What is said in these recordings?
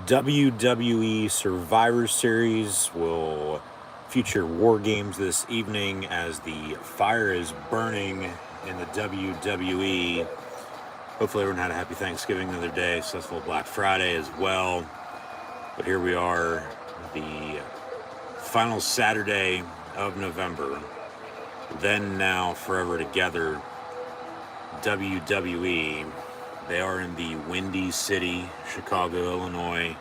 WWE Survivor Series will feature WarGames this evening as the fire is burning in the WWE. Hopefully everyone had a happy Thanksgiving the other day, successful Black Friday as well. But here we are, the final Saturday of November. Then, now, forever together, WWE. They are in the Windy City, Chicago, Illinois,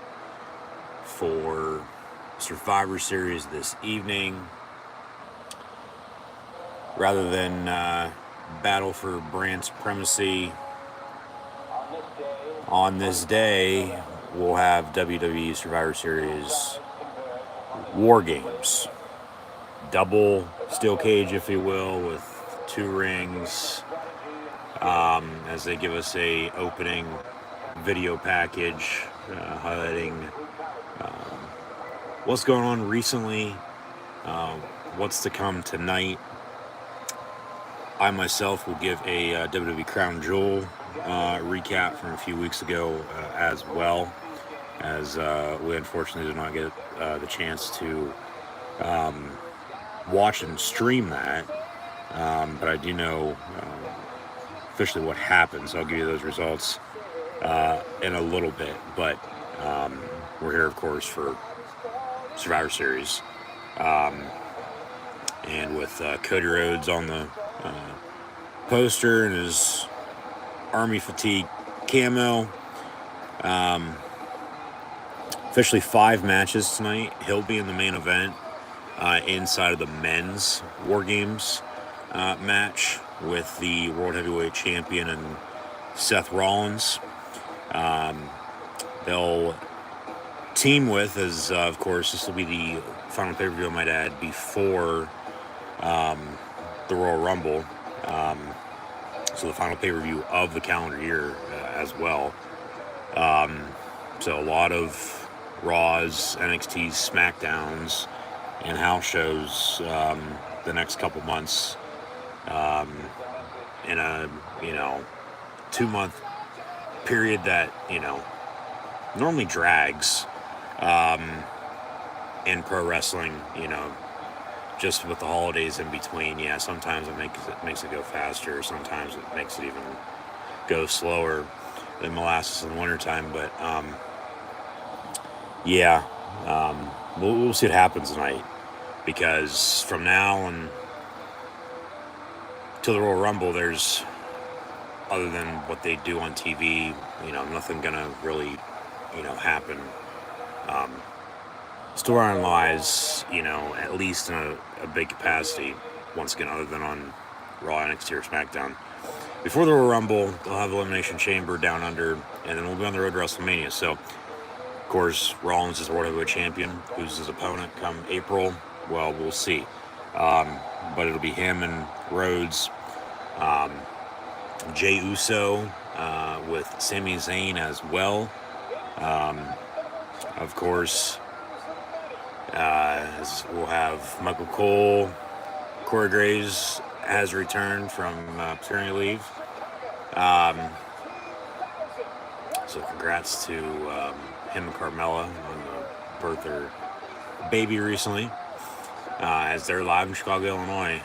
for Survivor Series this evening. Rather than battle for brand supremacy, on this day, we'll have WWE Survivor Series WarGames. Double steel cage, if you will, with 2 rings, as they give us a opening video package highlighting what's going on recently, what's to come tonight. I myself will give a WWE Crown Jewel recap from a few weeks ago as well, as we unfortunately did not get the chance to watch and stream that, but I do know officially what happened, so I'll give you those results in a little bit. But we're here, of course, for Survivor Series, and with Cody Rhodes on the poster and his army fatigue camo. Officially 5 matches tonight. He'll be in the main event inside of the men's WarGames match with the World Heavyweight Champion and Seth Rollins. They'll team with, as of course, this will be the final pay-per-view, I might add, before the Royal Rumble. So the final pay-per-view of the calendar year as well. So a lot of Raws, NXTs, SmackDowns, and house shows the next couple months in a 2-month period that normally drags in pro wrestling. Just with the holidays in between. Yeah, sometimes it makes it go faster. Sometimes it makes it even go slower than molasses in the wintertime. But we'll see what happens tonight, because from now and till the Royal Rumble, there's, other than what they do on TV, nothing gonna really happen storyline wise, at least in a big capacity, once again, other than on Raw, NXT, or SmackDown. Before the Royal Rumble, they'll have Elimination Chamber down under, and then we'll be on the road to WrestleMania. So, of course, Rollins is the World Heavyweight Champion. Who's his opponent come April? Well, we'll see. But it'll be him and Rhodes. Jey Uso with Sami Zayn as well. Of course, we'll have Michael Cole. Corey Graves has returned from paternity leave. So congrats to him and Carmella on the birth of their baby recently, as they're live in Chicago, Illinois.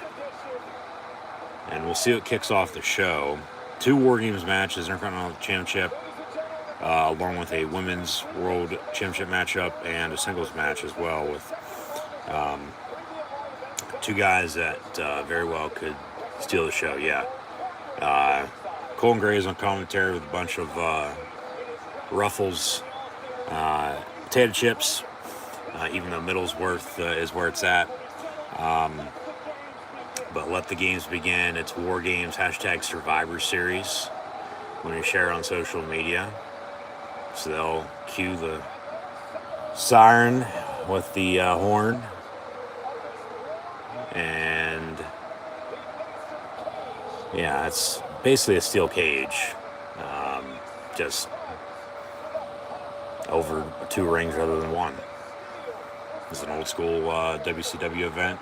And we'll see what kicks off the show. 2 WarGames matches, Intercontinental Championship, along with a Women's World Championship matchup and a singles match as well, with 2 guys that very well could steal the show. Yeah, Cole and Graves on commentary with a bunch of ruffles, potato chips, even though Middlesworth is where it's at. But let the games begin. It's WarGames, hashtag Survivor Series, when you share on social media. So they'll cue the siren with the horn. And yeah, it's basically a steel cage. Just over 2 rings rather than 1. It's an old school WCW event.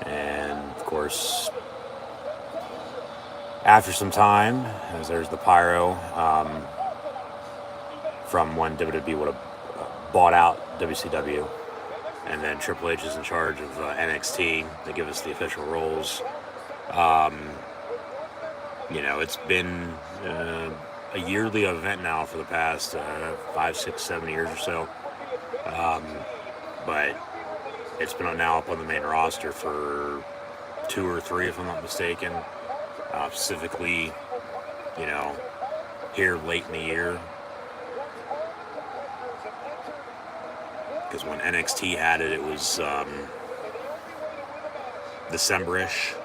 And of course, after some time, as there's the pyro, from when WWE would have bought out WCW, and then Triple H is in charge of NXT. They give us the official roles. It's been a yearly event now for the past 5, 6, 7 years or so. But it's been now up on the main roster for 2 or 3, if I'm not mistaken. Specifically, here late in the year. Because when NXT had it, it was December-ish,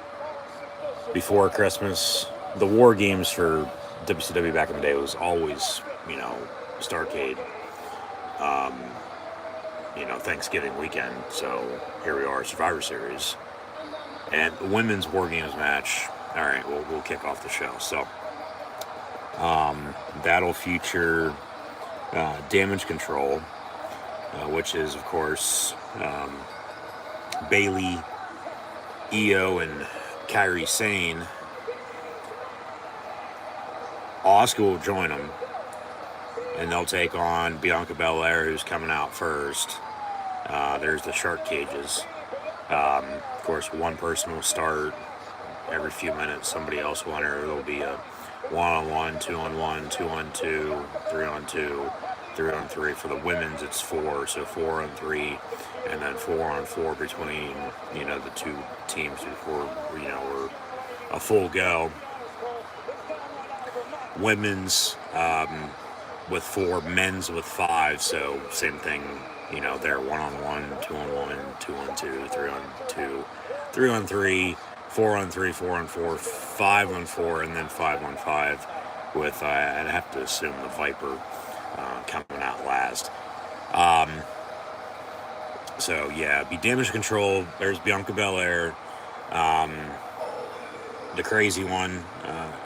before Christmas. The WarGames for WCW back in the day was always, Starrcade, Thanksgiving weekend. So here we are, Survivor Series. And the women's WarGames match, all right, we'll kick off the show. So that'll feature Damage Control, which is, of course, Bayley, Io, and Kairi Sane. Asuka will join them, and they'll take on Bianca Belair, who's coming out first. There's the shark cages. Of course, one person will start every few minutes. Somebody else will enter. There'll be a 1-on-1, 2-on-1, 2-on-2, 3-on-2, 3-on-3. For the women's, it's 4, so 4-on-3, and then 4-on-4 between, the two teams before, we're a full go. Women's with 4, men's with 5, so same thing, they're 1-on-1, 2-on-1, 2-on-2, 3-on-2, 3-on-3, 4-on-3, 4-on-4, 5-on-4, and then 5-on-5 with, I'd have to assume, the Viper coming out last. So, yeah, be Damage Control. There's Bianca Belair. The crazy one,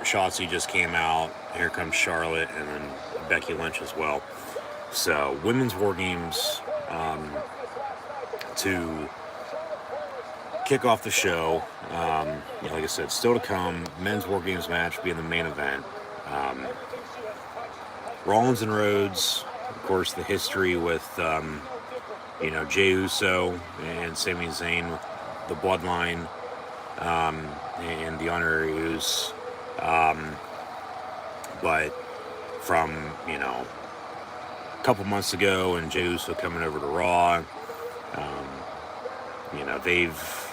Shotzi just came out. Here comes Charlotte, and then Becky Lynch as well. So, women's WarGames to kick off the show. Like I said, still to come. Men's WarGames match being the main event. Rollins and Rhodes, of course, the history with, Jey Uso and Sami Zayn with the Bloodline. And the honorary use, but from, a couple months ago and Jey Uso coming over to Raw, they've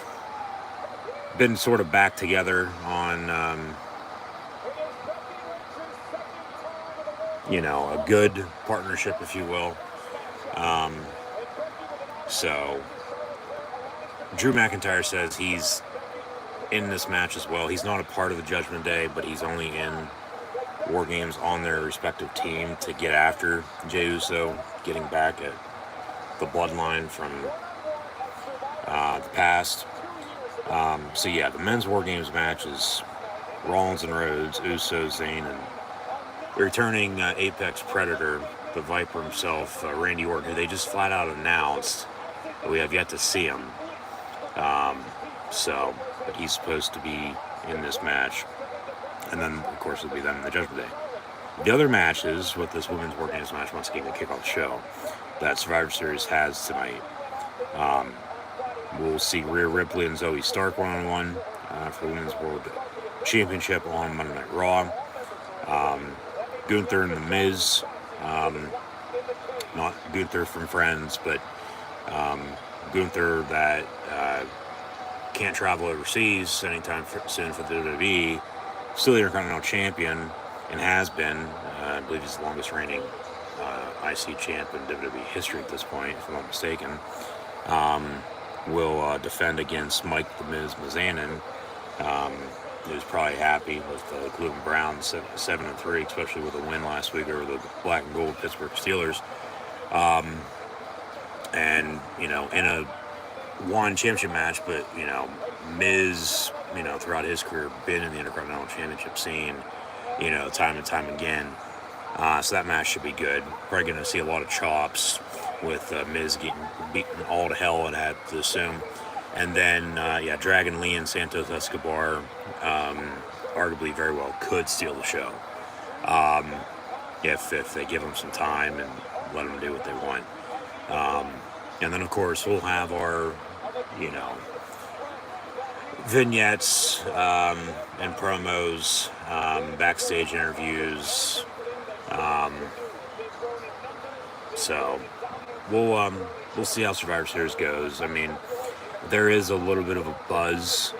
been sort of back together on, a good partnership, if you will. So Drew McIntyre says he's in this match as well. He's not a part of the Judgment Day, but he's only in WarGames on their respective team to get after Jey Uso, getting back at the Bloodline from the past. So yeah, the men's WarGames match is Rollins and Rhodes, Uso, Zayn, and returning Apex Predator, the Viper himself, Randy Orton, who they just flat out announced, but we have yet to see him. But he's supposed to be in this match. And then, of course, it'll be them in the Judgment Day. The other matches with this women's WarGames match, once again, to kick off the show, that Survivor Series has tonight. We'll see Rhea Ripley and Zoe Stark 1-on-1 for the Women's World Championship on Monday Night Raw. Gunther and The Miz. Not Gunther from Friends, but Gunther that can't travel overseas anytime soon for the WWE. Still the Intercontinental Champion, and has been. I believe he's the longest reigning IC champ in WWE history at this point, if I'm not mistaken. Will defend against Mike the Miz Mizanin, who's probably happy with the Cleveland Browns 7-3, especially with a win last week over the Black and Gold Pittsburgh Steelers. And in a one championship match, but Miz, throughout his career, been in the Intercontinental Championship scene, time and time again. So that match should be good. Probably going to see a lot of chops with Miz getting beaten all to hell, I'd have to assume. And then, Dragon Lee and Santos Escobar arguably very well could steal the show. if they give them some time and let them do what they want. And then, of course, we'll have our, you know, vignettes and promos, backstage interviews. So we'll see how Survivor Series goes. I mean, there is a little bit of a buzz.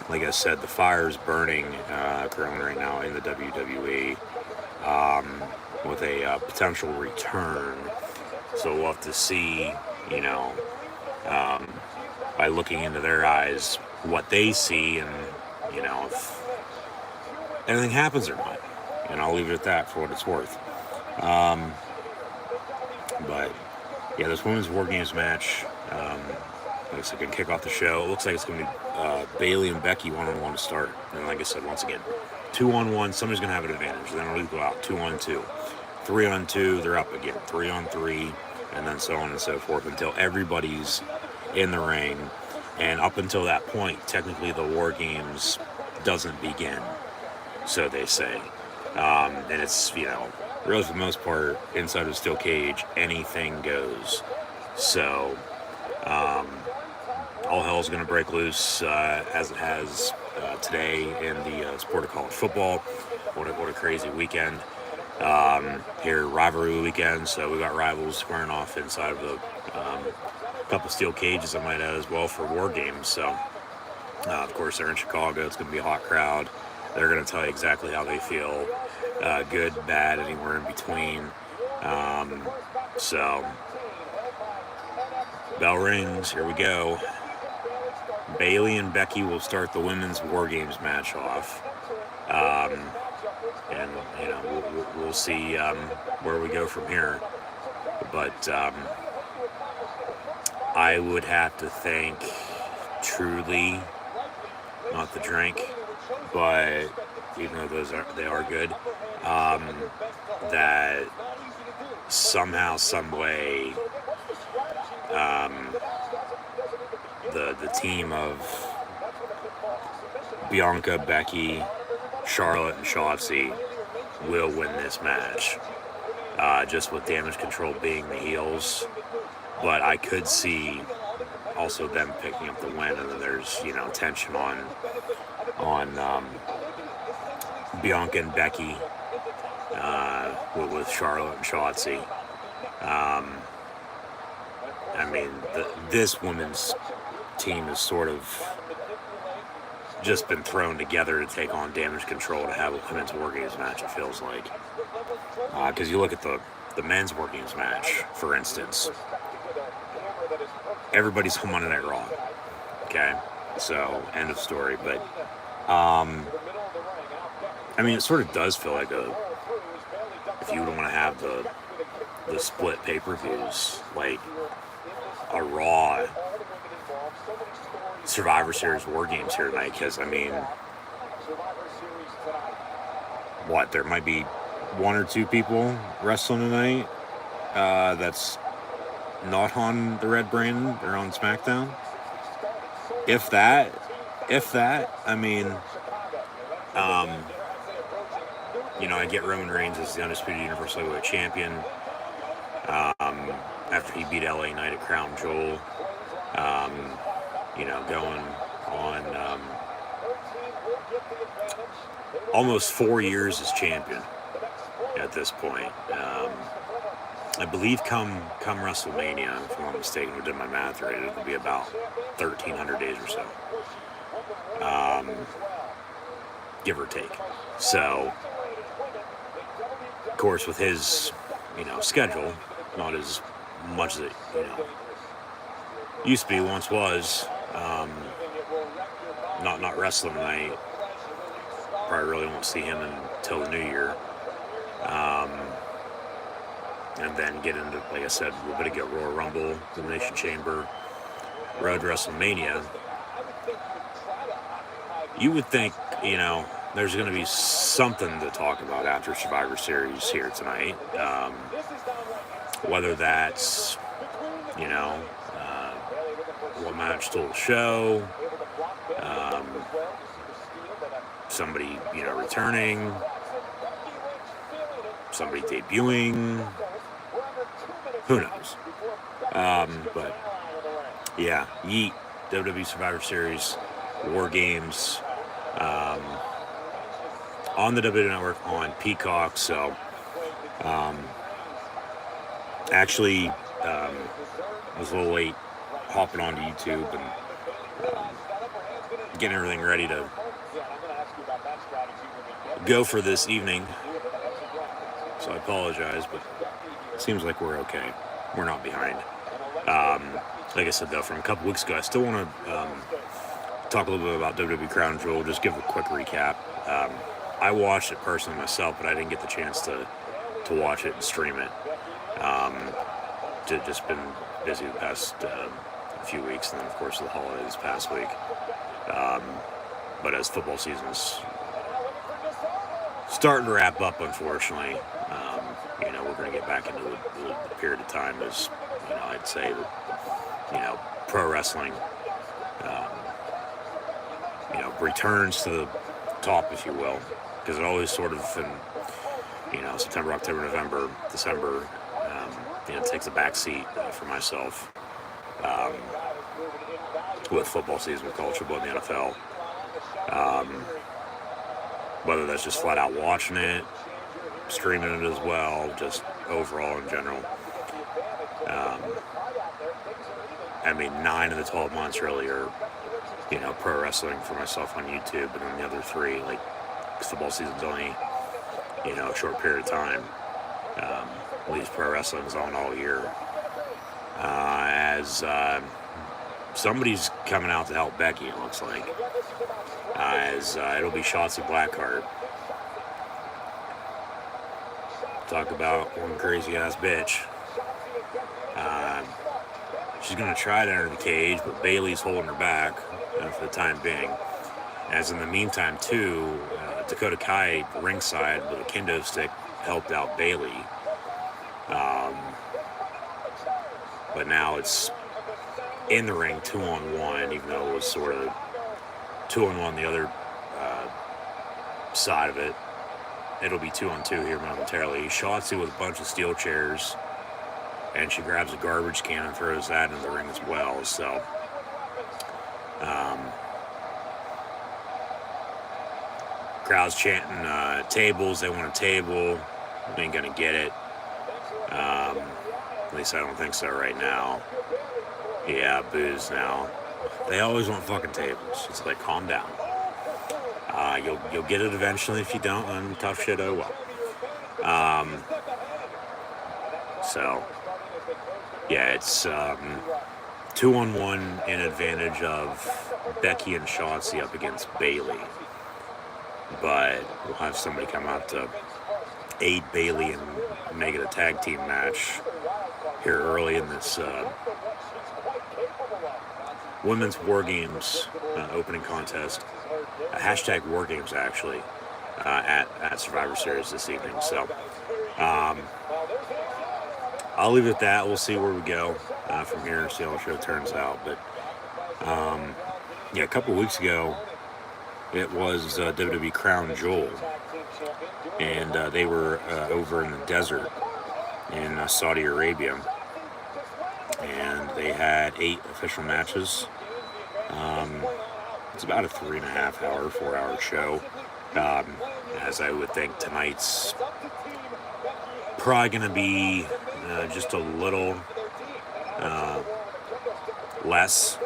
Like I said, the fire is burning currently right now in the WWE with a potential return. So we'll have to see, you know, by looking into their eyes, what they see, and, you know, if anything happens or not. And I'll leave it at that for what it's worth. But yeah, this women's WarGames match looks like it can kick off the show. It looks like it's going to be Bayley and Becky 1-on-1 to start. And like I said, once again, 2-on-1, somebody's going to have an advantage. Then it'll go out 2-on-2. 3-on-2, they're up again. 3-on-3, and then so on and so forth until everybody's in the ring. And up until that point, technically the WarGames doesn't begin, so they say. And it's, you know, really for the most part, inside of a steel cage, anything goes. So, all hell's going to break loose as it has today in the sport of college football. What a crazy weekend. Here, rivalry weekend, so we got rivals squaring off inside of a couple steel cages, I might add, as well, for WarGames. So, of course, they're in Chicago. It's going to be a hot crowd. They're going to tell you exactly how they feel, good, bad, anywhere in between. So, bell rings. Here we go. Bayley and Becky will start the women's WarGames match off. And, you know, we'll see where we go from here. But I would have to think, truly, not the drink, but even though they are good, that somehow, some way, the team of Bianca, Becky, Charlotte, and Shotzi will win this match, just with Damage Control being the heels. But I could see also them picking up the win, and then there's, you know, tension on Bianca and Becky with Charlotte and Shotzi. I mean, this women's team has sort of just been thrown together to take on Damage Control to have a women's WarGames match, it feels like. Because you look at the men's WarGames match, for instance, everybody's on Monday Night Raw. Okay? So, end of story. But, I mean, it sort of does feel like if you would want to have the split pay-per-views, like a Raw Survivor Series WarGames here tonight, because, I mean, there might be one or two people wrestling tonight that's not on the Red Brand or on SmackDown. If that, I mean, you know, I get Roman Reigns as the Undisputed Universal Heavyweight Champion after he beat LA Knight at Crown Jewel. You know, going on almost 4 years as champion at this point. I believe come WrestleMania, if I'm not mistaken, I did my math right, it'll be about 1,300 days or so. Give or take. So, of course, with his, you know, schedule, not as much as it, you know, used to be, once was, not wrestling tonight. Probably really won't see him until the new year. And then get into, like I said, we're going to get Royal Rumble, Elimination Chamber, Road to WrestleMania. You would think, you know, there's going to be something to talk about after Survivor Series here tonight. Whether that's, you know, what match stole the show, somebody, you know, returning, somebody debuting. Who knows? But yeah, Yeet, WWE Survivor Series, WarGames, on the WWE Network on Peacock. So actually, I was a little late hopping onto YouTube and getting everything ready to go for this evening. So I apologize, but it seems like we're okay. We're not behind. Like I said, though, from a couple weeks ago, I still want to talk a little bit about WWE Crown Jewel, just give a quick recap. I watched it personally myself, but I didn't get the chance to watch it and stream it. Just been busy the past few weeks, and then, of course, the holidays past week. But as football season's starting to wrap up, unfortunately, we're going to get back into the period of time as, I'd say that, pro wrestling, returns to the top, if you will, because it always sort of in, September, October, November, December, takes a back seat for myself with football season, with college football, in the NFL. Whether that's just flat out watching it, streaming it as well, just overall in general. 9 of the 12 months really are, pro wrestling for myself on YouTube, and then the other 3, like, football season's only, a short period of time. At least pro wrestling's on all year. As somebody's coming out to help Becky, it looks like. It'll be Shotzi Blackheart. Talk about one crazy ass bitch. She's gonna try to enter the cage, but Bayley's holding her back for the time being. As in the meantime, too, Dakota Kai ringside with a kendo stick helped out Bayley. But now it's in the ring 2-on-1, even though it was sort of 2-on-1 the other side of it. It'll be 2-on-2 here momentarily. Shotzi with a bunch of steel chairs, and she grabs a garbage can and throws that into the ring as well. So, crowd's chanting tables. They want a table. They ain't gonna get it. At least I don't think so right now. Yeah, booze now. They always want fucking tables. It's like, calm down. You'll get it eventually. If you don't, then tough shit, oh well. So, yeah, it's 2-on-1 in advantage of Becky and Shotzi up against Bayley. But we'll have somebody come out to aid Bayley and make it a tag team match here early in this Women's WarGames opening contest. Hashtag WarGames, actually, at Survivor Series this evening. So, I'll leave it at that. We'll see where we go from here and see how the show turns out. But, a couple weeks ago, it was WWE Crown Jewel. And they were over in the desert in Saudi Arabia. And they had 8 official matches. It's about a 3.5 hour, 4 hour show. As I would think tonight's probably going to be just a little less.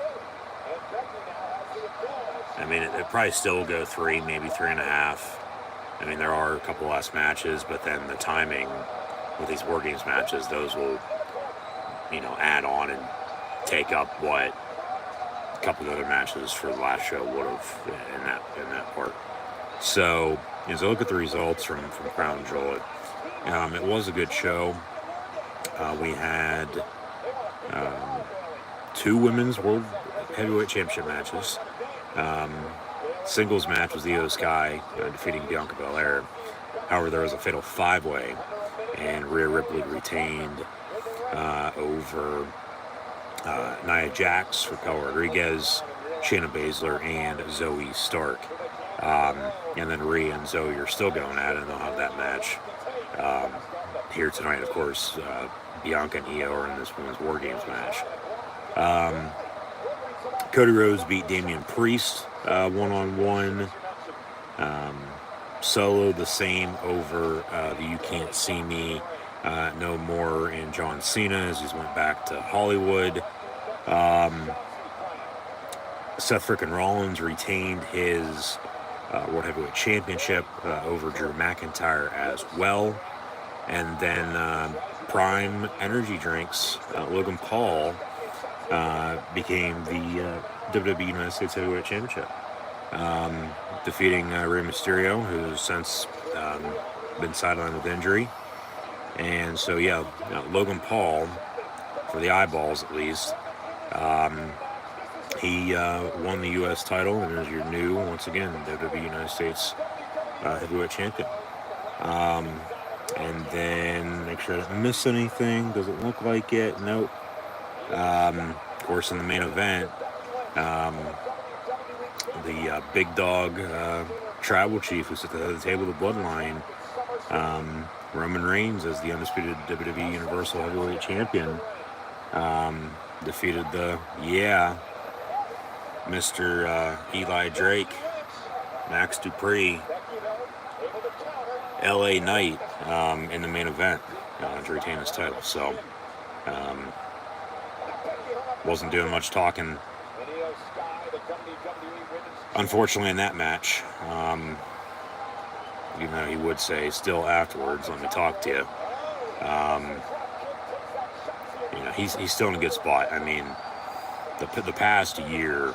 It probably still go 3, maybe 3.5. There are a couple less matches, but then the timing with these WarGames matches, those will, add on and take up what a couple of other matches for the last show would have in that part. So, as I look at the results from Crown Jewel, it was a good show. We had 2 women's World Heavyweight Championship matches. Singles match was Io Sky defeating Bianca Belair. However, there was a fatal 5-way, and Rhea Ripley retained over Nia Jax, Raquel Rodriguez, Shayna Baszler, and Zoe Stark. And then Rhea and Zoe are still going at it, and they'll have that match here tonight, of course, Bianca and Io are in this women's WarGames match. Cody Rhodes beat Damian Priest one-on-one. Solo the same over the You Can't See Me No More and John Cena as he's went back to Hollywood. Seth frickin' Rollins retained his World Heavyweight Championship over Drew McIntyre as well. And then Prime Energy Drinks, Logan Paul became the WWE United States Heavyweight Championship, defeating Rey Mysterio, who's since been sidelined with injury. And so, yeah, Logan Paul, for the eyeballs at least, he won the U.S. title and is your new, once again, WWE United States Heavyweight Champion. And then, make sure I didn't miss anything. Doesn't look like it. Nope. Of course, in the main event, the big dog tribal chief who's at the head of the table, the Bloodline, Roman Reigns, as the undisputed WWE Universal Heavyweight Champion, defeated Mr. Eli Drake, Max Dupree, LA Knight in the main event to retain his title. So, wasn't doing much talking, unfortunately, in that match. Even though he would say still afterwards, let me talk to you. He's still in a good spot. I mean, the past year,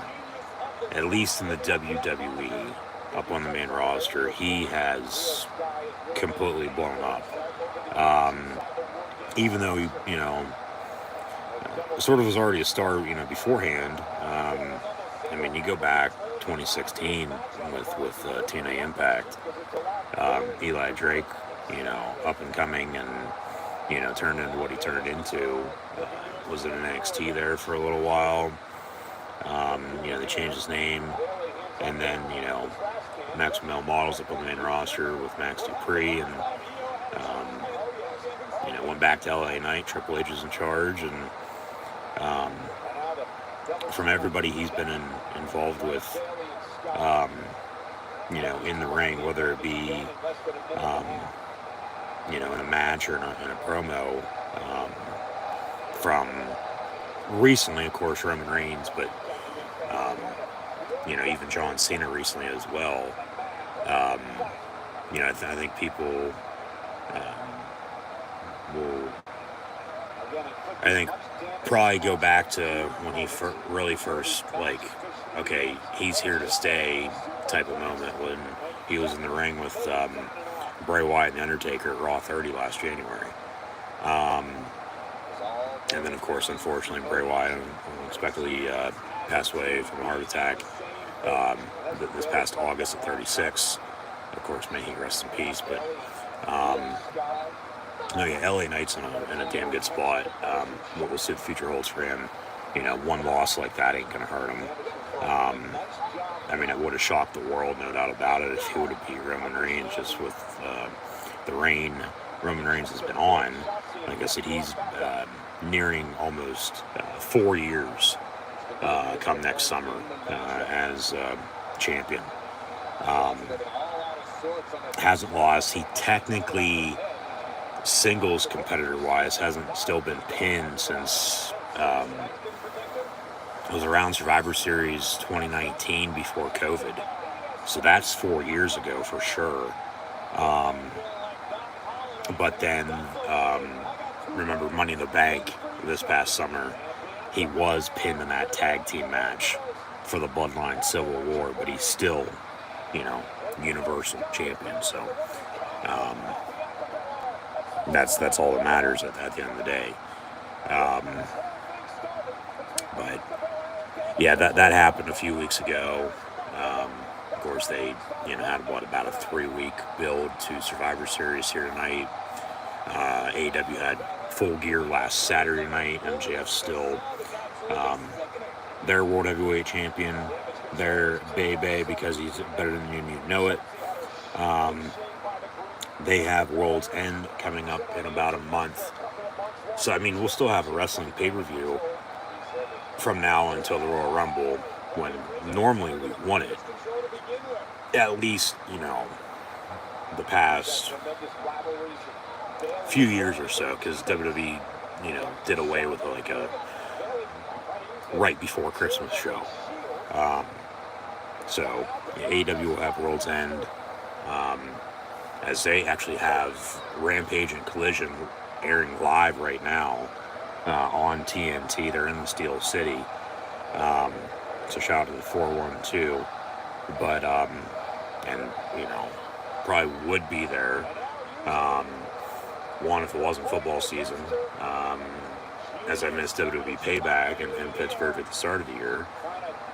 at least in the WWE, up on the main roster, he has completely blown up. Even though he, sort of was already a star, beforehand. I mean, you go back 2016 with TNA Impact, Eli Drake, up and coming, and turned into what he turned into. Was in NXT there for a little while. They changed his name, and then Max Male Models up on the main roster with Max Dupree, and went back to LA Knight. Triple H is in charge, and from everybody he's been involved with, in the ring, whether it be in a match or in a promo, from recently, of course, Roman Reigns, but even John Cena recently as well. I think people will, probably go back to when he really first, okay, he's here to stay type of moment, when he was in the ring with Bray Wyatt and The Undertaker at Raw 30 last January. And then, of course, unfortunately, Bray Wyatt unexpectedly passed away from a heart attack this past August at 36. Of course, may he rest in peace. But LA Knight's in a damn good spot. We'll see what the future holds for him. One loss like that ain't gonna hurt him. It would have shocked the world, no doubt about it, if he would have beat Roman Reigns, just with the reign Roman Reigns has been on. Like I said, he's nearing almost 4 years come next summer as champion. Hasn't lost. He technically, singles competitor-wise, hasn't still been pinned since it was around Survivor Series 2019 before COVID. So that's 4 years ago for sure. But then, remember Money in the Bank this past summer, he was pinned in that tag team match for the Bloodline Civil War, but he's still, Universal Champion. So that's all that matters at the end of the day. But yeah, that happened a few weeks ago. Of course, they had about a 3-week build to Survivor Series here tonight. AEW had Full Gear last Saturday night. MJF still their World Heavyweight Champion. Their Bay because he's better than you know it. They have World's End coming up in about a month. So, I mean, we'll still have a wrestling pay-per-view from now until the Royal Rumble, when normally we won it. At least, the past few years or so, because WWE, did away with like a right before Christmas show. So AEW will have World's End, as they actually have Rampage and Collision airing live right now on TNT. They're in the Steel City. So shout out to the 412. But, and, probably would be there. One, if it wasn't football season, as I missed WWE Payback in Pittsburgh at the start of the year.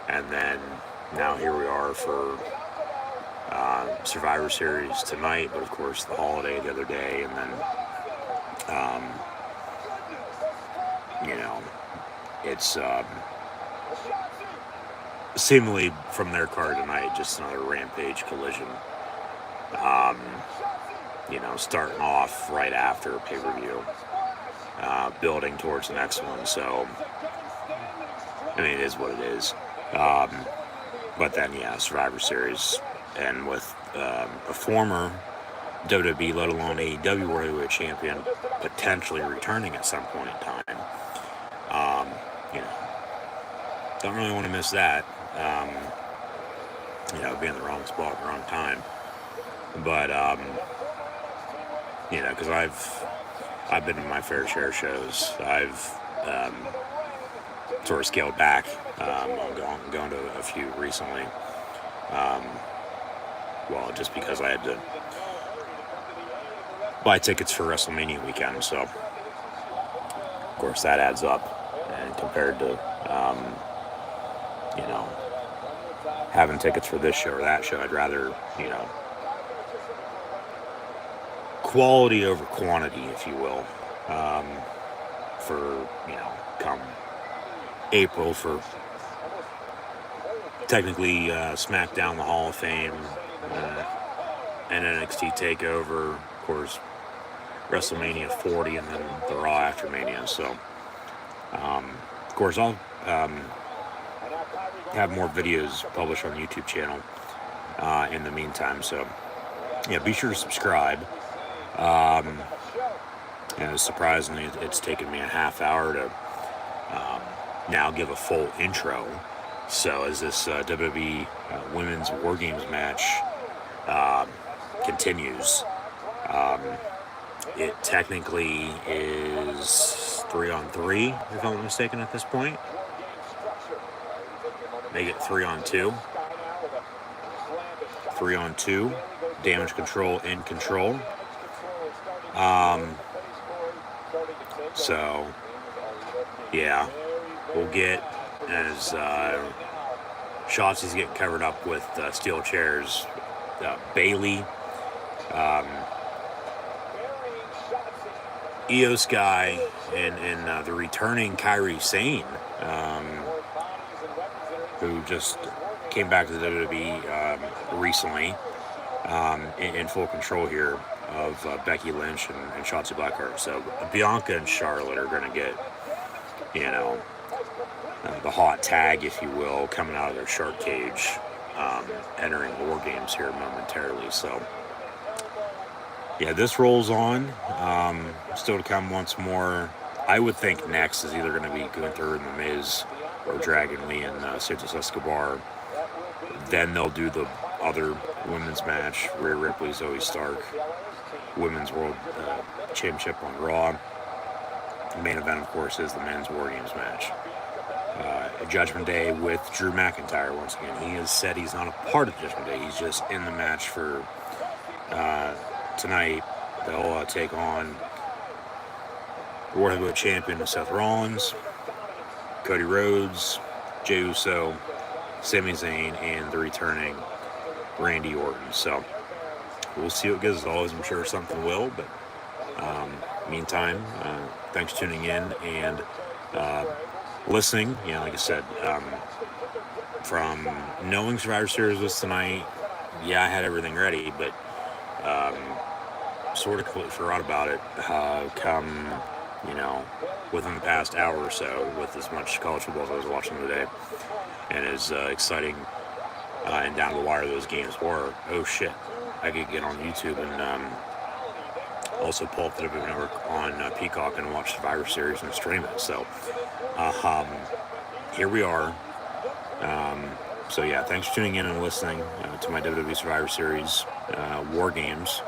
And then now here we are for Survivor Series tonight, but of course the holiday the other day, and then, it's seemingly from their card tonight, just another Rampage Collision. Starting off right after pay-per-view, building towards the next one. So, I mean, it is what it is. But then, Survivor Series, and with a former WWE, let alone AEW World Heavyweight Champion, potentially returning at some point in time. Don't really want to miss that. Be in the wrong spot at the wrong time. But, because I've been in my fair share of shows. I've sort of scaled back. I'm going to a few recently. Just because I had to buy tickets for WrestleMania weekend, so of course that adds up. And compared to having tickets for this show or that show, I'd rather quality over quantity, if you will, for come April for technically SmackDown, the Hall of Fame, and NXT TakeOver, of course, WrestleMania 40, and then the Raw after Mania. So, of course, I'll have more videos published on the YouTube channel in the meantime. So, be sure to subscribe. And surprisingly, it's taken me a half hour to now give a full intro. So as this WWE Women's WarGames match continues, it technically is 3-on-3, if I'm not mistaken, at this point. Make it 3-on-2. 3-on-2. Damage control in control. So, we'll get, as Shotzi's getting covered up with steel chairs, Bailey, Io Sky, and the returning Kairi Sane, who just came back to the WWE recently, in full control here of Becky Lynch and Shotzi Blackheart. So Bianca and Charlotte are going to get, the hot tag, if you will, coming out of their shark cage, entering WarGames here momentarily. So, this rolls on. Still to come once more. I would think next is either going to be Gunther and The Miz or Dragon Lee and Santos Escobar. Then they'll do the other women's match, Rhea Ripley, Zoe Stark, Women's World Championship on Raw. The main event, of course, is the men's WarGames match. Judgment Day with Drew McIntyre once again. He has said he's not a part of Judgment Day. He's just in the match for tonight. They'll take on the World Heavyweight Champion Seth Rollins, Cody Rhodes, Jey Uso, Sami Zayn, and the returning Randy Orton. So we'll see what goes. As always, I'm sure something will. But meantime, thanks for tuning in and listening. Like I said, from knowing Survivor Series was tonight, I had everything ready, but sort of completely forgot about it. Come, within the past hour or so, with as much college football as I was watching today, and as exciting and down the wire those games were. Oh shit! I could get on YouTube and also pull up the WWE Network on Peacock and watch Survivor Series and stream it. So here we are. So yeah, thanks for tuning in and listening to my WWE Survivor Series WarGames,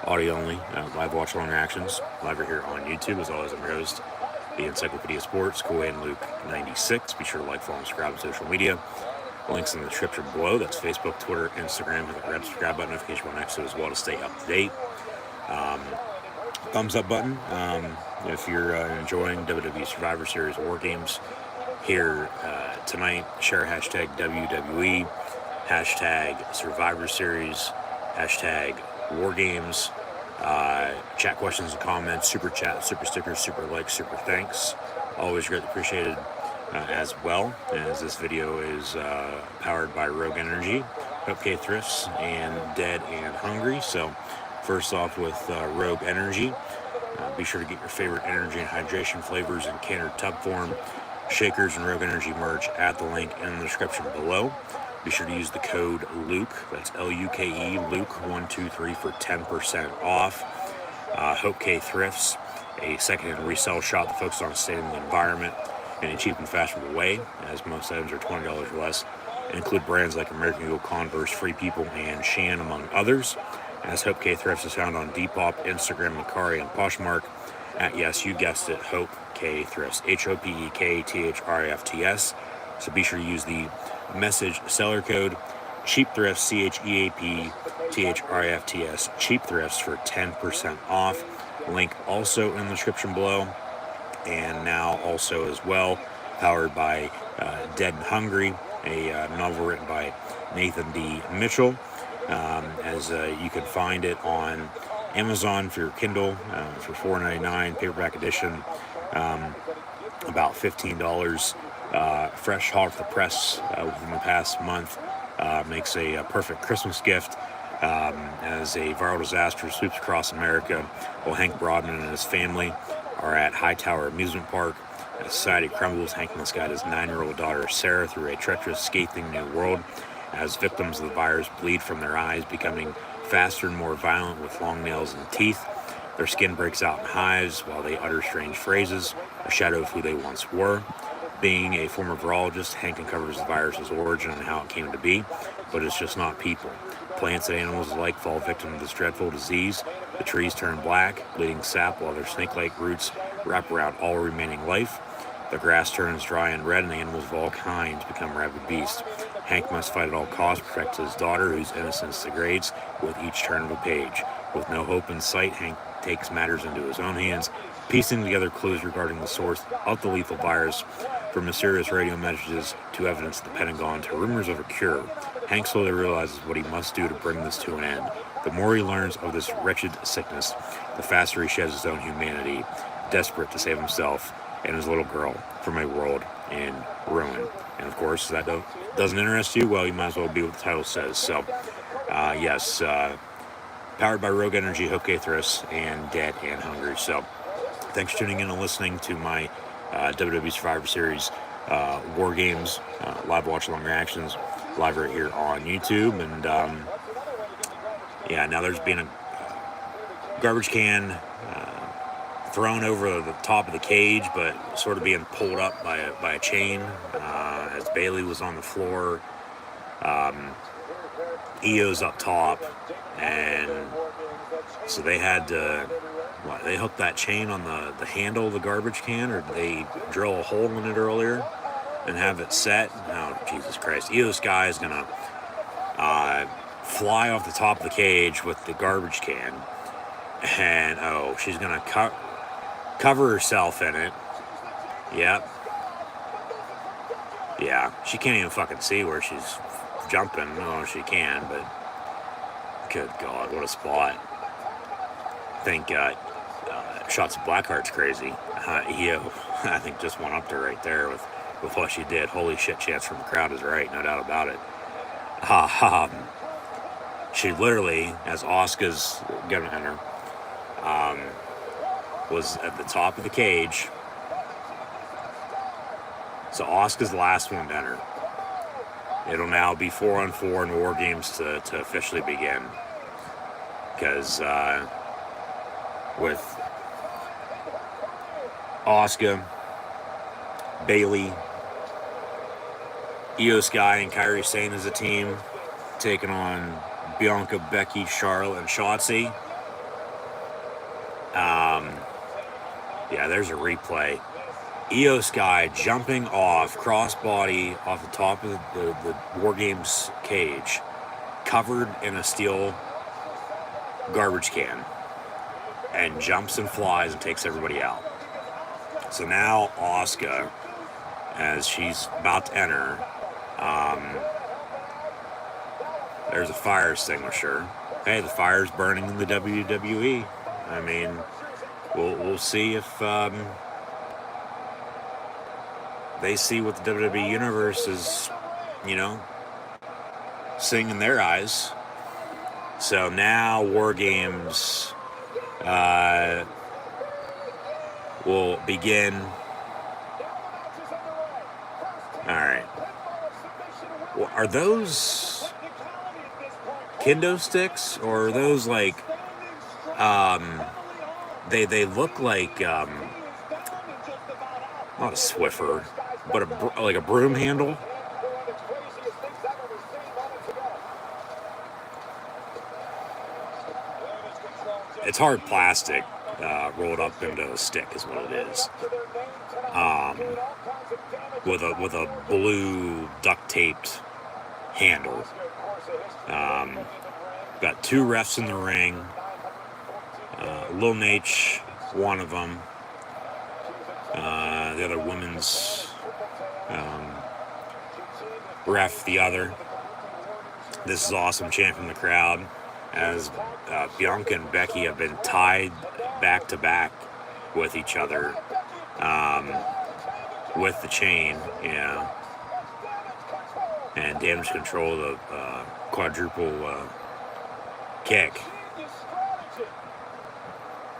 audio only, live watch along reactions, live right here on YouTube. As always, I'm your host, the Encyclopedia Sports, Kool and Luke 96. Be sure to like, follow, and subscribe on social media. Links in the description below. That's Facebook, Twitter, Instagram. Hit the red subscribe button, notification bell next to it as well to stay up to date. Thumbs up button if you're enjoying WWE Survivor Series WarGames here tonight. Share hashtag WWE, hashtag Survivor Series, hashtag WarGames. Chat questions and comments, super chat, super stickers, super likes, super thanks. Always greatly appreciated as well, as this video is powered by Rogue Energy, HopeKThrifts, and Dead and Hungry. So first off with Rogue Energy, be sure to get your favorite energy and hydration flavors in can or tub form, shakers, and Rogue Energy merch at the link in the description below. Be sure to use the code Luke, that's L-U-K-E, Luke123 for 10% off. HopeKThrifts, a secondhand resale shop that focuses on sustaining the environment in a cheap and fashionable way, as most items are $20 or less, and include brands like American Eagle, Converse, Free People, and Shan, among others. As HopeKThrifts is found on Depop, Instagram, Macari, and Poshmark at, yes, you guessed it, HopeKThrifts, HopeKThrifts. So be sure to use the message seller code CheapThrifts, CheapThrifts, CheapThrifts for 10% off. Link also in the description below. And now also as well, powered by Dead and Hungry, a novel written by Nathan D. Mitchell. As you can find it on Amazon for your Kindle for $4.99, paperback edition, about $15. Fresh hot off the press within the past month, makes a perfect Christmas gift. As a viral disaster sweeps across America, while Hank Broadman and his family are at Hightower Amusement Park. As society crumbles, Hank must guide his 9-year-old daughter Sarah through a treacherous, scathing new world. As victims of the virus bleed from their eyes, becoming faster and more violent with long nails and teeth. Their skin breaks out in hives while they utter strange phrases, a shadow of who they once were. Being a former virologist, Hank uncovers the virus's origin and how it came to be, but it's just not people. Plants and animals alike fall victim to this dreadful disease. The trees turn black, bleeding sap, while their snake-like roots wrap around all remaining life. The grass turns dry and red, and the animals of all kinds become rabid beasts. Hank must fight at all costs to protect his daughter, whose innocence degrades with each turn of a page. With no hope in sight, Hank takes matters into his own hands, piecing together clues regarding the source of the lethal virus, from mysterious radio messages to evidence at the Pentagon to rumors of a cure. Hank slowly realizes what he must do to bring this to an end. The more he learns of this wretched sickness, the faster he sheds his own humanity, desperate to save himself and his little girl from a world in ruin. And of course, that doesn't interest you, well, you might as well be what the title says. So, yes, powered by Rogue Energy, HopeKThrifts, and Dead and Hungry. So, thanks for tuning in and listening to my WWE Survivor Series WarGames live watch-along reactions, live right here on YouTube. And yeah, now there's been a garbage can thrown over the top of the cage, but sort of being pulled up by a chain as Bailey was on the floor. EO's up top, and so they had to, they hooked that chain on the handle of the garbage can, or did they drill a hole in it earlier and have it set? Oh, Jesus Christ. Io Sky is gonna fly off the top of the cage with the garbage can, and oh, she's gonna cover herself in it. Yep. Yeah, she can't even fucking see where she's jumping. Oh, she can, but good God, what a spot. Thank God. Shots of Blackheart's crazy. Io, I think, just went up to right there with what she did. Holy shit, chance from the crowd is right, no doubt about it. She literally, as Asuka's gonna enter, was at the top of the cage. So Asuka's the last one to enter. It'll now be 4-on-4 in WarGames to officially begin. Because with Asuka, Bayley, Io Sky, and Kairi Sane as a team taking on Bianca, Becky, Charlotte, and Shotzi. Yeah, there's a replay. Io Sky jumping off, crossbody off the top of the WarGames cage, covered in a steel garbage can, and jumps and flies and takes everybody out. So now Asuka, as she's about to enter, there's a fire extinguisher. Hey, the fire's burning in the WWE. I mean, we'll see if they see what the WWE Universe is, seeing in their eyes. So now WarGames will begin. All right. Well, are those kendo sticks, or are those like they look like not a Swiffer, but like a broom handle? It's hard plastic rolled up into a stick is what it is. With a blue duct taped handle. Got two refs in the ring. Lil Nate, one of them. The other women's ref, the other. This is awesome chant from the crowd as Bianca and Becky have been tied back to back with each other with the chain, and Damage Control, the quadruple kick.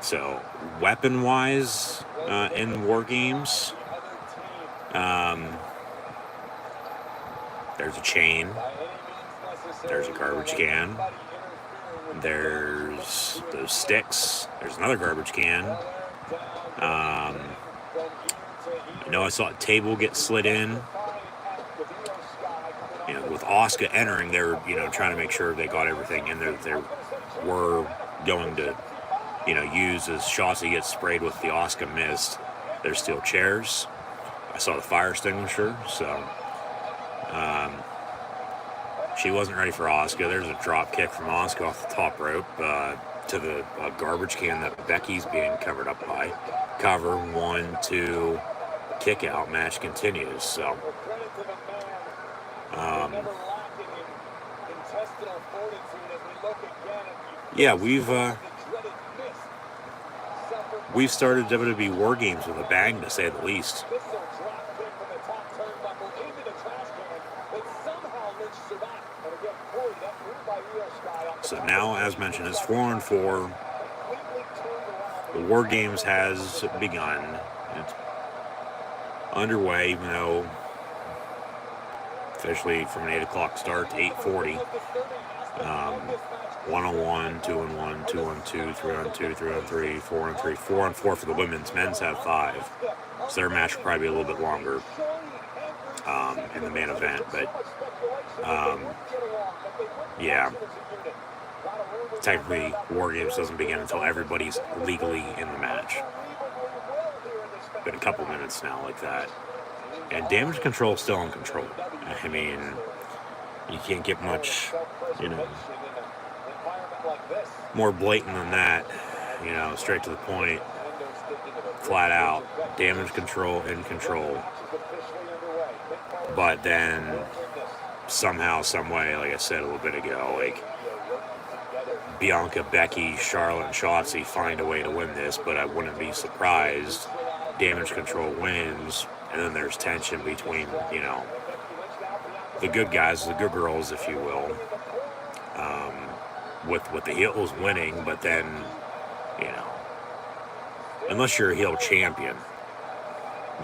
So, weapon-wise, in WarGames, there's a chain, there's a garbage can, there's those sticks, there's another garbage can. I saw a table get slid in. With Asuka entering, they're trying to make sure they got everything in there. They were going to use as Shotzi gets sprayed with the Asuka mist. There's still chairs. I saw the fire extinguisher, so she wasn't ready for Asuka. There's a drop kick from Asuka off the top rope to the garbage can that Becky's being covered up by. Cover, 1, 2, kick out, match continues. So yeah, we've started WWE WarGames with a bang, to say the least. So now, as mentioned, it's 4-on-4. The WarGames has begun. It's underway, even though officially from an 8 o'clock start to 8:40. 1-on-1, 2-on-1, 2-on-2, 3-on-2, 3-on-3, 4-on-3, 4-on-4 for the women's. Men's have 5. So their match will probably be a little bit longer in the main event. But, yeah. Technically, WarGames doesn't begin until everybody's legally in the match. Been a couple minutes now like that. And Damage Control still in control. I mean, you can't get much, more blatant than that. Straight to the point, flat out. Damage Control in control. But then, somehow, some way, like I said a little bit ago, Bianca, Becky, Charlotte, and Shotzi find a way to win this, but I wouldn't be surprised. Damage Control wins, and then there's tension between, the good guys, the good girls, if you will, with the heels winning, but then, unless you're a heel champion,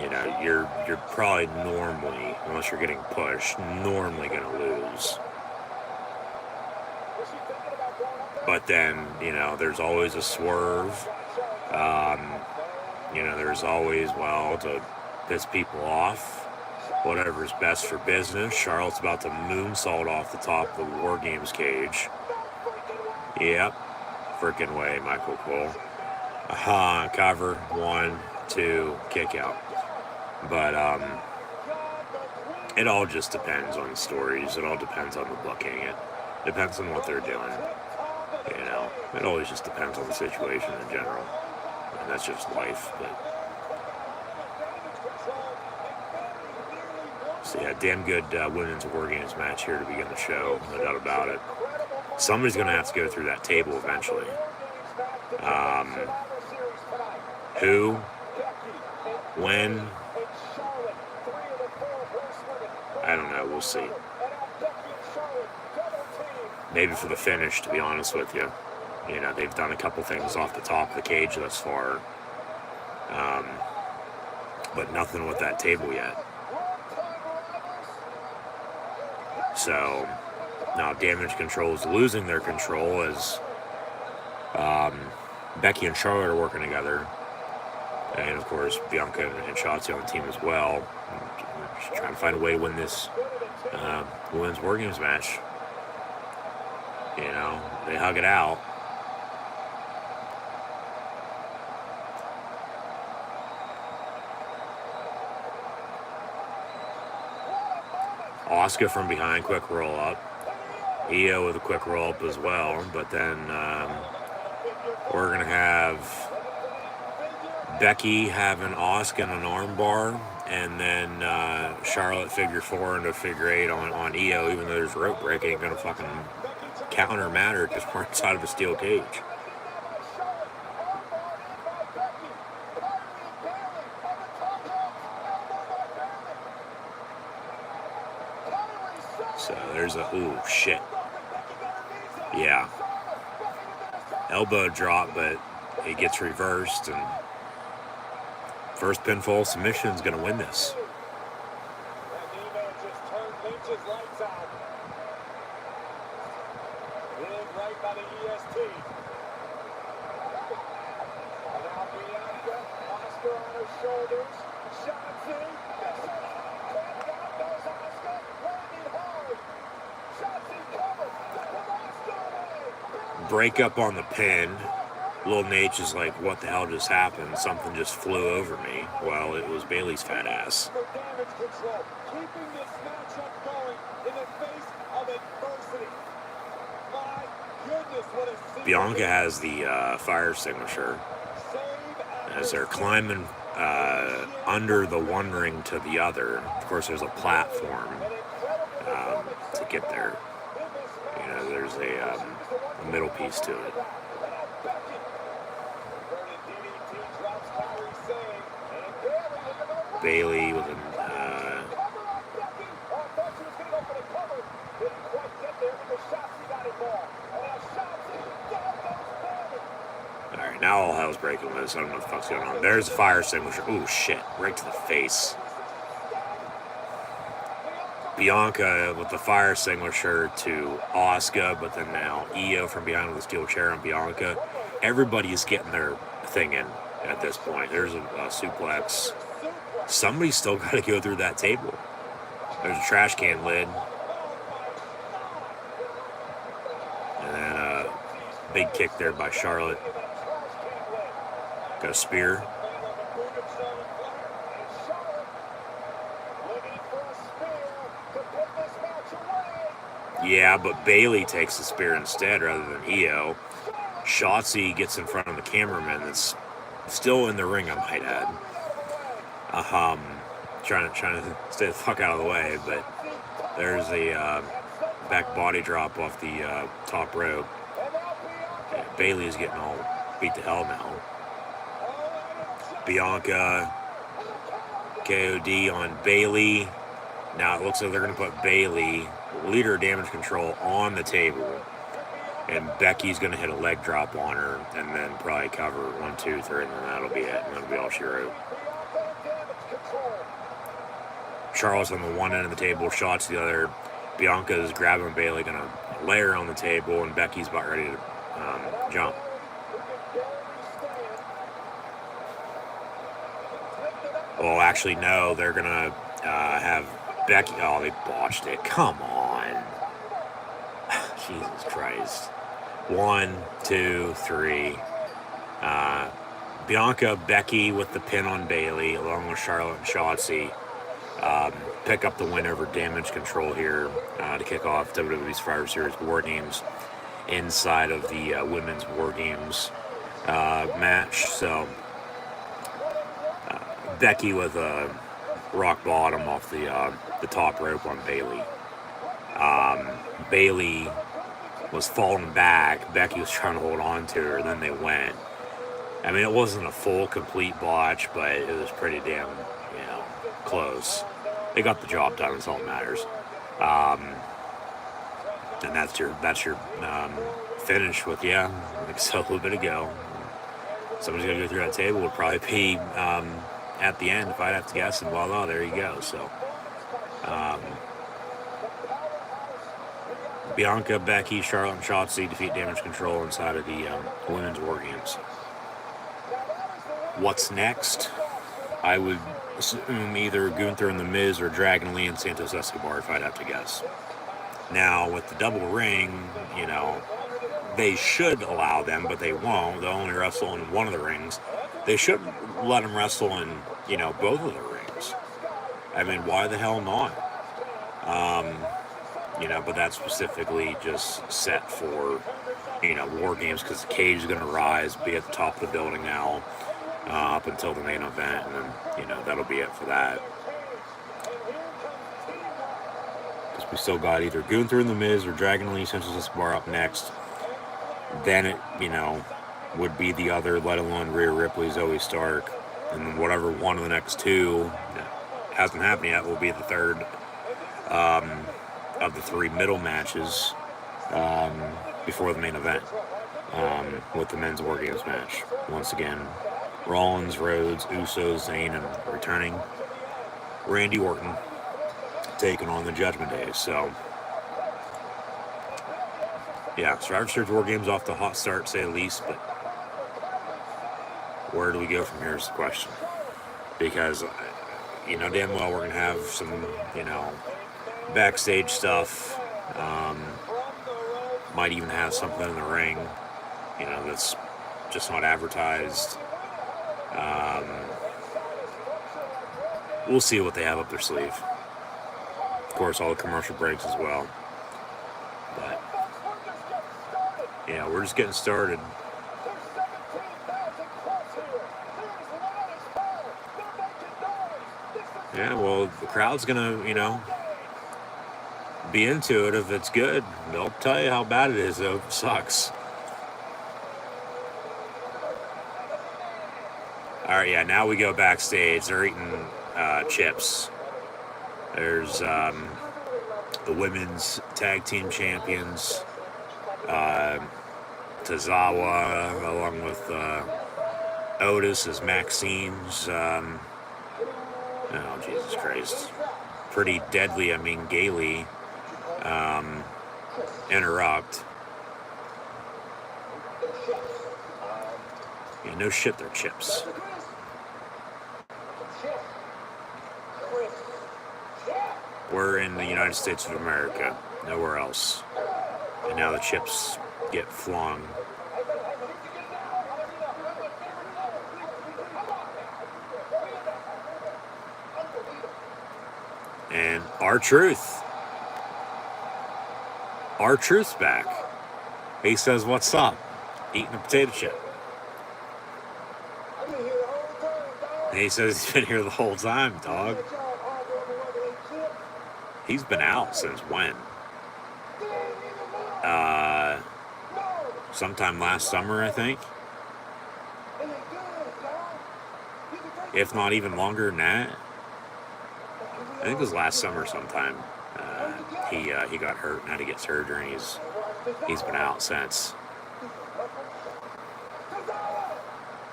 you're probably normally, unless you're getting pushed, normally going to lose. But then, there's always a swerve. There's always, to piss people off, whatever's best for business. Charlotte's about to moonsault off the top of the WarGames cage. Yep. Freaking way, Michael Cole. Cover, 1, 2, kick out. But it all just depends on the stories. It all depends on the booking. It depends on what they're doing. It always just depends on the situation in general. And that's just life. But so yeah, damn good women's WarGames match here to begin the show. No doubt about it. Somebody's going to have to go through that table eventually. Who? When? I don't know. We'll see. Maybe for the finish, to be honest with you. They've done a couple things off the top of the cage thus far. But nothing with that table yet. So, now Damage Control is losing their control as Becky and Charlotte are working together. And, of course, Bianca and Shotzi on the team as well. Just trying to find a way to win this women's WarGames match. They hug it out. Asuka from behind, quick roll up. Io with a quick roll up as well. But then we're going to have Becky having Asuka in an armbar. And then Charlotte figure 4 into figure 8 on Io, even though there's rope break, ain't going to fucking counter matter because we're inside of a steel cage. So there's ooh, shit. Yeah. Elbow drop, but it gets reversed, and first pinfall submission is going to win this. Break up on the pin. Lil Nate is like, what the hell just happened? Something just flew over me. Well, it was Bayley's fat ass. Bianca has the fire extinguisher as they're climbing under the one ring to the other. Of course, there's a platform to get there. There's a middle piece to it. Bayley with an Alright, now all hell's breaking loose. I don't know what the fuck's going on. There's a fire extinguisher. Ooh, shit. Right to the face. Bianca with the fire extinguisher to Asuka, but then now Io from behind with a steel chair on Bianca. Everybody's getting their thing in at this point. There's a suplex. Somebody's still got to go through that table. There's a trash can lid. And then a big kick there by Charlotte. Got a spear. Yeah, but Bayley takes the spear instead rather than Io. Shotzi gets in front of the cameraman that's still in the ring, I might add. Trying to stay the fuck out of the way, but there's a back body drop off the top rope. Yeah, Bayley's getting all beat to hell now. Bianca, KOD on Bayley. Now it looks like they're going to put Bayley, leader of Damage Control, on the table. And Becky's going to hit a leg drop on her and then probably cover 1, 2, 3, and then that'll be it. And that'll be all she wrote. Charlotte's on the one end of the table, Shot's the other. Bianca's grabbing Bayley, going to lay her on the table, and Becky's about ready to jump. Well, actually, no, they're going to have Becky. Oh, they botched it. Come on. Jesus Christ. 1, 2, 3. Bianca, Becky with the pin on Bayley, along with Charlotte and Shotzi. Pick up the win over Damage Control here to kick off WWE's Survivor Series WarGames inside of the Women's WarGames match. So, Becky with a rock bottom off the top rope on Bayley. Bayley was falling back. Becky was trying to hold on to her, then they went. I mean, it wasn't a full, complete botch, but it was pretty damn, close. They got the job done. That's all that matters. And that's your finish with, like I said a little bit ago. Somebody's going to go through that table. Would probably be at the end, if I'd have to guess, and voila, there you go. So, Bianca, Becky, Charlotte, and Shotzi defeat Damage Control inside of the Women's WarGames. What's next? I would assume either Gunther and The Miz or Dragon Lee and Santos Escobar, if I'd have to guess. Now, with the double ring, they should allow them, but they won't. They'll only wrestle in one of the rings. They should let them wrestle in, both of the rings. I mean, why the hell not? But that's specifically just set for, WarGames, because the cage is going to rise, be at the top of the building now, up until the main event, and then, that'll be it for that. Because we still got either Gunther and The Miz or Dragon Lee, Santos Escobar up next. Then it, would be the other, let alone Rhea Ripley, Zoe Stark, and then whatever one of the next two that hasn't happened yet will be the third of the three middle matches before the main event with the men's WarGames match. Once again, Rollins, Rhodes, Usos, Zayn, and returning Randy Orton taking on the Judgment Day. So, yeah, Survivor Series WarGames off to a hot start, to say the least, but where do we go from here is the question. Because, damn well we're going to have some, backstage stuff. Might even have something in the ring, that's just not advertised. We'll see what they have up their sleeve. Of course, all the commercial breaks as well. But, we're just getting started. Yeah, well, the crowd's gonna, be into it if it's good. They'll tell you how bad it is, though. It sucks. Alright, yeah, now we go backstage. They're eating chips. There's the women's tag team champions, Tozawa, along with Otis as Maxine's. Oh, Jesus Christ. Pretty deadly, Gayley. Interrupt. Yeah, no shit, they're chips. We're in the United States of America, nowhere else. And now the chips get flung. And R-Truth's back. He says, "What's up?" Eating a potato chip. And he says he's been here the whole time, dog. He's been out since when? Sometime last summer, I think. If not even longer than that. I think it was last summer sometime. He got hurt and had to get surgery. He's He's been out since.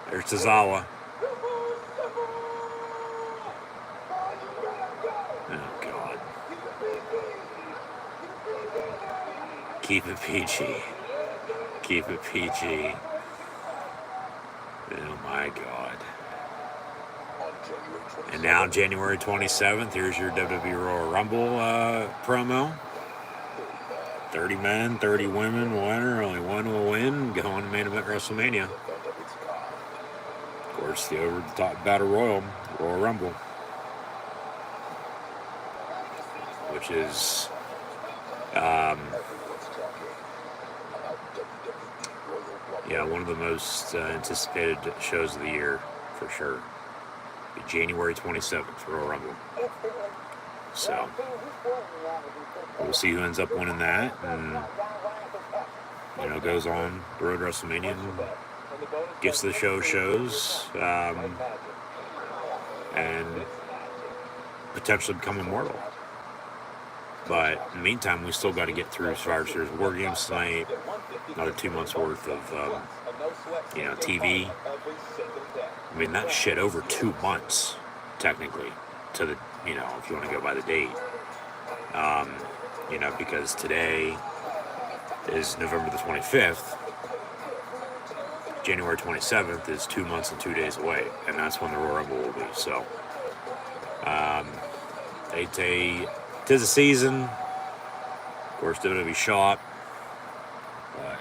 There's Tozawa. Oh, God. Keep it PG. Keep it PG. Oh, my God. And now, January 27th, here's your WWE Royal Rumble promo. 30 men, 30 women, winner, only one will win, going to main event WrestleMania. Of course, the over-the-top Battle Royal Rumble. Which is, one of the most anticipated shows of the year, for sure. January 27th, Royal Rumble. So, we'll see who ends up winning that, and, goes on the road to WrestleMania and gets the shows, and potentially become immortal. But in the meantime, we still got to get through Survivor Series WarGames tonight, another 2 months worth of, TV. I mean, that's shit over 2 months, technically, to the, if you want to go by the date. Because today is November the 25th. January 27th is 2 months and 2 days away, and that's when the Royal Rumble will be. So, tis the season. Of course, WWE shop. But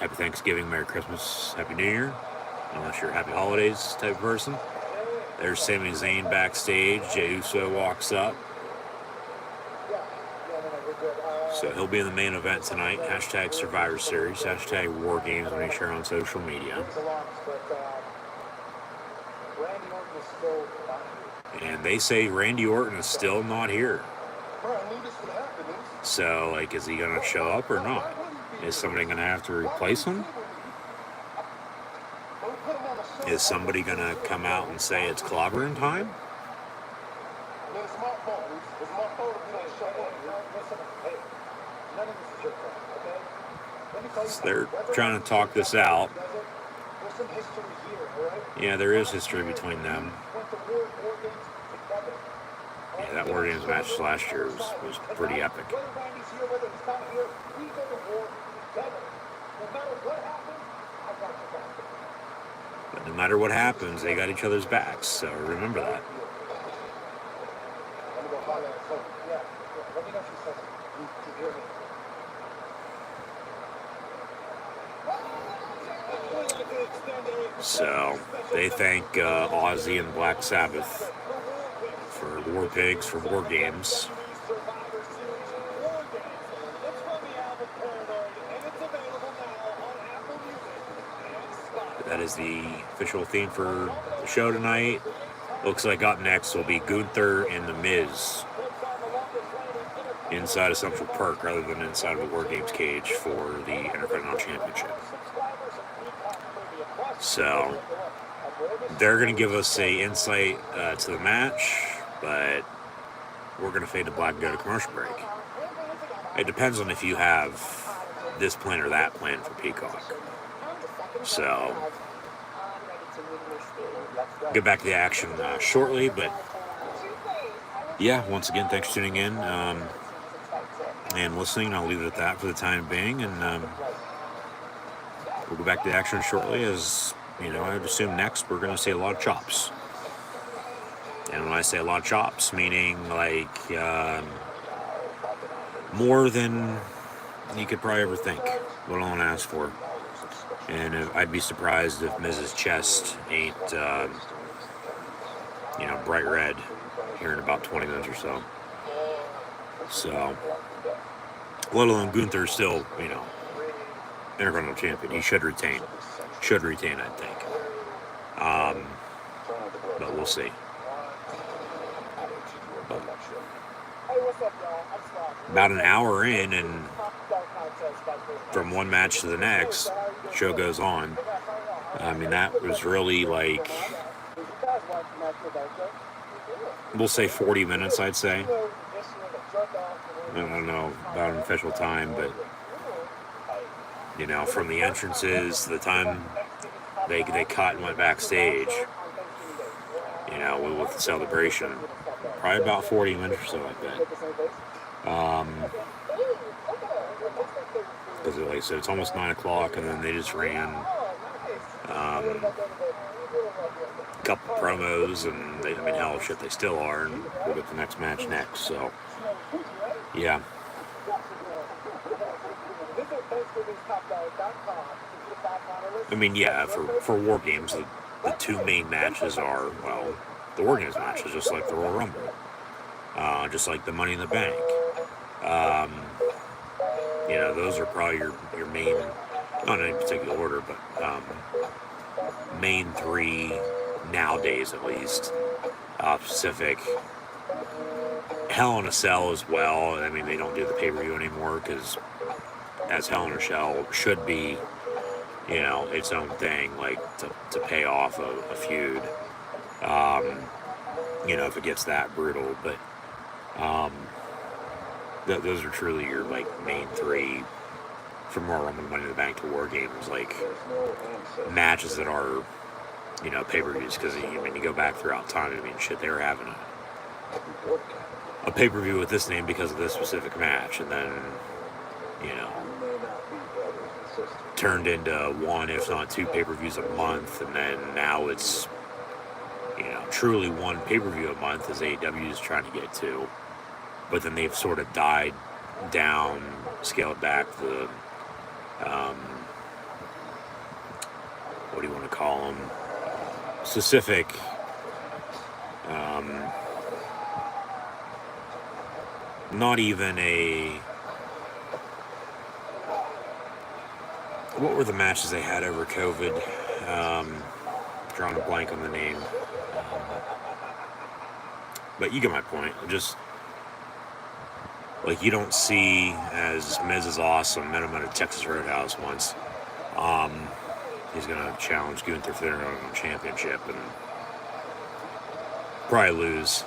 happy Thanksgiving, Merry Christmas, Happy New Year. Unless you're a Happy Holidays type of person. There's Sami Zayn backstage. Jey Uso walks up. So he'll be in the main event tonight. Hashtag Survivor Series. Hashtag WarGames when you share on social media. And they say Randy Orton is still not here. So, is he going to show up or not? Is somebody going to have to replace him? Is somebody going to come out and say it's clobbering time? So they're trying to talk this out. Yeah, there is history between them. Yeah, that WarGames match last year was pretty epic. But no matter what happens, they got each other's backs, so remember that. So they thank Ozzy and Black Sabbath for War Pigs for WarGames. That is the official theme for the show tonight. Looks like up next will be Gunther and The Miz inside of Central Park rather than inside of a WarGames cage for the Intercontinental Championship. So they're going to give us a insight to the match, but we're going to fade to black and go to commercial break. It depends on if you have this plan or that plan for Peacock. So get back to the action shortly, but yeah, once again, thanks for tuning in and listening. I'll leave it at that for the time being, and we'll go back to the action shortly. As I would assume next we're going to see a lot of chops. And when I say a lot of chops, meaning more than you could probably ever think. What I want to ask for. And I'd be surprised if Miz's chest ain't, bright red here in about 20 minutes or so. So, let alone Gunther's still, Intercontinental Champion. He should retain. I think. But we'll see. But about an hour in, and from one match to the next, the show goes on. I mean, that was really we'll say 40 minutes, I'd say. I don't know about an official time, but You know, from the entrances to the time they cut and went backstage, you know, with the celebration. Probably about 40 minutes or so, I bet. Because, like I said, it's almost 9 o'clock, and then they just ran a couple promos, and I mean, hell, shit, they still are, and we'll get the next match next. So, yeah. I mean, yeah, for WarGames, the two main matches are, well, the WarGames matches, just like the Royal Rumble, just like the Money in the Bank. You know, those are probably your main, not in any particular order, but main three nowadays, at least. Pacific. Hell in a Cell as well. I mean, they don't do the pay-per-view anymore because as Hell in a Cell should be, you know, its own thing, like to pay off a feud. You know, if it gets that brutal, but those are truly your like main three from Royal Rumble, Money in the Bank to WarGames, like matches that are, you know, pay-per-views. Because I mean, you go back throughout time, I mean, shit, they were having a pay-per-view with this name because of this specific match, and then, you know, turned into one, if not two pay-per-views a month, and then now it's, you know, truly one pay-per-view a month as AEW is trying to get to. But then they've sort of died down, scaled back the, what do you want to call them? Specific, not even a, what were the matches they had over COVID? Drawing a blank on the name. But you get my point. Just, like, you don't see, as Miz is awesome, met him at a Texas Roadhouse once. He's going to challenge Gunther for their own championship and probably lose.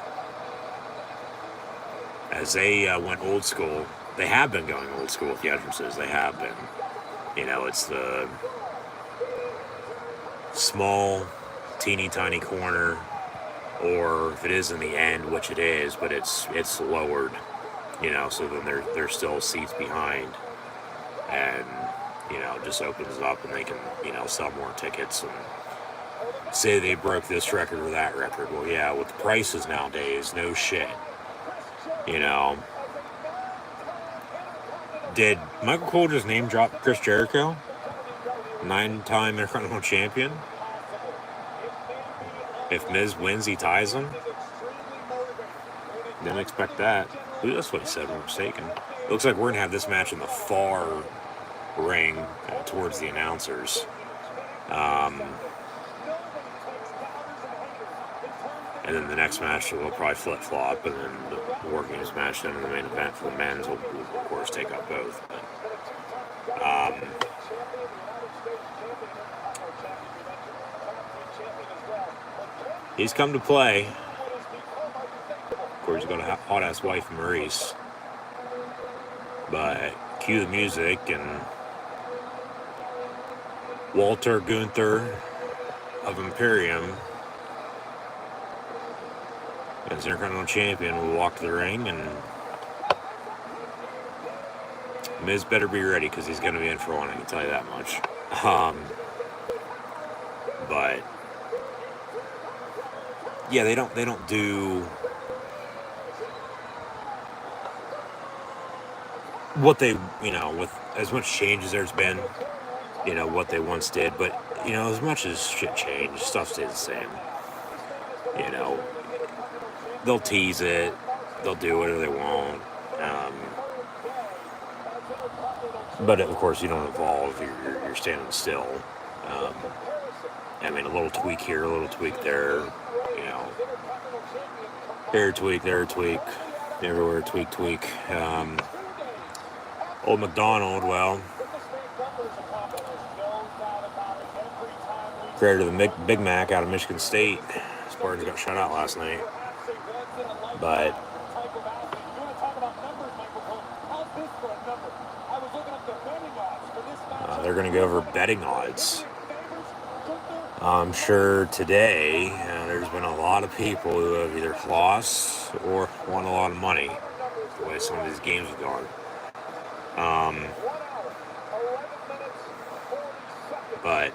As they went old school, they have been going old school with the entrances. They have been. You know, it's the small, teeny tiny corner, or if it is in the end, which it is, but it's lowered. You know, so then there's still seats behind, and, you know, it just opens up and they can, you know, sell more tickets and say they broke this record or that record. Well, yeah, with the prices nowadays, no shit. You know, did Michael Cole just name drop Chris Jericho? 9-time Intercontinental Champion? If Miz wins, he ties him? Didn't expect that. That's what he said, if I'm mistaken. It looks like we're going to have this match in the far ring towards the announcers. And then the next match will probably flip-flop, and then the WarGames match, then in the main event for the men's will of course, take up both. But, he's come to play. Of course, he's got a hot-ass wife, Maurice. But cue the music, and Walter Gunther of Imperium, as Intercontinental Champion, will walk to the ring, and Miz better be ready because he's going to be in for one. I can tell you that much. But yeah, they don't do what they, you know, with as much change as there's been, you know, what they once did. But, you know, as much as shit changed, stuff stays the same. You know, they'll tease it, they'll do whatever they want. But of course, you don't evolve. You're standing still. I mean, a little tweak here, a little tweak there. You know, here tweak, there tweak, everywhere tweak. Old McDonald, well, creator of the Big Mac out of Michigan State. Spartans got shut out last night. But they're going to go over betting odds. I'm sure today there's been a lot of people who have either lost or won a lot of money the way some of these games have gone. But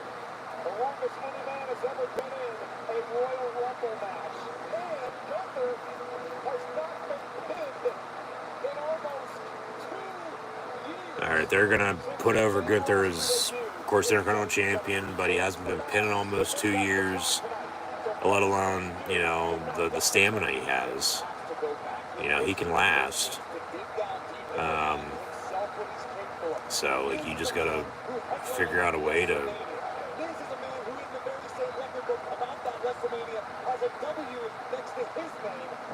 all right, they're going to put over Gunther as, of course, the Intercontinental Champion, but he hasn't been pinned in almost 2 years, let alone, the stamina he has. He can last. So, you just got to figure out a way to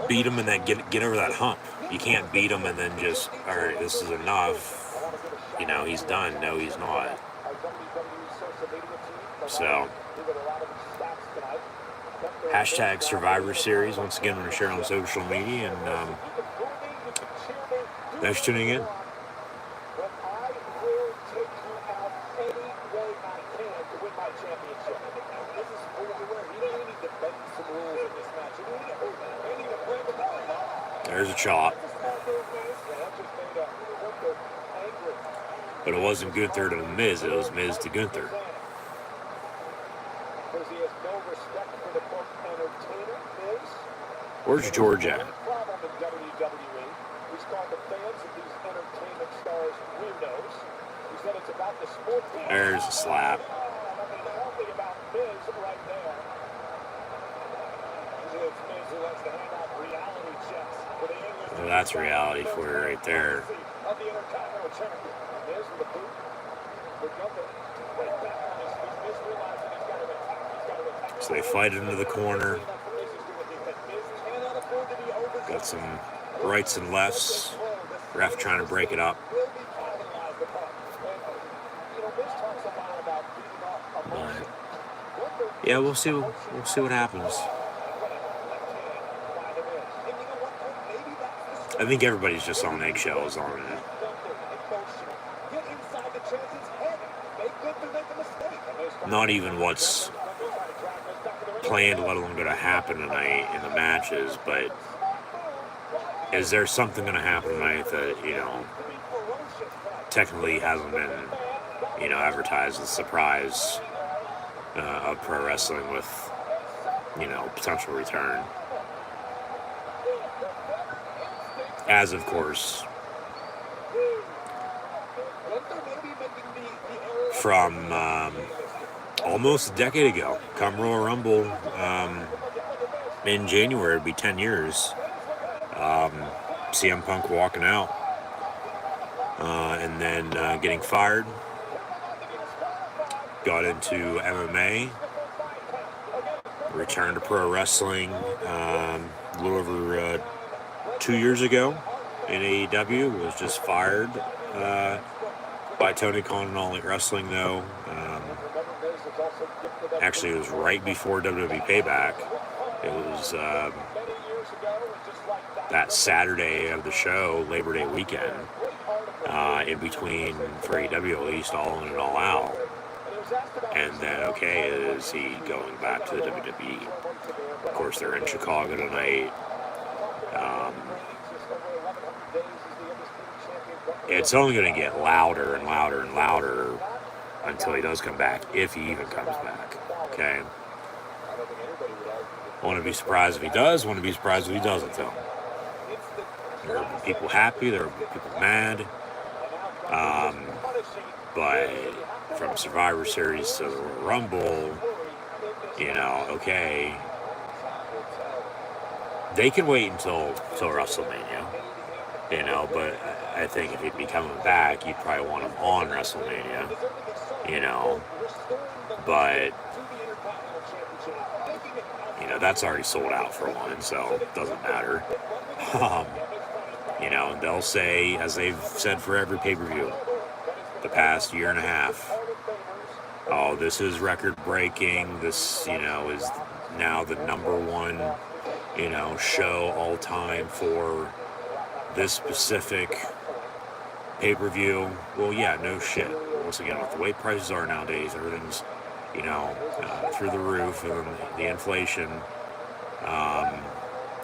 beat him and then get over that hump. You can't beat him and then just, all right, this is enough. He's done. No, he's not. So, hashtag Survivor Series. Once again, I'm going to share on social media. And thanks for tuning in. There's a chop. But it wasn't Gunther to Miz, it was Miz to Gunther. Where's George at? There's a slap. Well, that's reality for you right there. So they fight into the corner. Got some rights and lefts. Ref trying to break it up. But yeah, we'll see what happens. I think everybody's just on eggshells on it. Not even what's planned, let alone going to happen tonight in the matches, but is there something going to happen tonight that, technically hasn't been, advertised as a surprise of pro wrestling with, potential return? As, of course, from almost a decade ago, come Royal Rumble in January, it'd be 10 years. CM Punk walking out and then getting fired. Got into MMA. Returned to pro wrestling a little over 2 years ago in AEW. Was just fired by Tony Khan and All Elite Wrestling, though. Actually, it was right before WWE Payback. It was that Saturday of the show, Labor Day weekend, in between, for AEW at least, All In and All Out. And then, okay, is he going back to the WWE? Of course, they're in Chicago tonight. It's only going to get louder and louder and louder until he does come back, if he even comes back. Okay? I want to be surprised if he does, want to be surprised if he doesn't, though. There are people happy, there are people mad. But from Survivor Series to the Rumble, okay, they can wait until WrestleMania, but I think if he'd be coming back, you'd probably want him on WrestleMania, but, that's already sold out for one, so it doesn't matter. They'll say, as they've said for every pay-per-view the past year and a half, oh, this is record-breaking, this, is now the number one, show all time for this specific pay-per-view. Well, yeah, no shit. ridiculous. Again, with the way prices are nowadays, everything's, through the roof, and the inflation,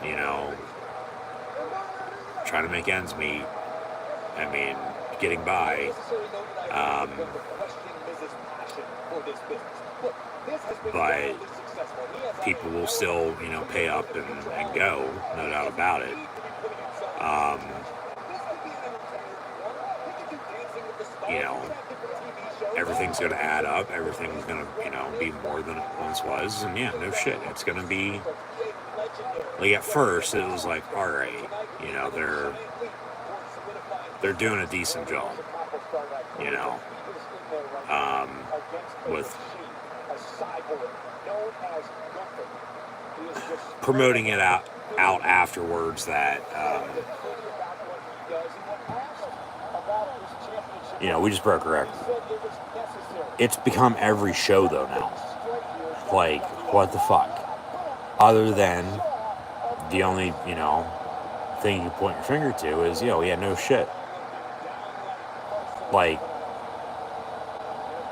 you know, trying to make ends meet. I mean, getting by. But people will still, pay up and go, no doubt about it. Everything's going to add up. Everything's going to, be more than it once was. And yeah, no shit. It's going to be, like, at first it was like, all right, they're doing a decent job, with promoting it out afterwards that, we just broke a record. It's become every show, though, now. Like, what the fuck? Other than the only, thing you point your finger to is, no shit. Like,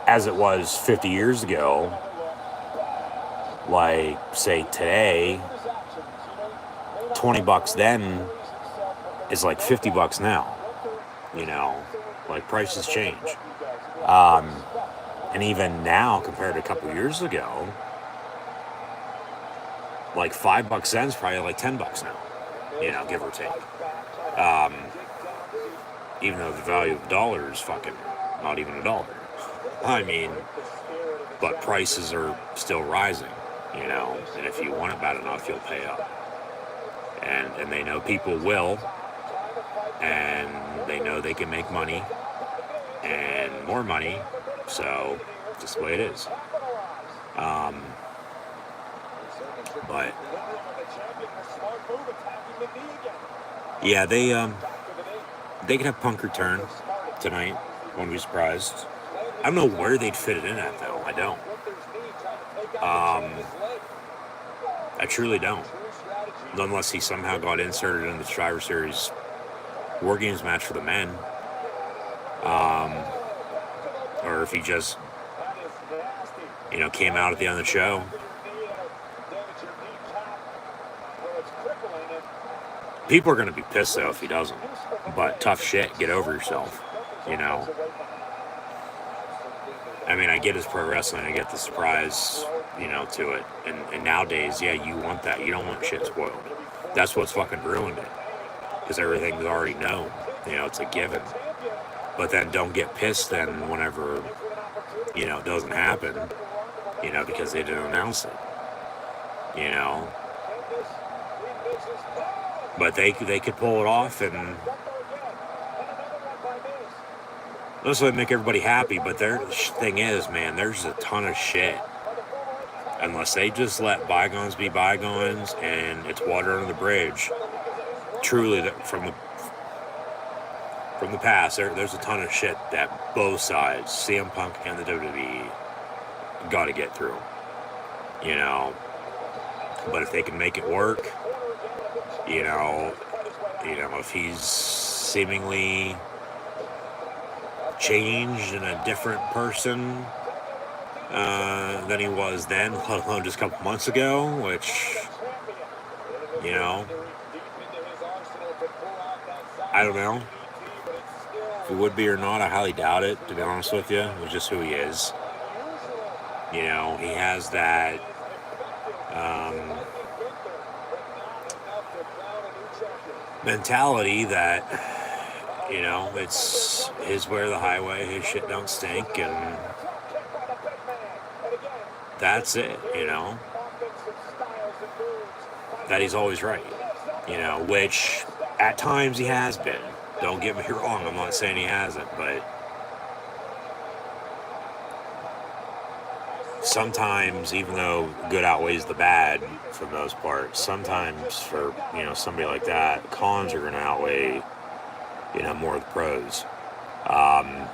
as it was 50 years ago, like, say, today, $20 then is like $50 now. Like, prices change. And even now, compared to a couple years ago, like $5 then is probably like $10 now, give or take. Even though the value of the dollar is fucking not even $1. I mean, but prices are still rising, and if you want it bad enough, you'll pay up. And they know people will, and they know they can make money and more money, so just the way it is. But yeah, they could have Punk return tonight. Wouldn't be surprised. I don't know where they'd fit it in at, though. I don't. I truly don't. Unless he somehow got inserted in the Survivor Series WarGames match for the men. Or if he just, came out at the end of the show. People are going to be pissed, though, if he doesn't. But tough shit. Get over yourself. I mean, I get his pro wrestling. I get the surprise, to it. And nowadays, yeah, you want that. You don't want shit spoiled. That's what's fucking ruined it. Because everything's already known. It's a given. But then don't get pissed then whenever, it doesn't happen. Because they didn't announce it. But they could pull it off, and this would make everybody happy. But their thing is, man, there's a ton of shit. Unless they just let bygones be bygones, and it's water under the bridge. Truly, from the past, there's a ton of shit that both sides, CM Punk and the WWE, got to get through. But if they can make it work, if he's seemingly changed and a different person than he was then, let alone just a couple months ago, which, I don't know if he would be or not. I highly doubt it, to be honest with you. It's just who he is. He has that mentality that, it's his way or the highway, his shit don't stink, and that's it, that he's always right, which at times he has been. Don't get me wrong, I'm not saying he hasn't, but sometimes, even though good outweighs the bad for the most part, sometimes for, somebody like that, cons are going to outweigh, more of the pros. And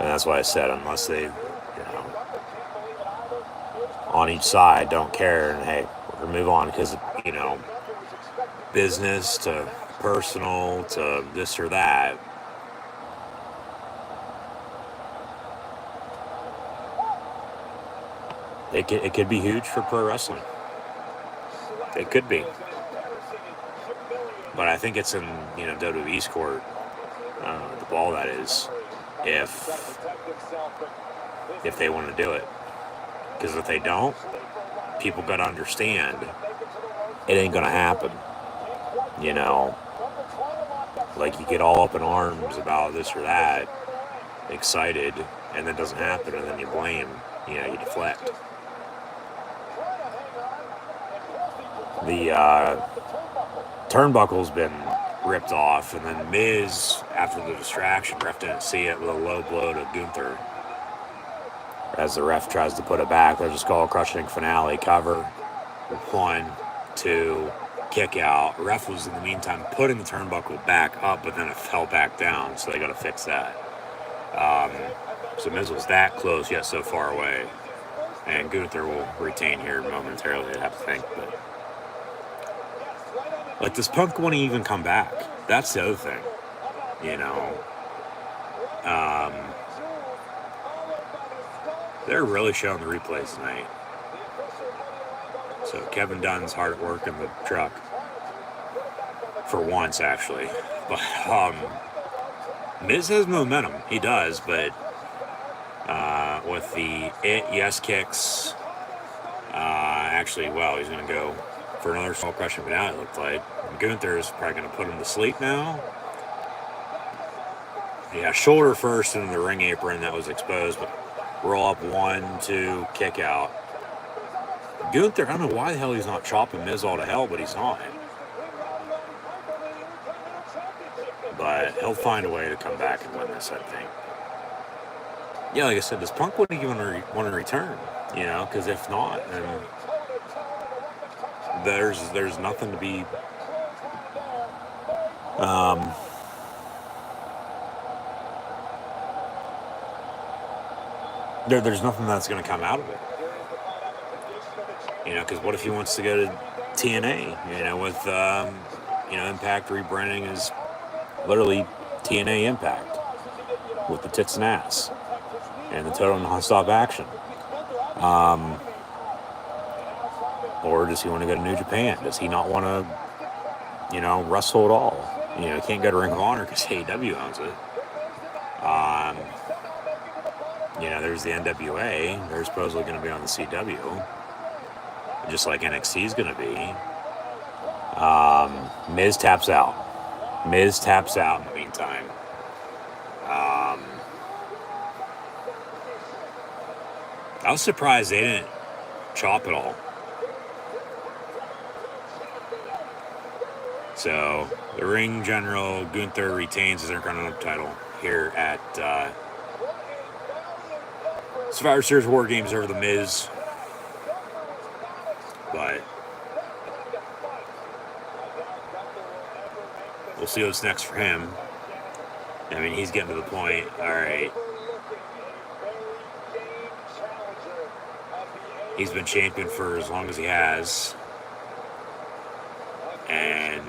that's why I said, unless they, on each side don't care, and hey, we're going to move on, because, business to personal to this or that, it could be huge for pro wrestling. It could be. But I think it's in, WWE's court, the ball that is, if they want to do it. Because if they don't, people got to understand it ain't going to happen. Like you get all up in arms about this or that, excited, and then it doesn't happen, and then you blame, you deflect. The turnbuckle's been ripped off, and then Miz, after the distraction, ref didn't see it with a low blow to Gunther. As the ref tries to put it back, there's a skull-crushing finale cover. 1, 2, kick out. Ref was, in the meantime, putting the turnbuckle back up, but then it fell back down, so they got to fix that. So Miz was that close, yet so far away. And Gunther will retain here momentarily, I have to think. But like, does Punk want to even come back? That's the other thing. They're really showing the replays tonight. So Kevin Dunn's hard at work in the truck. For once, actually. But Miz has momentum. He does, but with the yes kicks, actually, well, he's going to go for another skull crushing finale, it looked like. Gunther is probably going to put him to sleep now. Yeah, shoulder first into the ring apron that was exposed, but roll up 1, 2, kick out. Gunther, I don't know why the hell he's not chopping Miz all to hell, but he's not. But he'll find a way to come back and win this, I think. Yeah, like I said, does Punk want to return? Because if not, then there's nothing to be. There's nothing that's going to come out of it. Because what if he wants to go to TNA? With Impact rebranding as literally TNA Impact with the tits and ass and the total non-stop action. Or does he want to go to New Japan? Does he not want to, wrestle at all? He can't go to Ring of Honor because AEW owns it. There's the NWA. They're supposedly going to be on the CW. Just like NXT is going to be. Miz taps out. Miz taps out in the meantime. I was surprised they didn't chop it all. So, the ring general, Gunther, retains his Intercontinental title here at Survivor Series WarGames over the Miz. But we'll see what's next for him. I mean, he's getting to the point, all right. He's been champion for as long as he has. And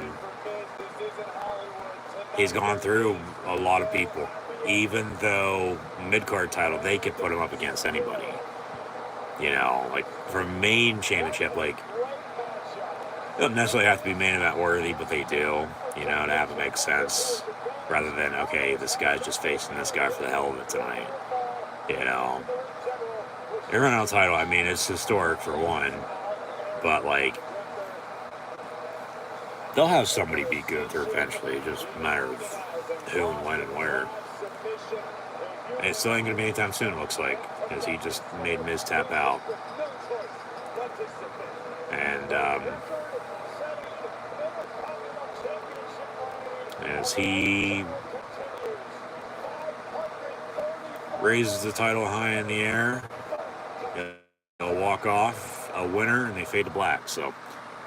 he's gone through a lot of people. Even though mid-card title, they could put him up against anybody. Like for a main championship, like, it doesn't necessarily have to be main event worthy, but they do, to have it make sense. Rather than, okay, this guy's just facing this guy for the hell of it tonight. Intercontinental title, I mean, it's historic for one. But, like, they'll have somebody beat Gunther eventually. It's just a matter of who and when and where. And it still ain't going to be anytime soon, it looks like, because he just made Miz tap out. And as he raises the title high in the air, he'll walk off a winner, and they fade to black. So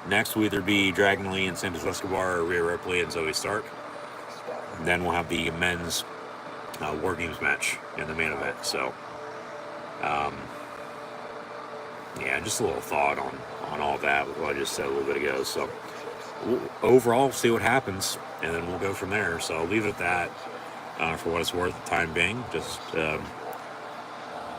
next will either be Dragon Lee and Santos Escobar, or Rhea Ripley and Zoe Stark. And then we'll have the men's WarGames match in the main event. So, yeah, just a little thought on all that with what I just said a little bit ago. So, overall, see what happens, and then we'll go from there. So, I'll leave it at that for what it's worth the time being. Just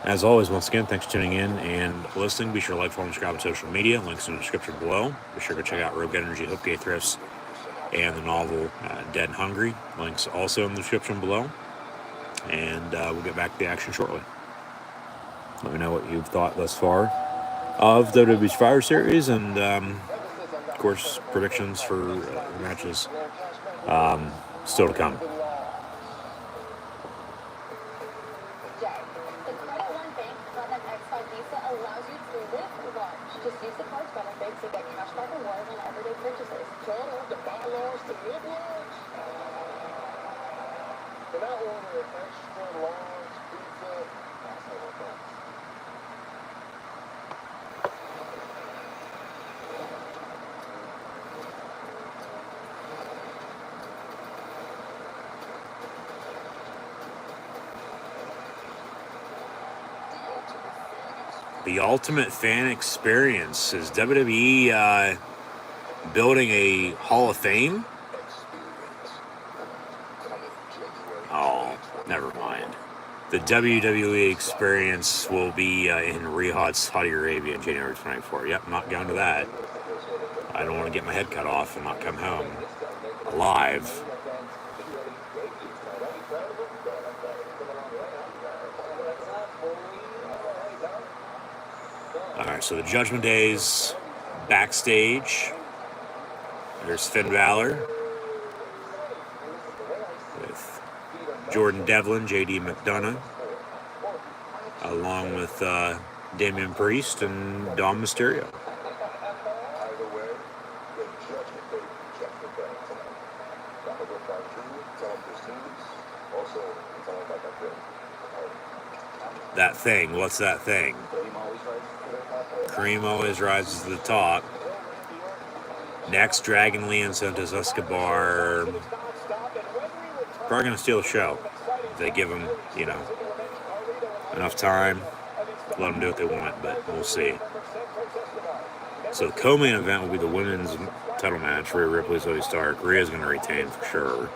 As always, once again, thanks for tuning in and listening. Be sure to like, follow, and subscribe on social media. Links in the description below. Be sure to check out Rogue Energy, HopeKThrifts, and the novel Dead and Hungry. Links also in the description below. And we'll get back to the action shortly. Let me know what you've thought thus far of WWE's Fire Series, and of course, predictions for matches still to come. Just use the card's benefits to get cashback rewards on everyday purchases. Total, the bylaws to live large. Can I order an extra large pizza? That's how it goes. The ultimate fan experience. Is WWE building a Hall of Fame? Oh, never mind. The WWE experience will be in Riyadh, Saudi Arabia, January 24th. Yep, I'm not going to that. I don't want to get my head cut off and not come home alive. Alright, so the Judgment Day's backstage. There's Finn Balor with Jordan Devlin, JD McDonough, along with Damian Priest and Dom Mysterio. That thing, what's that thing? Cream always rises to the top. Next, Dragon Lee and Santos Escobar. Probably going to steal the show. If they give them, enough time, let them do what they want, but we'll see. So the co-main event will be the women's title match. Rhea Ripley, Zoe Stark. Rhea's going to retain for sure.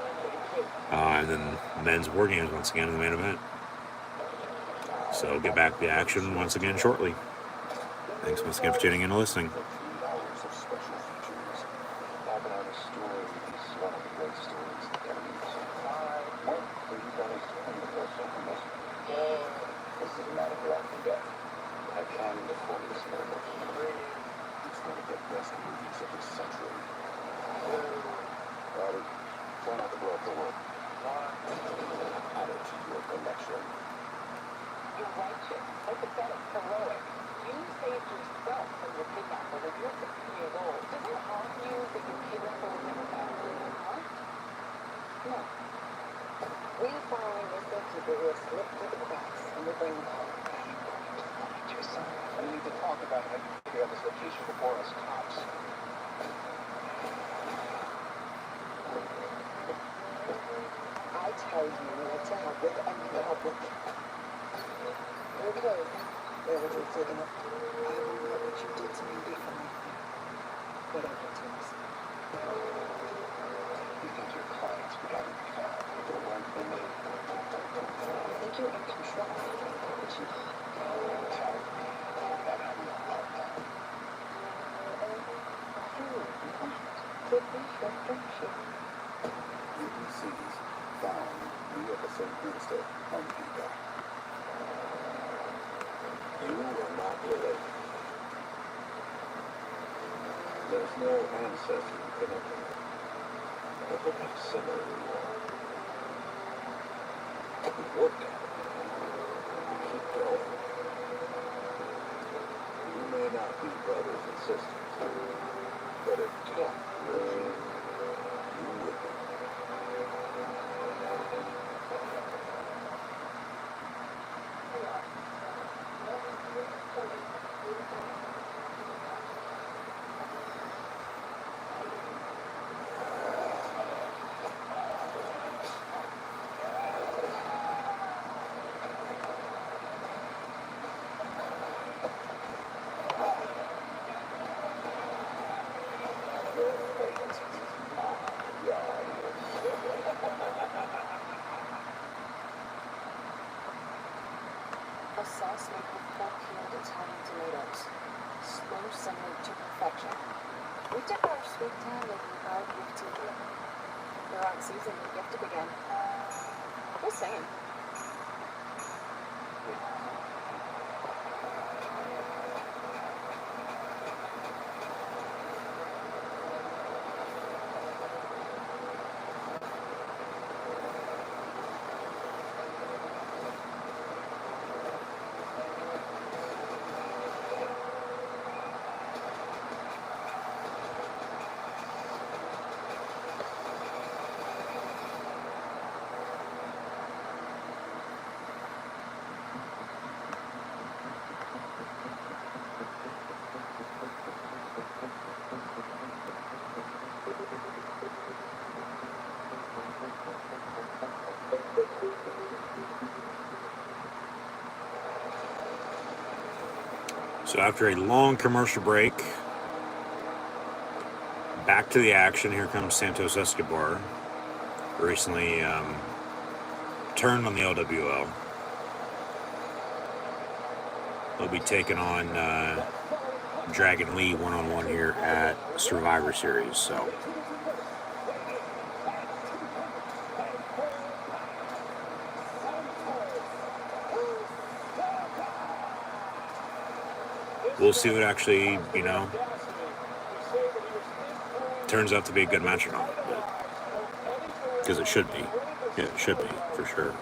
And then men's WarGames once again in the main event. So get back to the action once again shortly. Thanks once again for tuning in and listening. You're righteous, empathetic, heroic. You saved yourself from your kidnapper when you were 16 years old. Does it harm you that your kidnapper was never found? Huh? No. We are following this people who have slipped through the cracks, and we'll bring them home. Find your son. We need to talk about it. We have this location before us cops. I tell you what to help with and you help with. There it goes. There was your signal. I will know what you did to me before. Whatever it is. You think your clients would have you found if it weren't for me? You think you're in control, but you're not. Tell me that I'm not like that. Could be your friendship. UBC's found New York City Interstate on Peacock. You are not related. There's no ancestry connection. But look how similar we are. We work at it. We keep going. We may not be brothers and sisters, but if Cat were you would be. A sauce made with full peeled Italian tomatoes. Slow simmered to perfection. We took our sweet time making WarGames. They're on season and gifted again. Just saying. So after a long commercial break, back to the action. Here comes Santos Escobar. Recently turned on the LWL. He'll be taking on Dragon Lee one-on-one here at Survivor Series. So we'll see what actually, turns out to be a good match or not. Because it should be. Yeah, it should be, for sure.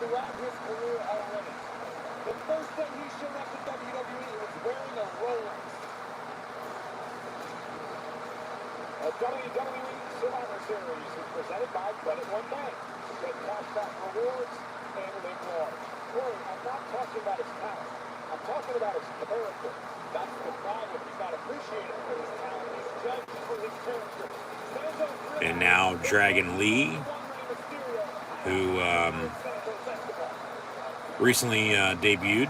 Throughout his career already. The first time he showed up at WWE was wearing a Rolex. A WWE Survivor Series is presented by Credit One Bank. Get cashback rewards and live large. Word, I'm not talking about his talent. I'm talking about his character. That's the problem. He's not appreciated for his talent. He's judged for his character. And now Dragon Lee, who recently debuted.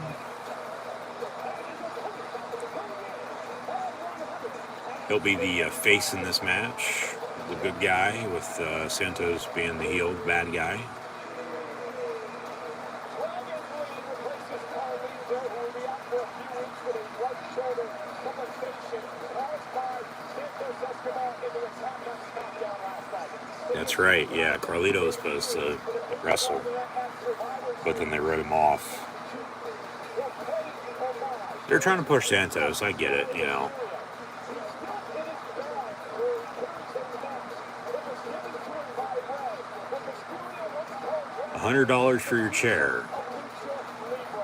He'll be the face in this match, the good guy, with Santos being the heel, bad guy. That's right, yeah. Carlito was supposed to wrestle, but then they wrote him off. They're trying to push Santos, I get it, $100 for your chair.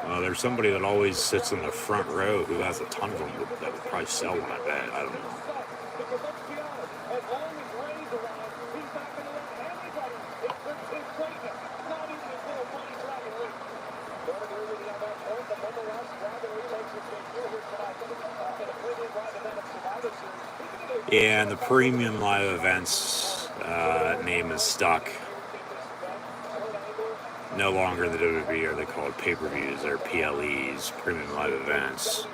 Well, there's somebody that always sits in the front row who has a ton of them that would probably sell one, I bet. I don't know. Yeah, and the premium live events name is stuck. No longer the WWE are they called pay-per-views, they're PLEs, premium live events.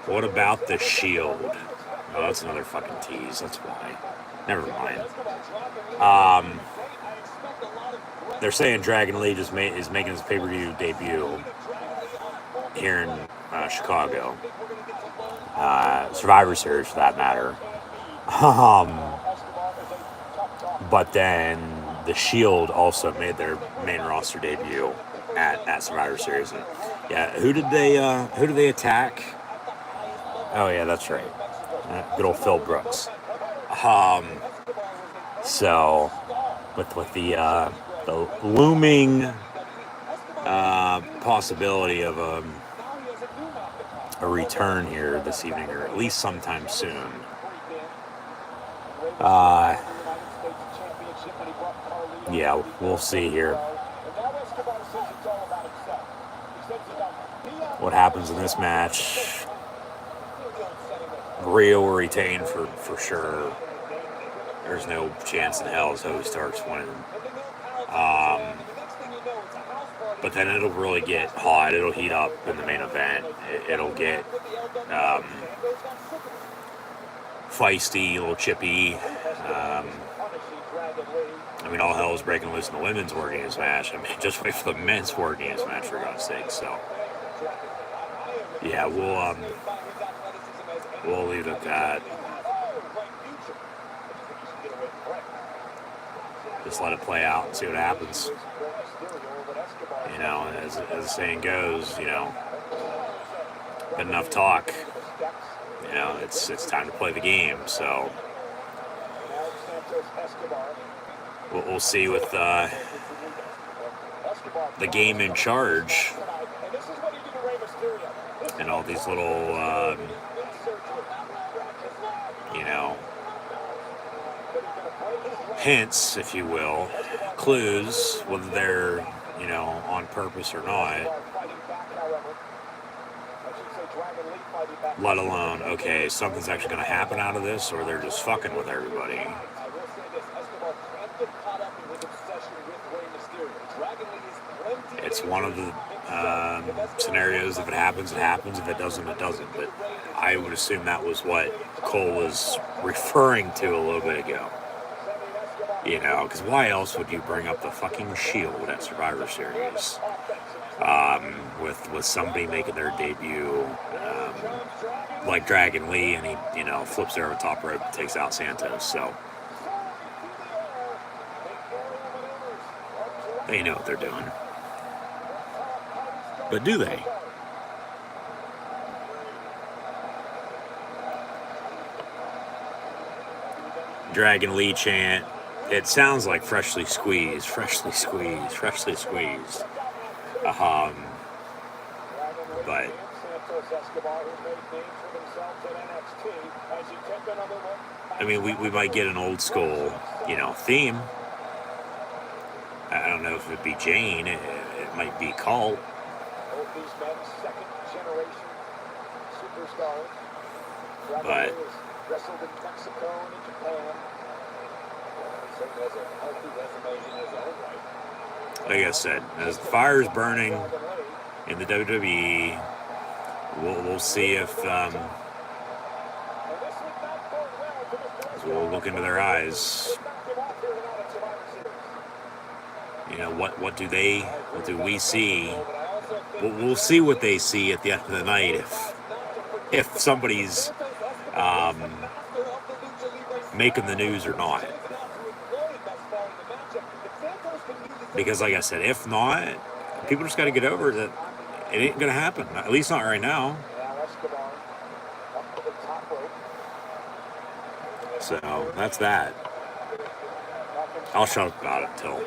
What about the Shield? Oh, that's another fucking tease, that's why. Never mind. They're saying Dragon Lee is making his pay-per-view debut here in Chicago. Survivor Series, for that matter. But then the Shield also made their main roster debut at Survivor Series. And yeah, who did they attack? Oh yeah, that's right. Good old Phil Brooks. So with the looming possibility of a return here this evening, or at least sometime soon. Yeah, we'll see here. what happens in this match. Real will retain for sure. There's no chance in hell Zoe starts winning. But then it'll really get hot. It'll heat up in the main event. It'll get feisty, a little chippy. I mean, all hell is breaking loose in the women's WarGames match. I mean, just wait for the men's WarGames match, for God's sake. So, yeah, we'll leave it at that. Just let it play out and see what happens. You know, as the saying goes, you know, been enough talk. You know, it's time to play the game. So we'll see with the game in charge and all these little, you know, hints, if you will, clues, whether they're, you know, on purpose or not, let alone, okay, something's actually going to happen out of this, or they're just fucking with everybody. It's one of the scenarios. If it happens, it happens. If it doesn't, it doesn't. But I would assume that was what Cole was referring to a little bit ago. You know, because why else would you bring up the fucking Shield at Survivor Series with somebody making their debut like Dragon Lee, and he, you know, flips her over the top rope and takes out Santos. So they know what they're doing. But do they? Dragon Lee chant. It sounds like freshly squeezed, freshly squeezed, freshly squeezed. But I mean, we might get an old school, you know, theme. I don't know if it'd be Jane. It might be Cult. But like I said, as the fire is burning in the WWE, we'll see if we'll look into their eyes. You know, what do we see? We'll see what they see at the end of the night if somebody's making the news or not. Because like I said, if not, people just got to get over that it ain't going to happen. At least not right now. So that's that. I'll shut up about it until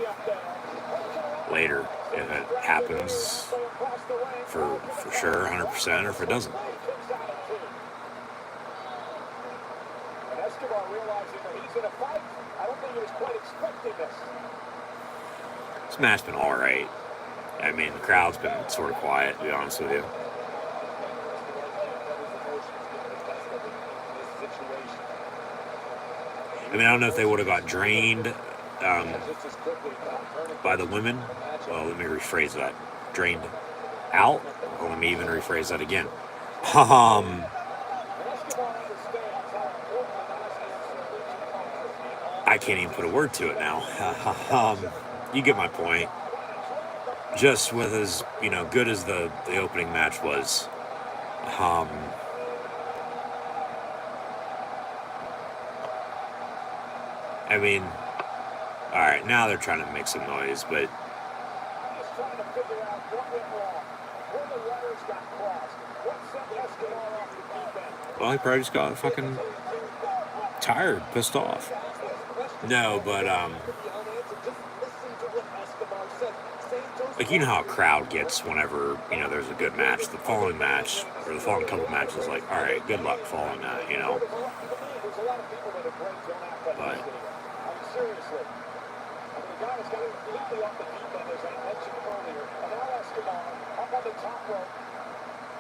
later if it happens for sure, 100%, or if it doesn't. This match's been all right. I mean, the crowd's been sort of quiet, to be honest with you. I mean, I don't know if they would have got drained by the women. Well, let me rephrase that. Drained out? Or let me even rephrase that again. I can't even put a word to it now. You get my point. Just with as, you know, good as the opening match was, I mean, all right, now they're trying to make some noise, but well, he probably just got fucking tired, pissed off. No, but like, you know how a crowd gets whenever, you know, there's a good match. The following match, or the following couple matches, like, all right, good luck following that, you know. But on the top rope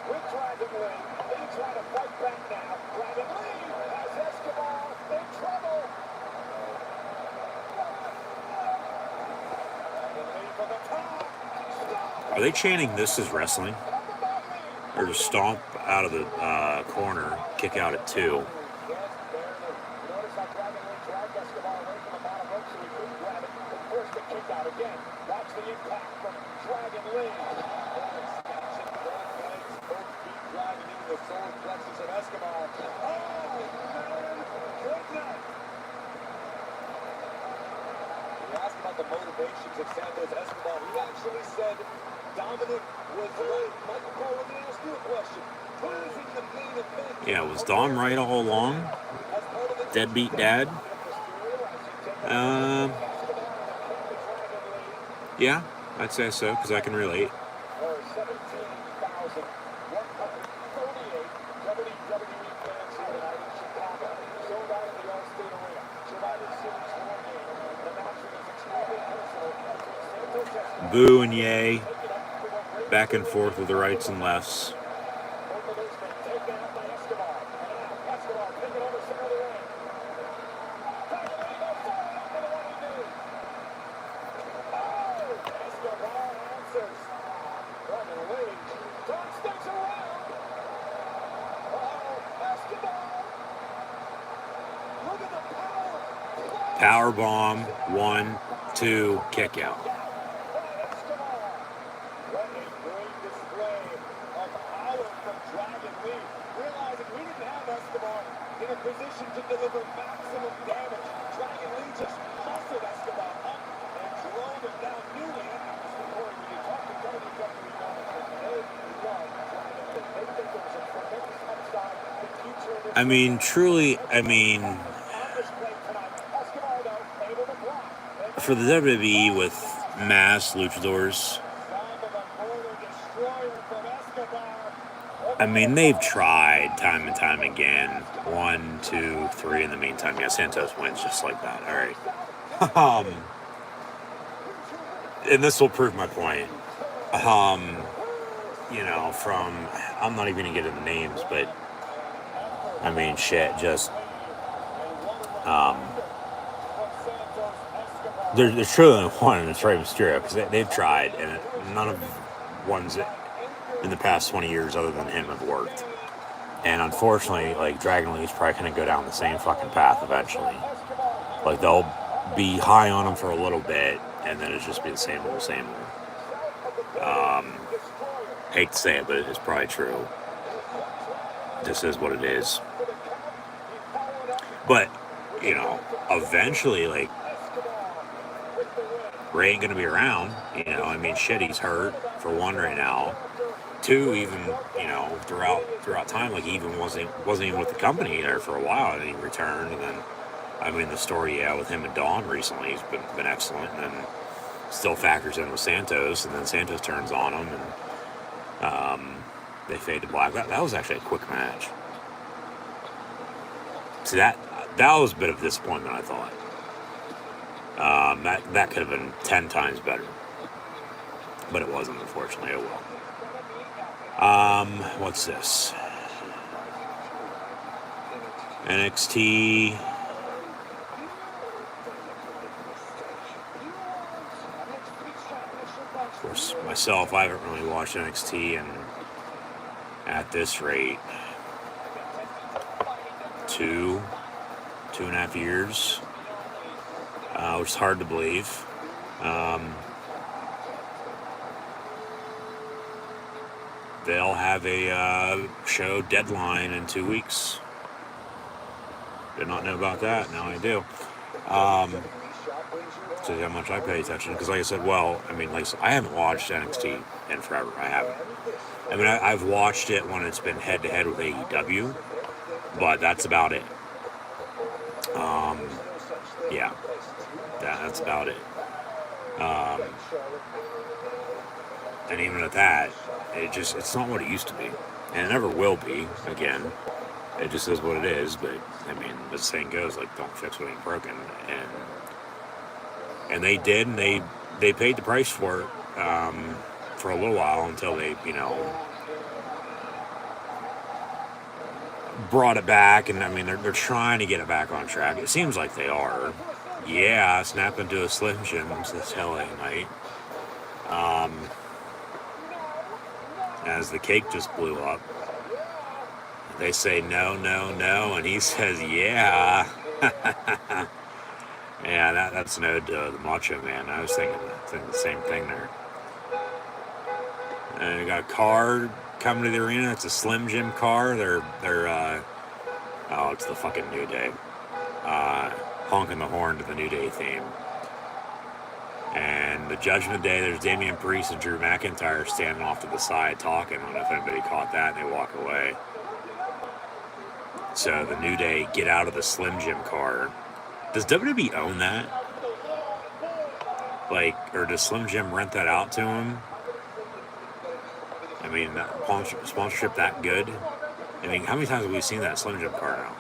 with Dragon Lee. They try to fight back now. Dragon Lee has Escobar in trouble. Dragon Lee from the top. Stop. Are they chanting "This is wrestling"? Or just stomp out of the corner, kick out at 2. Yes, barely. Notice how Dragon Lee dragged Escobar away from the bottom rope so he couldn't grab it and forced the kick out again. Watch the impact from Dragon Lee. Snatching both legs, both feet driving into the solar plexus of Escobar. Oh, man, goodness. You asked about the motivations of Santos Escobar. He actually said Dominic was right. Michael Cole, let me ask you a question. Who is in the main event? Yeah, was Dom right all along? Deadbeat dad? Yeah, I'd say so, because I can relate. There are 17,138 WWE fans here tonight in Chicago. Sold out in the Allstate Arena. Survivor Series WarGames. The match is extremely personal between Santos Escobar Boo and yay, taking up for what great back and forth with the rights and lefts. both of those men taken out by Escobar. And now Escobar taking over center of the ring. Dragon Lee goes forward after the 180. Oh! Escobar answers. Dragon Lee turns things around. Oh, Escobar. Look at the power. Power bomb, 1, 2, kick out. Escobar. What a great display of power from Dragon Lee. Realizing we didn't have Escobar in a position to deliver maximum damage. Dragon Lee just muscled Escobar up and drove him down. New landmarks. Corey, when you talk to WWE management, they love Dragon Lee. They think there's a tremendous upside in the future of this. I mean, truly, On display tonight. Escobar, though, able to block. And for the WWE with mass luchadors, I mean, they've tried time and time again. 1, 2, 3 in the meantime. Yeah, Santos wins just like that. All right. And this will prove my point. You know, from, I'm not even going to get into names, but I mean, shit, just, there's truly only one, and it's Rey Mysterio, because they've tried, and none of ones in the past 20 years other than him have worked. And unfortunately, like, Dragon Lee's probably going to go down the same fucking path eventually. Like, they'll be high on him for a little bit, and then it'll just be the same old, same old. Hate to say it, but it's probably true. This is what it is. But, you know, eventually, like, Ray ain't gonna be around. You know, I mean, shit, he's hurt for one right now. 2, even, you know, throughout time, like, he even wasn't even with the company there for a while, and he returned. And then, I mean, the story, yeah, with him and Dawn recently has been excellent, and then still factors in with Santos, and then Santos turns on him, and they fade to black. That was actually a quick match. See, that was a bit of a disappointment, I thought. That could have been 10 times better, but it wasn't, unfortunately. Oh well. What's this? NXT. Of course, myself, I haven't really watched NXT, and at this rate, 2.5 years, which is hard to believe. They'll have a show deadline in 2 weeks. Did not know about that. Now I do. So how much I pay attention, because like I said, well, I mean, like I haven't watched NXT in forever. I haven't. I mean, I've watched it when it's been head to head with AEW, but that's about it. Yeah, that's about it. And even at that, it's not what it used to be, and it never will be again. It just is what it is. But I mean, the saying goes, like, don't fix what ain't broken, and they did, and they paid the price for it. for a little while until they, brought it back. And I mean, they're trying to get it back on track. It seems like they are. Yeah, snap into a Slim Jim this LA night. As the cake just blew up. They say no, no, no, and he says yeah. Yeah, that's an ode to the Macho Man. I was thinking the same thing there. And we got a car coming to the arena. It's a Slim Jim car. It's the fucking New Day. Honking the horn to the New Day theme. And the Judgment Day, there's Damian Priest and Drew McIntyre standing off to the side talking. I don't know if anybody caught that, and they walk away. So the New Day get out of the Slim Jim car. Does WWE own that? Or does Slim Jim rent that out to him? I mean, sponsorship that good? I mean, how many times have we seen that Slim Jim car now?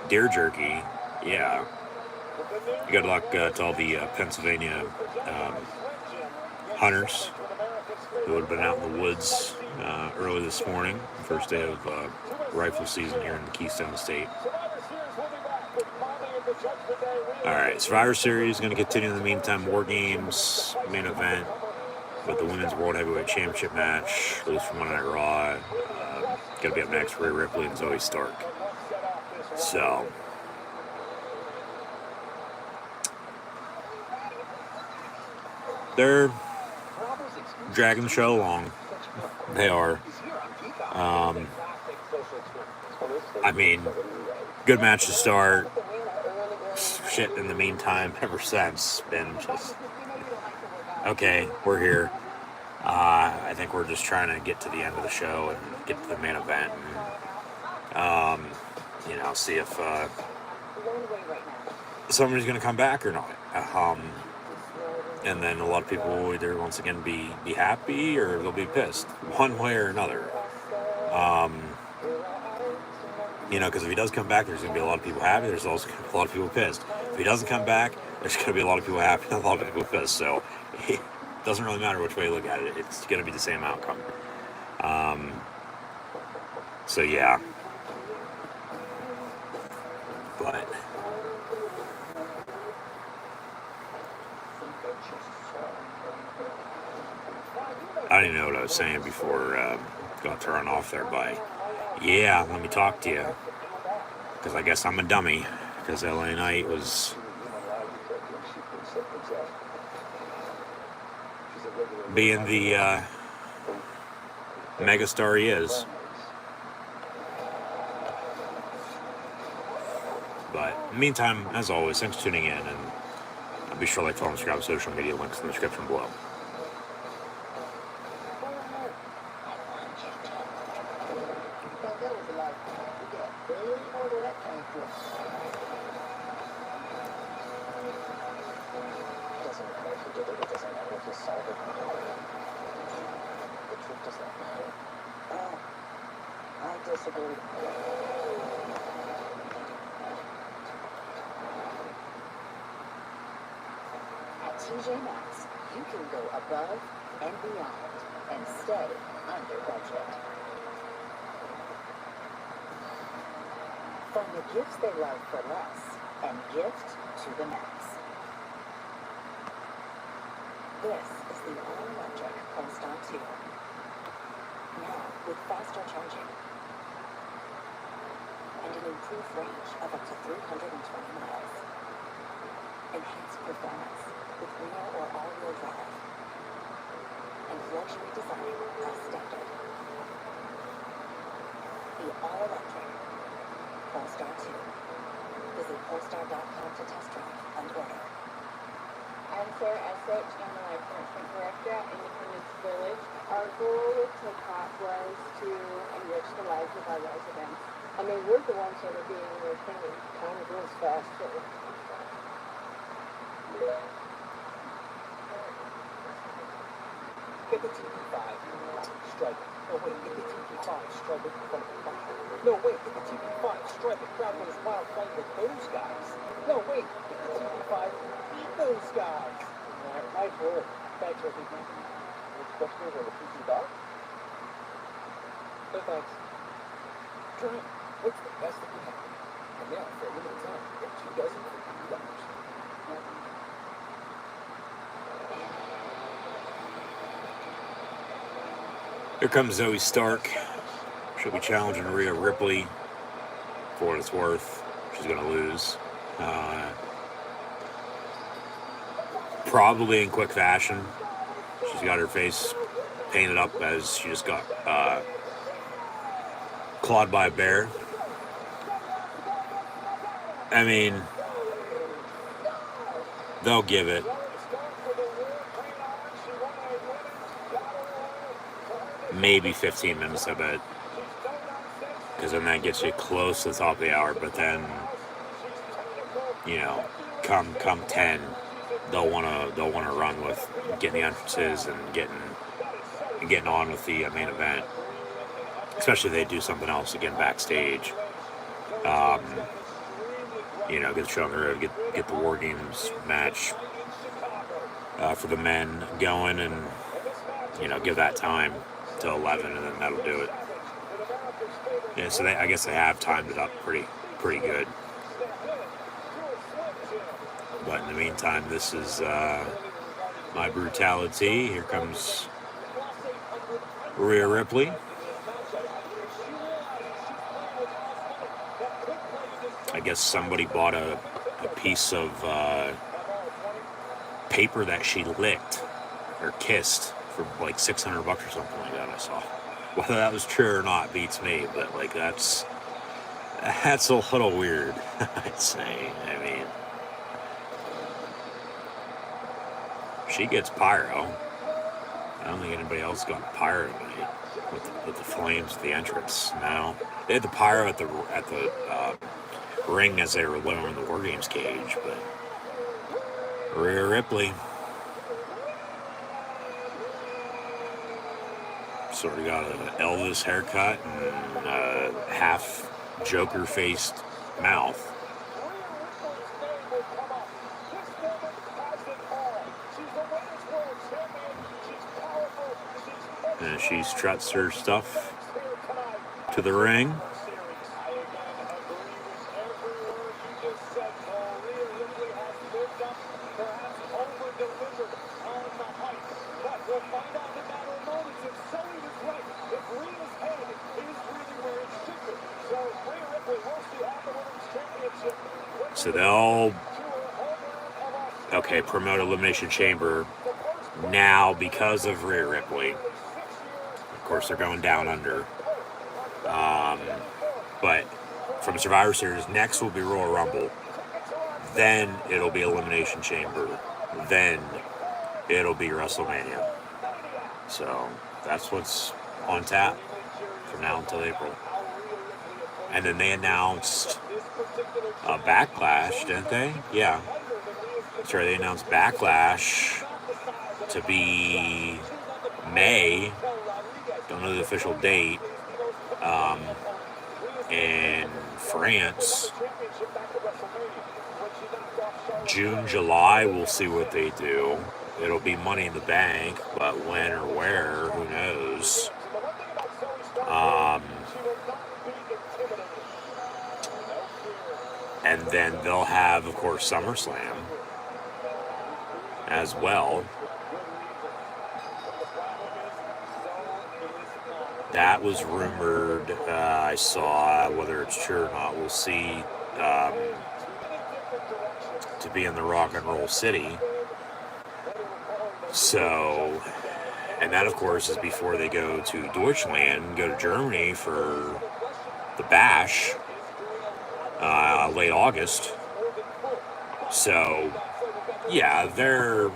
Deer jerky, yeah. Good luck to all the Pennsylvania hunters who would have been out in the woods early this morning, first day of rifle season here in the Keystone State. Alright, Survivor Series is going to continue in the meantime. WarGames main event with the Women's World Heavyweight Championship match, released from Monday Night Raw. Going to be up next, Rhea Ripley and Zoe Stark. So, they're dragging the show along. They are. I mean, good match to start. Shit in the meantime, ever since, been just, okay, we're here. I think we're just trying to get to the end of the show and get to the main event and, see if somebody's going to come back or not. And then a lot of people will either once again be happy or they'll be pissed, one way or another. Because if he does come back, there's going to be a lot of people happy. There's also going to be a lot of people pissed. If he doesn't come back, there's going to be a lot of people happy and a lot of people pissed. So it doesn't really matter which way you look at it. It's going to be the same outcome. So yeah. But I don't even know what I was saying before got thrown off there by, yeah, let me talk to you. Because I guess I'm a dummy. Because LA Knight was being the megastar he is. But in the meantime, as always, thanks for tuning in. And be sure to like, follow, and subscribe to social media links in the description below. TJ Maxx, you can go above and beyond and stay under budget. Find the gifts they love for less and gift to the max. This is the all-electric Polestar 2. Now with faster charging and an improved range of up to 320 miles. Enhanced performance with rear or all-wheel drive, and luxury design as standard. The all-electric Polestar 2. Visit polestar.com to test drive and order. I'm Sarah Essex. I'm the Life Promotion Director at Independence Village. Our goal with TikTok was to enrich the lives of our residents. I mean, we're the ones that are being entertained. Time goes faster. Get the TP5, stripe it. Oh wait, get the TP5, stripe it in front of the fire. No wait, get the TP5, stripe it, crowd goes wild, fight with those guys. No wait, get the TP5, beat those guys. Nice work. Thanks, Ricky. Which questions are the PC dog? No thanks. Try it. What's the best that can happen? And now, for a limited time, get 2 dozen for $50. Here comes Zoe Stark. She'll be challenging Rhea Ripley. For what it's worth, she's going to lose. Probably in quick fashion. She's got her face painted up as she just got clawed by a bear. I mean, they'll give it maybe 15 minutes, I bet. Because then that gets you close to the top of the hour. But then, you know, come 10, they'll wanna run with getting the entrances and getting on with the main event. Especially if they do something else again backstage. You know, get the show on the road, get the WarGames match for the men going, and you know, give that time till 11, and then that'll do it. Yeah, so I guess they have timed it up pretty good. But in the meantime, this is My Brutality. Here comes Rhea Ripley. I guess somebody bought a piece of paper that she licked or kissed for like $600 or something like that. I saw. Whether that was true or not beats me, but like that's a little weird, I'd say. I mean, she gets pyro. I don't think anybody else got pyro tonight with the flames at the entrance. No, they had the pyro at the ring as they were lowering the WarGames cage, but Rhea Ripley sort of got an Elvis haircut and a half Joker-faced mouth. And she struts her stuff to the ring. So they'll promote Elimination Chamber now because of Rhea Ripley. Of course, they're going down under. But from Survivor Series, next will be Royal Rumble. Then it'll be Elimination Chamber. Then it'll be WrestleMania. So that's what's on tap from now until April. And then they announced Backlash, didn't they? Yeah. Sorry, they announced Backlash to be May. Don't know the official date. In France. June, July, we'll see what they do. It'll be Money in the Bank, but when or where, who knows? And then they'll have, of course, SummerSlam as well. That was rumored. I saw, whether it's true or not, we'll see, to be in the Rock and Roll City. So, and that, of course, is before they go to Deutschland, go to Germany for the Bash, late August. So, yeah, they're...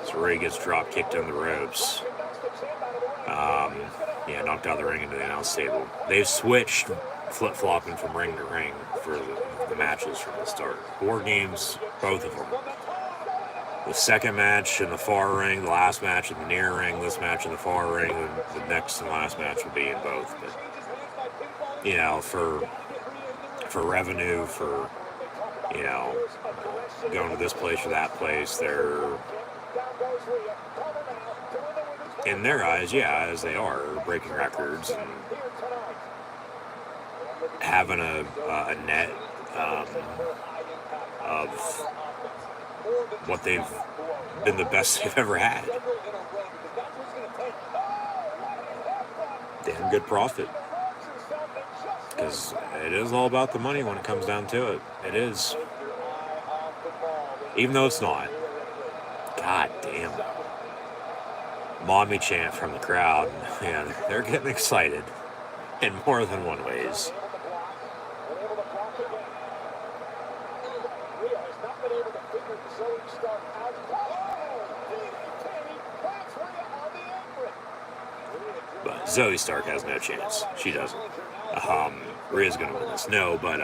So Ray gets drop kicked on the ropes. Knocked out of the ring into the announce table. They've switched flip-flopping from ring to ring for the matches from the start. WarGames, both of them. The second match in the far ring, the last match in the near ring, this match in the far ring, and the next and last match will be in both. But, you know, for for revenue, for, you know, going to this place or that place. They're, in their eyes, yeah, as they are, breaking records and having a net of what they've been the best they've ever had. Damn good profit. Because it is all about the money when it comes down to it. It is. Even though it's not. God damn. Mommy chant from the crowd. Man, they're getting excited in more than one ways. But Zoe Stark has no chance. She doesn't. Rhea's going to win this. No, but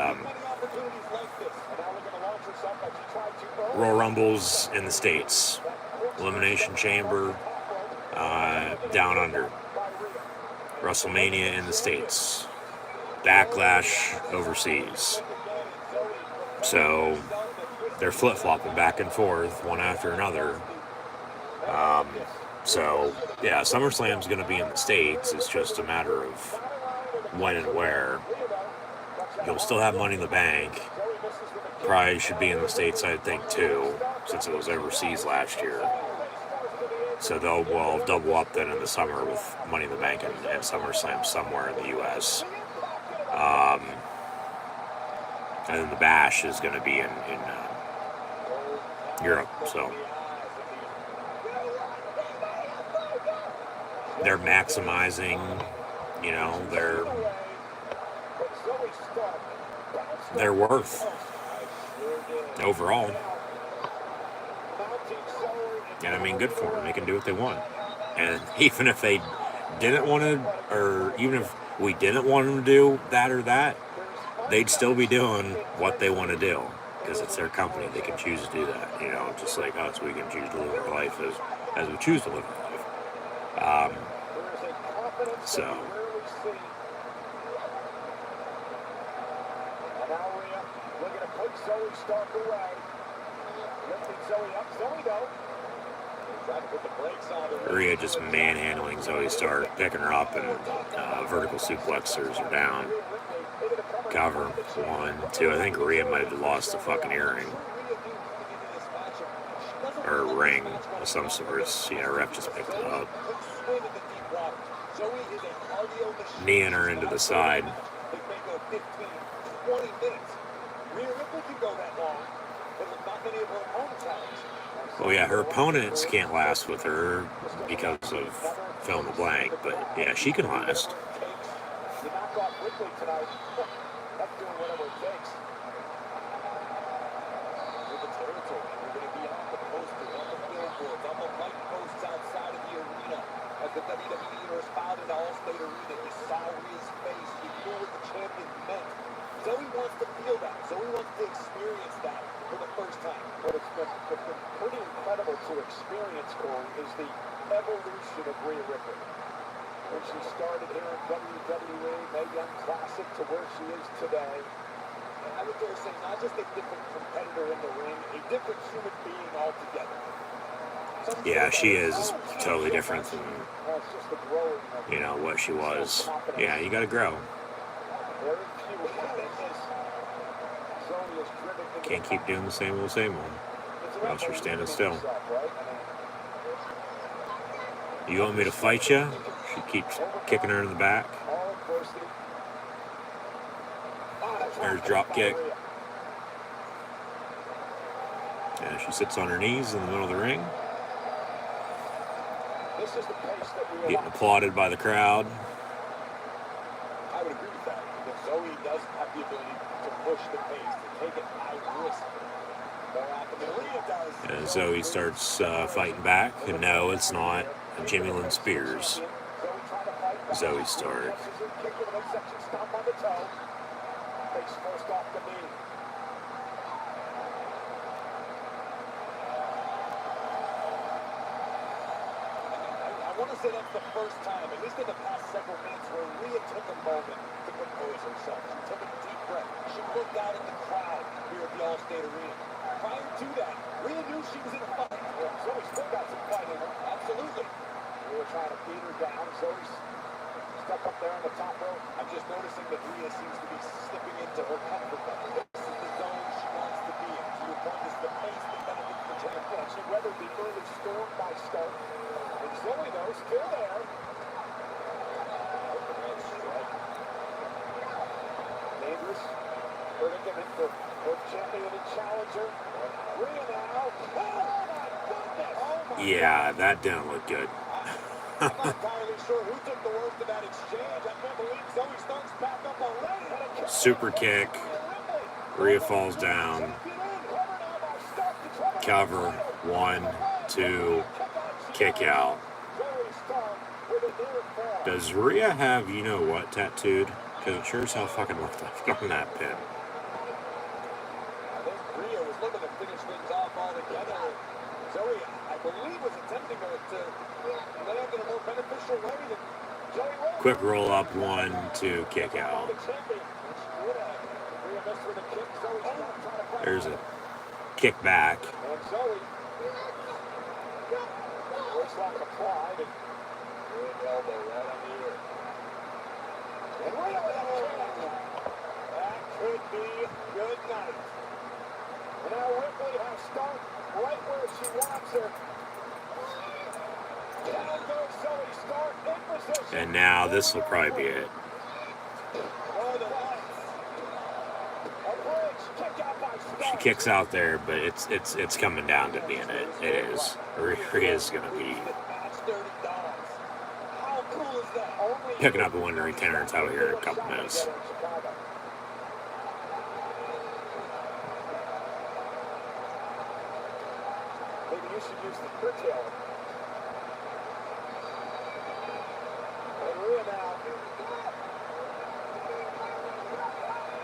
Royal Rumbles in the States. Elimination Chamber down under. WrestleMania in the States. Backlash overseas. So they're flip-flopping back and forth, one after another. So, yeah, SummerSlam's going to be in the States. It's just a matter of when and where. You'll still have Money in the Bank. Probably should be in the States, I think, too, since it was overseas last year. So they'll double up then in the summer with Money in the Bank and SummerSlam somewhere in the U.S. And then the Bash is going to be in Europe, so they're maximizing, you know, their worth overall. And I mean, good for them. They can do what they want. And even if they didn't want to, or even if we didn't want them to do that or that, they'd still be doing what they want to do. Because it's their company. They can choose to do that. You know, just like us, we can choose to live our life as we choose to live our life. So. And now Rhea looking to put Zoe Stark away. Lifting Zoe up. Zoe, though. Trying to put the brakes on her. Rhea just manhandling Zoe Stark, picking her up, and vertical suplexers her down. Cover. 1, 2. I think Rhea might have lost a fucking earring. Or a ring of some sorts. Yeah, ref just picked it up. Kneeing her into the side. Oh yeah, her opponents can't last with her because of fill in the blank, but yeah, she can last. The WWE Universe filed into Allstate Arena. He saw Rhea's face. He knew what the champion meant. Zoe wants to feel that. Zoe wants to experience that for the first time. What it's been pretty incredible to experience, Corey, is the evolution of Rhea Ripley. When she started here in WWE, Mae Young Classic, to where she is today. And I would dare say, not just a different competitor in the ring, a different human being altogether. Yeah, she is totally different than, you know, what she was. Yeah, you gotta grow. Can't keep doing the same old, or else you're standing still. You want me to fight you? She keeps kicking her in the back. There's drop kick. And she sits on her knees in the middle of the ring. Getting applauded by the crowd. I would agree with that. Because Zoe does have the ability to push the pace, to take it high risk more often than Rhea does. And Zoe starts fighting back. And no, it's not Jimmy Lynn Spears. Zoe Stark. want to say that's the first time, at least in the past several minutes, where Rhea took a moment to compose herself. She took a deep breath. She looked out at the crowd here at the All-State Arena. Prior to that, Rhea knew she was in a fight. Well, Zoe's still got some fight in her. Absolutely. Rhea trying to beat her down. Zoe's stuck up there on the top rope. I'm just noticing that Rhea seems to be slipping into her comfort zone. This is the zone she wants to be in. To your point, this is the pace that benefits the champion. She weathered the early storm by start. And Zoe, though, still there. Dangerous predicament for both champion and challenger. Rhea now. Oh, my goodness. Oh, my Yeah, that didn't look good. I'm not entirely sure who took the worst of that exchange. I can't believe Zoe Stark's back up already. And a Super kick. Rhea falls down. Cover. 1, 2. Kick out. Does Rhea have you know what tattooed? Because it sure as hell fucking looked like it on that pin. I think Rhea was looking to finish things off altogether. Zoe, I believe, was attempting to land in a more beneficial way than Joey Rhea. Quick roll up. 1, 2. Kick out. There's a kick back. And Zoe, waistlock applied, and good elbow right on the ear. And Rhea with a kick. That could be good night. And now Ripley has Stark right where she wants her. Down goes Zoe Stark in position. And now this will probably be it. For the lights. A bridge kick out by Stark. She kicks out there, but it's coming down to being it. It is. Rhea's gonna be How cool is that? Only picking up the winner retainer title here in a couple minutes. Maybe you should use the curtail. And Rhea now.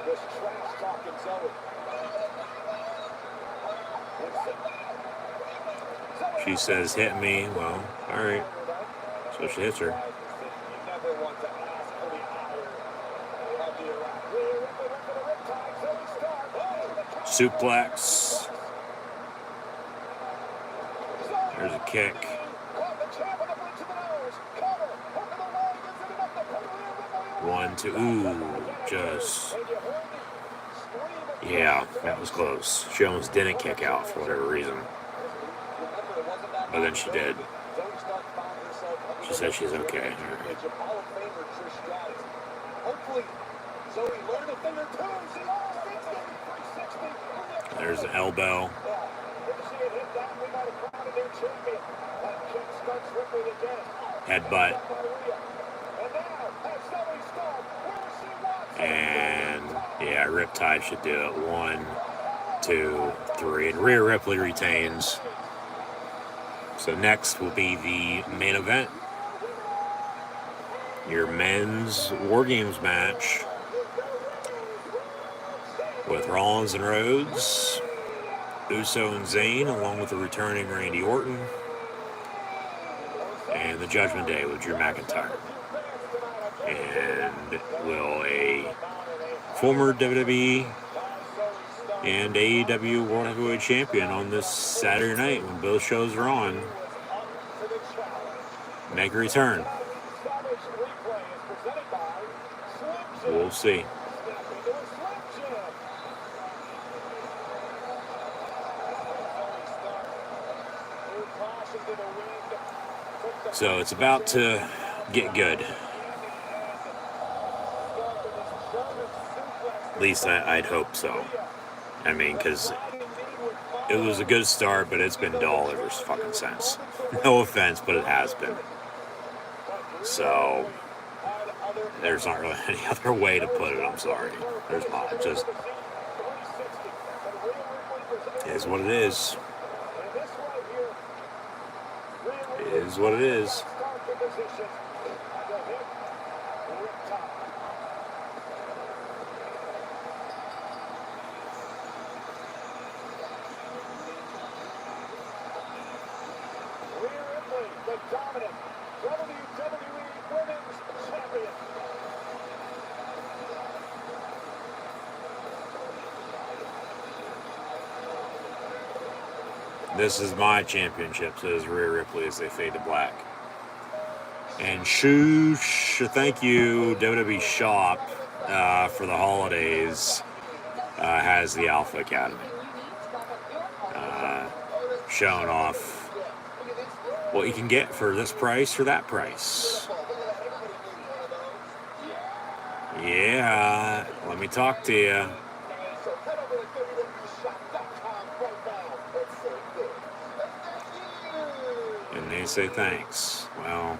Just trash talking Zoe. She says, "Hit me." Well, all right. So she hits her. You never want to ask for the ire of the Iraq. Rhea Ripley went for the riptide. Zoe Stark. Oh, Suplex. There's a kick. caught the champ on the bridge of the nose. Cover. Over the leg. Is it enough to put Rhea Ripley away? 1, 2. Ooh, just. Yeah, that was close. She almost didn't kick out for whatever reason. But then she did. She said she's okay. There's the elbow. Headbutt. And yeah, Riptide should do it. 1, 2, 3. And Rhea Ripley retains. So next will be the main event. Your men's WarGames match with Rollins and Rhodes, Uso and Zayn, along with the returning Randy Orton, and the Judgment Day with Drew McIntyre. And will a former WWE and AEW World Heavyweight Champion on this Saturday night when both shows are on make a return? We'll see. So it's about to get good. At least I'd hope so. I mean, because it was a good start, but it's been dull ever fucking since. No offense, but it has been. So there's not really any other way to put it. I'm sorry. There's not. It just is what it is. It is what it is. Dominant. This is my championship, says Rhea Ripley as they fade to black. And shoosh, thank you, WWE Shop, for the holidays, has the Alpha Academy. Showing off what you can get for this price or that price. Yeah, let me talk to you. And they say thanks. Well,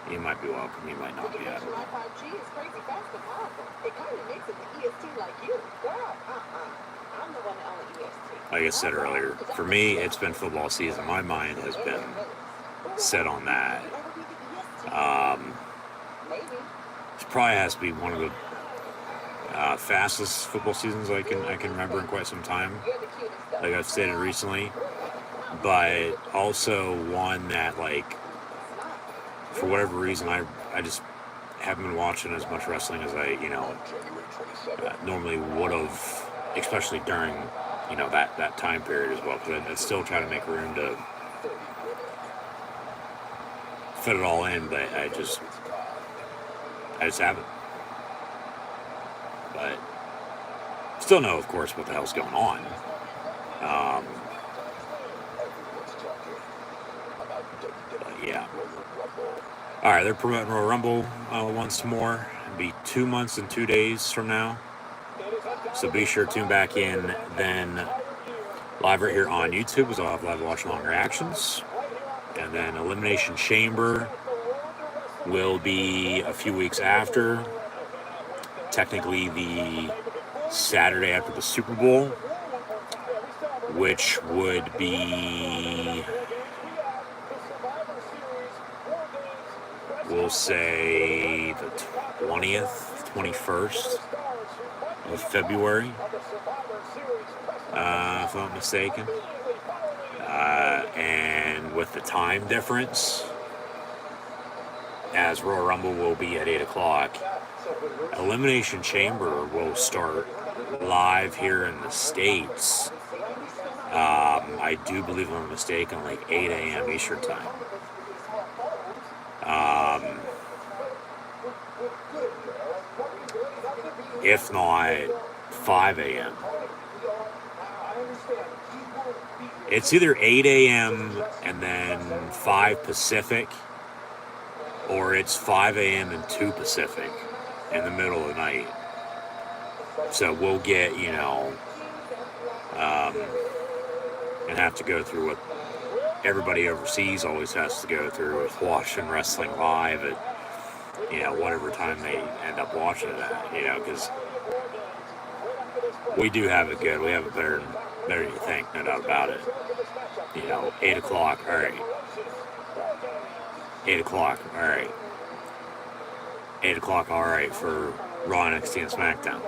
you might be welcome, you might not be. I don't know. 5G is crazy fast and powerful. It kind of makes it the EST like you. Girl, I'm the one that owns EST. Like I said earlier, for me, it's been football season. My mind has been set on that. This probably has to be one of the fastest football seasons I can remember in quite some time, like I've stated recently. But also one that, like, for whatever reason, I just haven't been watching as much wrestling as I, normally would have, especially during, that time period as well, because I still try to make room to fit it all in, but I just haven't. But still know, of course, what the hell's going on. But yeah. All right, they're promoting Royal Rumble once more. It'll be 2 months and 2 days from now. So be sure to tune back in then live right here on YouTube, as I'll have live watch along reactions. And then Elimination Chamber will be a few weeks after. Technically the Saturday after the Super Bowl, which would be, we'll say the 20th, 21st of February, if I'm not mistaken. And with the time difference, as Royal Rumble will be at 8 o'clock, Elimination Chamber will start live here in the States. I do believe, if I'm mistaken, like 8 a.m. Eastern Time. If not 5 a.m. It's either 8 a.m. and then 5 Pacific, or it's 5 a.m. and 2 Pacific in the middle of the night. So we'll get, and have to go through what everybody overseas always has to go through with watching wrestling live at, whatever time they end up watching it at, because we do have it good. We have it better than you think, no doubt about it. 8 o'clock, all right. 8 o'clock, all right. 8 o'clock, all right, for Raw, NXT, and SmackDown.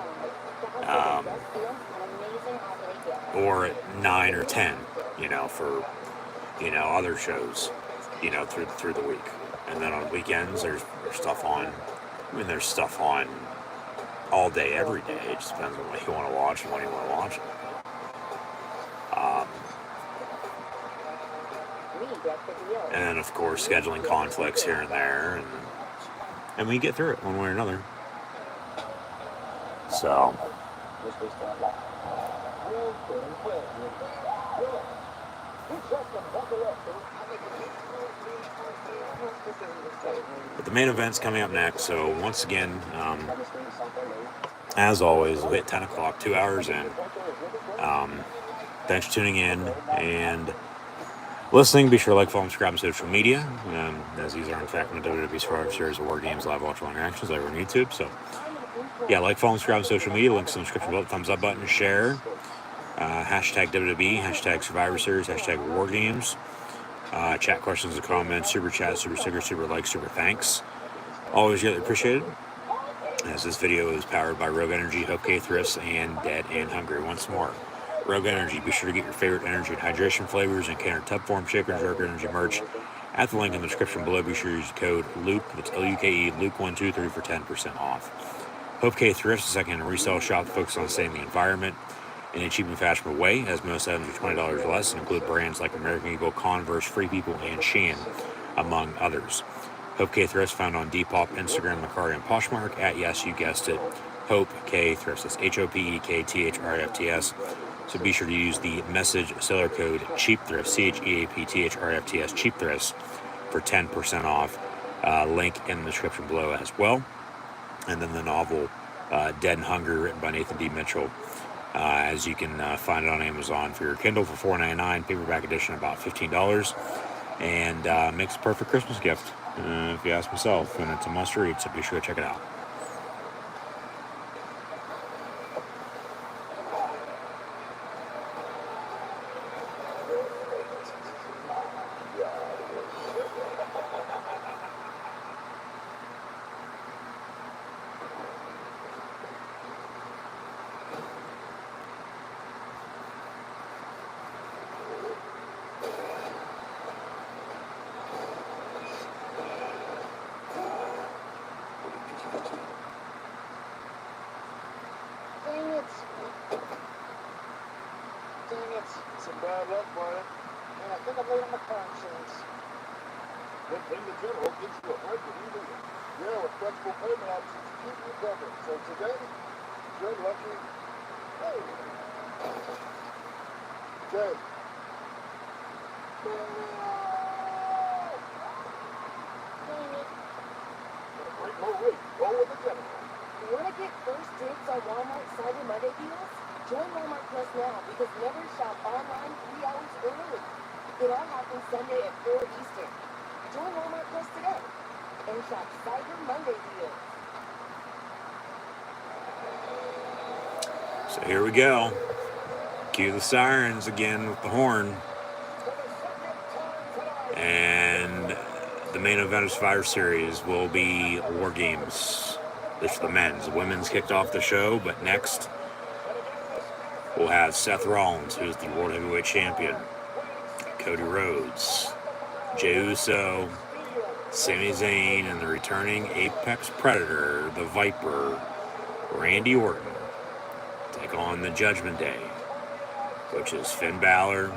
Or at 9 or 10, for, other shows, through the week. And then on weekends, there's stuff on. There's stuff on all day, every day. It just depends on what you want to watch and when you want to watch it. And then, of course, scheduling conflicts here and there, and we get through it one way or another. So, but the main event's coming up next. So once again, as always, we'll hit 10 o'clock, 2 hours in. Thanks for tuning in and listening. Be sure to like, follow, and subscribe on social media, as these are in fact the WWE Survivor Series of WarGames live watch along reactions over on YouTube. So yeah, like, follow, and subscribe on social media. Links in the description below. Thumbs up button, share. Hashtag WWE, hashtag Survivor Series, hashtag WarGames. Chat questions and comments, super chat, super sticker, super like, super thanks. Always greatly appreciated. As this video is powered by Rogue Energy, HopeKThrifts, and Dead and Hungry. Once more, Rogue Energy. Be sure to get your favorite energy and hydration flavors and can or tub form shakers, Rogue Energy merch at the link in the description below. Be sure to use the code LUKE, that's L-U-K-E, LUKE123 for 10% off. HopeKThrifts, a second-hand resale shop focused on saving the environment in a cheap and fashionable way, as most items are $20 or less and include brands like American Eagle, Converse, Free People, and Shein, among others. HopeKThrifts found on Depop, Instagram, Mercari, and Poshmark at, yes, you guessed it, HopeKThrifts. That's HopeKThrifts. So be sure to use the message seller code CHEAPTHRIFTS, CHEAPTHRIFTS, CHEAPTHRIFts, for 10% off. Link in the description below as well. And then the novel Dead and Hunger, written by Nathan D. Mitchell, as you can find it on Amazon for your Kindle for $4.99, paperback edition about $15, and makes a perfect Christmas gift, if you ask myself, and it's a must read, so be sure to check it out. Some bad luck, Brian. And I think I'm late on my car insurance. Good thing the general gives you a break when you need it. Yeah, with flexible payment options to keep you covered. So today, you're lucky. Hey. Jay. Great low rate. Go with the general. You want to get first dibs on Walmart Cyber Monday deals? Join Walmart Plus now because never shop online 3 hours early. It all happens Sunday at 4 Eastern. Join Walmart Plus today and shop Cyber Monday deals. So here we go. Cue the sirens again with the horn. And the main event of Survivor Series will be WarGames. This is the men's. The women's kicked off the show, but next we'll have Seth Rollins, who's the World Heavyweight Champion, Cody Rhodes, Jey Uso, Sami Zayn, and the returning Apex Predator, the Viper, Randy Orton, take on the Judgment Day, which is Finn Balor,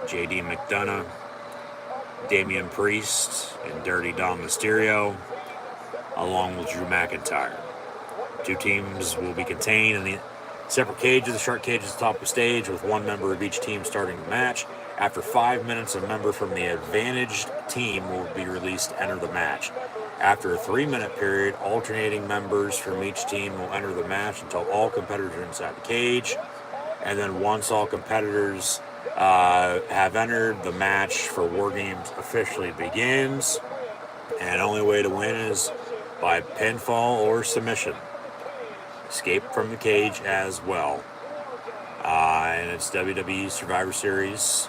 JD McDonough, Damian Priest, and Dirty Dom Mysterio, along with Drew McIntyre. Two teams will be contained in the separate cages. The shark cage is the top of the stage, with one member of each team starting the match. After 5 minutes, a member from the advantaged team will be released to enter the match. After a 3-minute period, alternating members from each team will enter the match until all competitors are inside the cage. And then once all competitors have entered, the match for WarGames officially begins. And the only way to win is by pinfall or submission. Escape from the cage as well. And it's WWE Survivor Series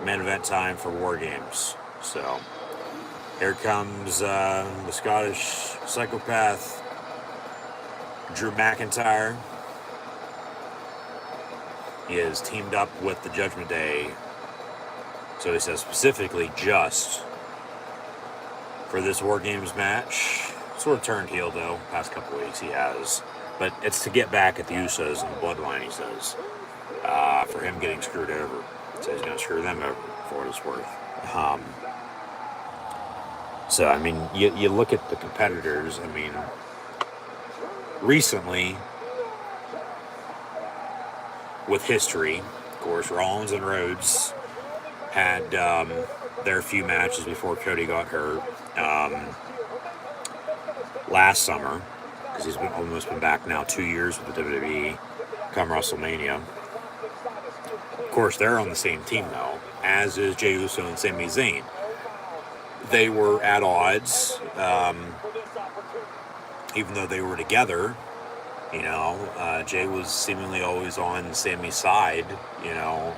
main event time for WarGames. So here comes the Scottish psychopath Drew McIntyre. He is teamed up with the Judgment Day. So he says specifically just for this WarGames match. Sort of turned heel though, past couple weeks he has. But it's to get back at the Usos and the Bloodline, he says. For him getting screwed over. So he's going to screw them over for what it's worth. So, I mean, you look at the competitors. I mean, recently, with history, of course, Rollins and Rhodes had their few matches before Cody got hurt last summer, because he's almost been back now 2 years with the WWE come WrestleMania. Of course, they're on the same team though, as is Jey Uso and Sami Zayn. They were at odds, even though they were together. You know, Jey was seemingly always on Sami's side, you know,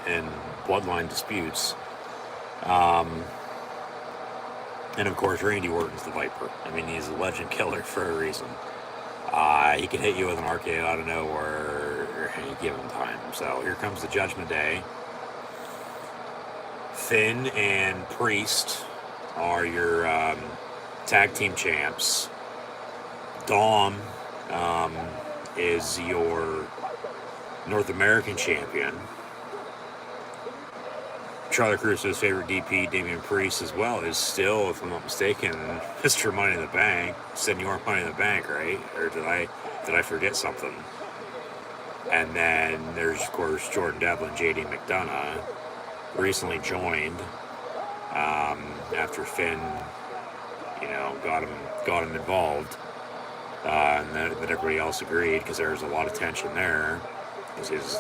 in bloodline disputes. And of course, Randy Orton's the Viper. I mean, he's a legend killer for a reason. He can hit you with an RKO out of nowhere at any given time. So here comes the Judgment Day. Finn and Priest are your tag team champs. Dom is your North American champion. Charlie Caruso's favorite DP, Damian Priest, as well, is still, if I'm not mistaken, Mr. Money in the Bank, Senor Money in the Bank, right? Or did I forget something? And then there's, of course, Jordan Devlin, JD McDonough, recently joined after Finn, got him involved, and then everybody else agreed because there was a lot of tension there because he was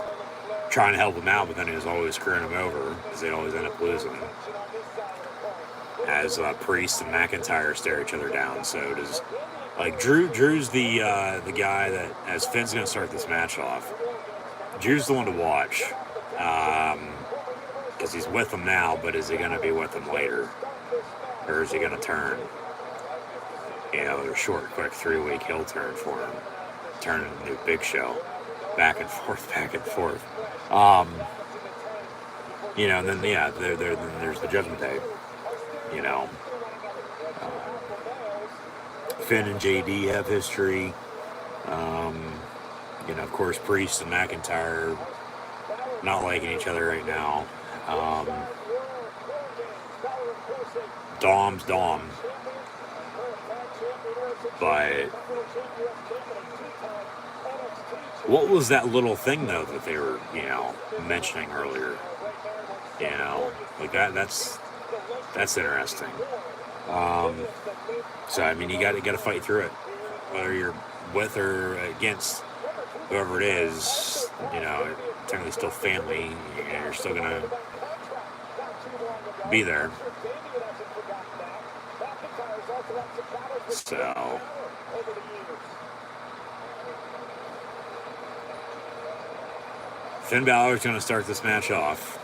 trying to help him out, but then he was always screwing him over because they'd always end up losing. As Priest and McIntyre stare each other down, so does Drew's the guy that, as Finn's going to start this match off, Drew's the one to watch because he's with him now, but is he going to be with him later, or is he going to turn? A short, quick 3-week heel turn for him, turn into a Big Show, back and forth. And then there's the Judgment Day. Finn and JD have history. Of course, Priest and McIntyre not liking each other right now. Dom's Dom. But what was that little thing, though, that they were, mentioning earlier? That's interesting. So, I mean, you got to fight through it. Whether you're with or against whoever it is, technically still family, and you're still going to be there. So, Finn Balor's going to start this match off.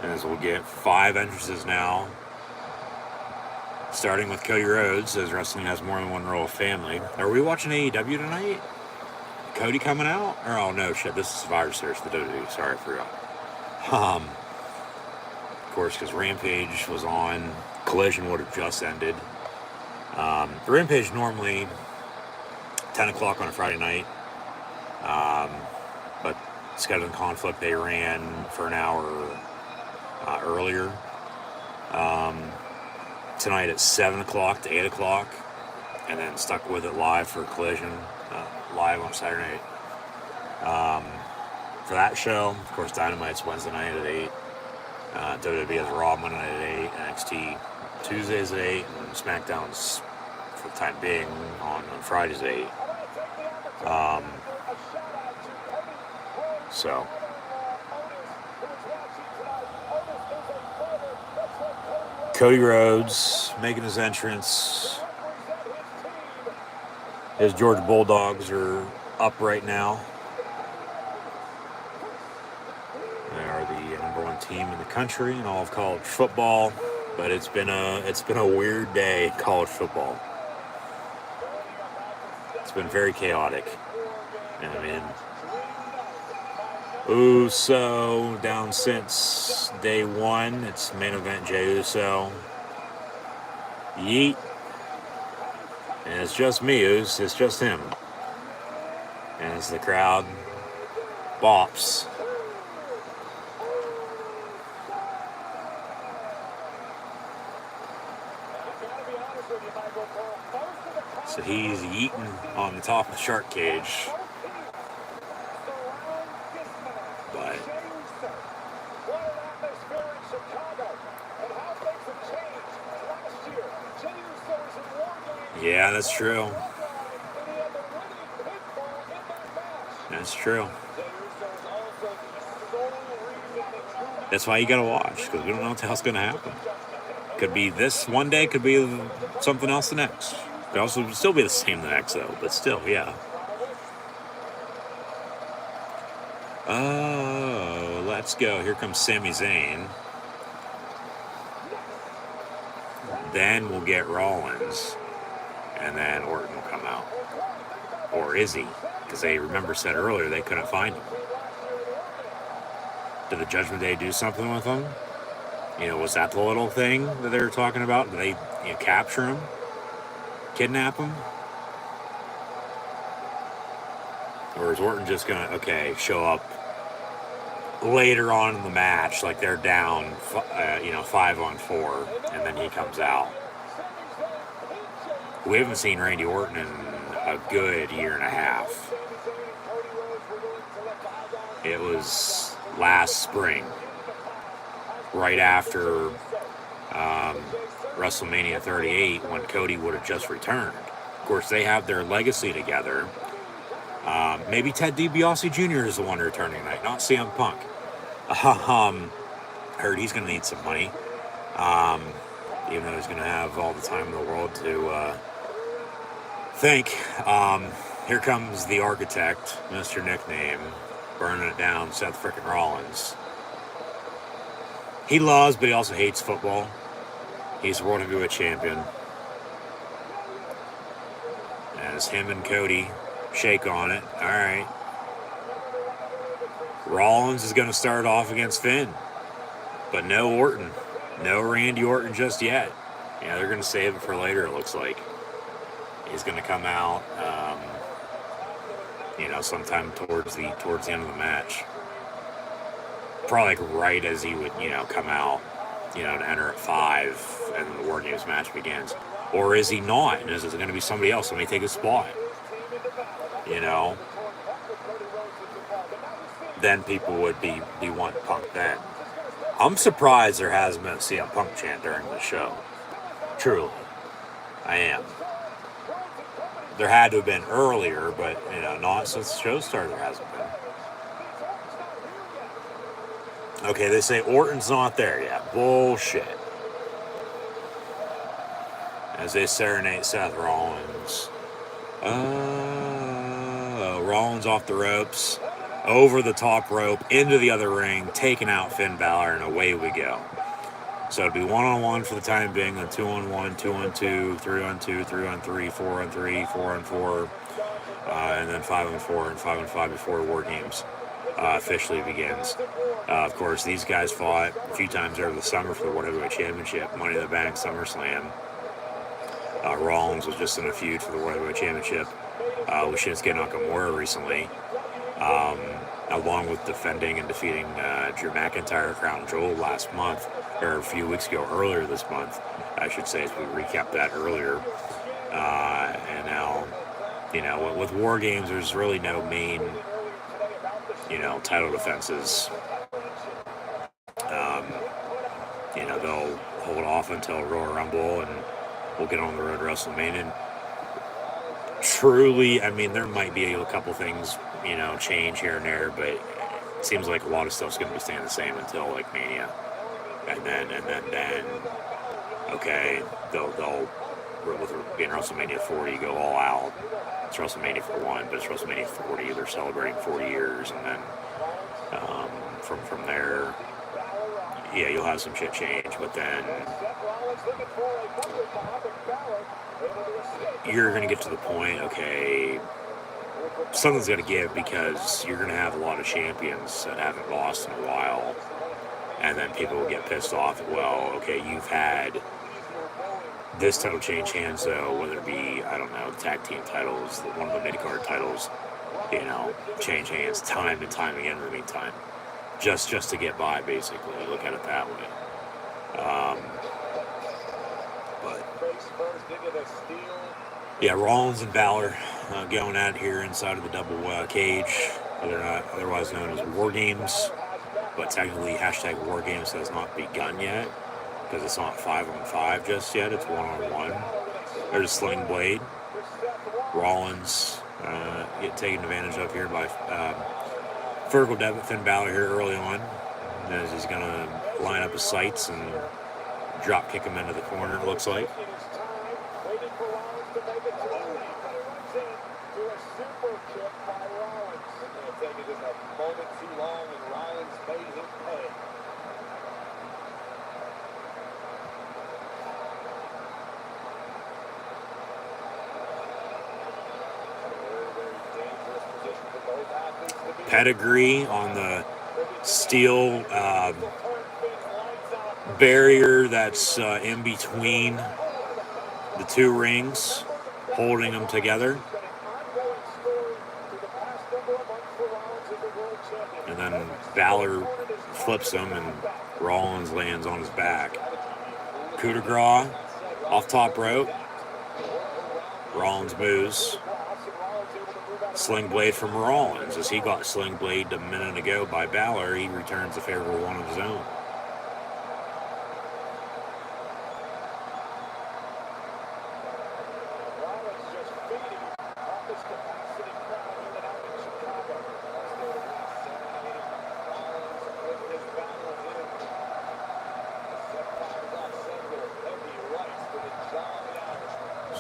As we'll get 5 entrances now. Starting with Cody Rhodes, as wrestling has more than one role of family. Are we watching AEW tonight? Cody coming out? Or, oh no, shit, this is Survivor Series, the WWE. Sorry, I forgot. Of course, because Rampage was on. Collision would have just ended. Rampage normally 10 o'clock on a Friday night. But scheduling conflict, they ran for an hour earlier. Tonight at 7 o'clock to 8 o'clock. And then stuck with it live for Collision. Live on Saturday night. For that show, of course, Dynamite's Wednesday night at 8. WWE has Raw Monday night at 8. NXT Tuesdays at 8. And SmackDown's, for the time being, on Fridays at 8. So, Cody Rhodes making his entrance. His Georgia Bulldogs are up right now. They are the number 1 team in the country in all of college football. But it's been a weird day in college football. It's been very chaotic. I mean, Uso down since day 1. It's main event Jey Uso. Yeet. And it's just me, Uso. It's just him. And as the crowd bops. So he's yeeting on the top of the shark cage. But yeah, that's true. That's true. That's why you gotta watch, because we don't know what the hell's gonna happen. Could be this one day, could be something else the next. Could also still be the same the next, though, but still, yeah. Oh, let's go. Here comes Sami Zayn. Then we'll get Rollins. And then Orton will come out. Or is he? Because they, remember, said earlier they couldn't find him. Did the Judgment Day do something with him? Was that the little thing that they were talking about? Did they capture him? Kidnap him? Or is Orton just going to, show up later on in the match, like they're down, 5-on-4, and then he comes out? We haven't seen Randy Orton in a good year and a half. It was last spring, right after WrestleMania 38, when Cody would have just returned. Of course, they have their legacy together. Maybe Ted DiBiase Jr. is the one returning tonight, not CM Punk. Heard he's going to need some money, even though he's going to have all the time in the world to think. Here comes the architect, Mr. Nickname, burning it down, Seth frickin' Rollins. He loves, but he also hates football. He's the World Heavyweight Champion. As him and Cody shake on it. All right. Rollins is going to start off against Finn. But no Orton. No Randy Orton just yet. Yeah, they're going to save it for later, it looks like. He's going to come out, sometime towards the end of the match. Probably like right as he would, come out, to enter at 5 and the WarGames match begins. Or is he not? And is it going to be somebody else? Somebody take his spot? Then people would be wanting Punk then. I'm surprised there hasn't been a CM Punk chant during the show. Truly. I am. There had to have been earlier, but, not since the show started, there hasn't been. Okay, they say Orton's not there yet. Bullshit. As they serenade Seth Rollins. Rollins off the ropes, over the top rope, into the other ring, taking out Finn Balor, and away we go. So it'd be 1-on-1 for the time being, then 2-on-1, 2-on-2, 3-on-2, 3-on-3, 4-on-3, 4-on-4, and then 5-on-4 and 5-on-5 before WarGames officially begins. Of course, these guys fought a few times over the summer for the World Heavyweight Championship, Money in the Bank, SummerSlam. Rollins was just in a feud for the World Heavyweight Championship with Shinsuke Nakamura recently, along with defending and defeating Drew McIntyre, Crown Jewel last month, or a few weeks ago, earlier this month, I should say, as we recapped that earlier. And now, with WarGames, there's really no main, title defenses. They'll hold off until Royal Rumble, and we'll get on the road to WrestleMania. Truly, there might be a couple things, change here and there, but it seems like a lot of stuff's going to be staying the same until like Mania, and then, okay, they'll with being WrestleMania 40, go all out. It's WrestleMania for 1, but it's WrestleMania 40. They're celebrating 40 years, and then from there, yeah, you'll have some shit change, but then you're going to get to the point, okay, something's going to give, because you're going to have a lot of champions that haven't lost in a while, and then people will get pissed off. Well, okay, you've had this title change hands, though, whether it be, I don't know, the tag team titles, one of the mid-card titles, change hands time and time again in the meantime, just to get by, basically. Look at it that way. But yeah, Rollins and Balor going at it here inside of the double cage, otherwise known as WarGames, but technically hashtag WarGames has not begun yet, because it's not 5-on-5 just yet, it's 1-on-1. There's a sling blade. Rollins taken advantage of here by vertical debit Finn Balor here early on, as he's going to line up his sights and drop kick him into the corner, it looks like. Pedigree on the steel barrier that's in between the two rings, holding them together. And then Balor flips him, and Rollins lands on his back. Coup de grace off top rope. Rollins moves. Sling blade from Rollins. As he got sling blade a minute ago by Balor, he returns a favorable one of his own.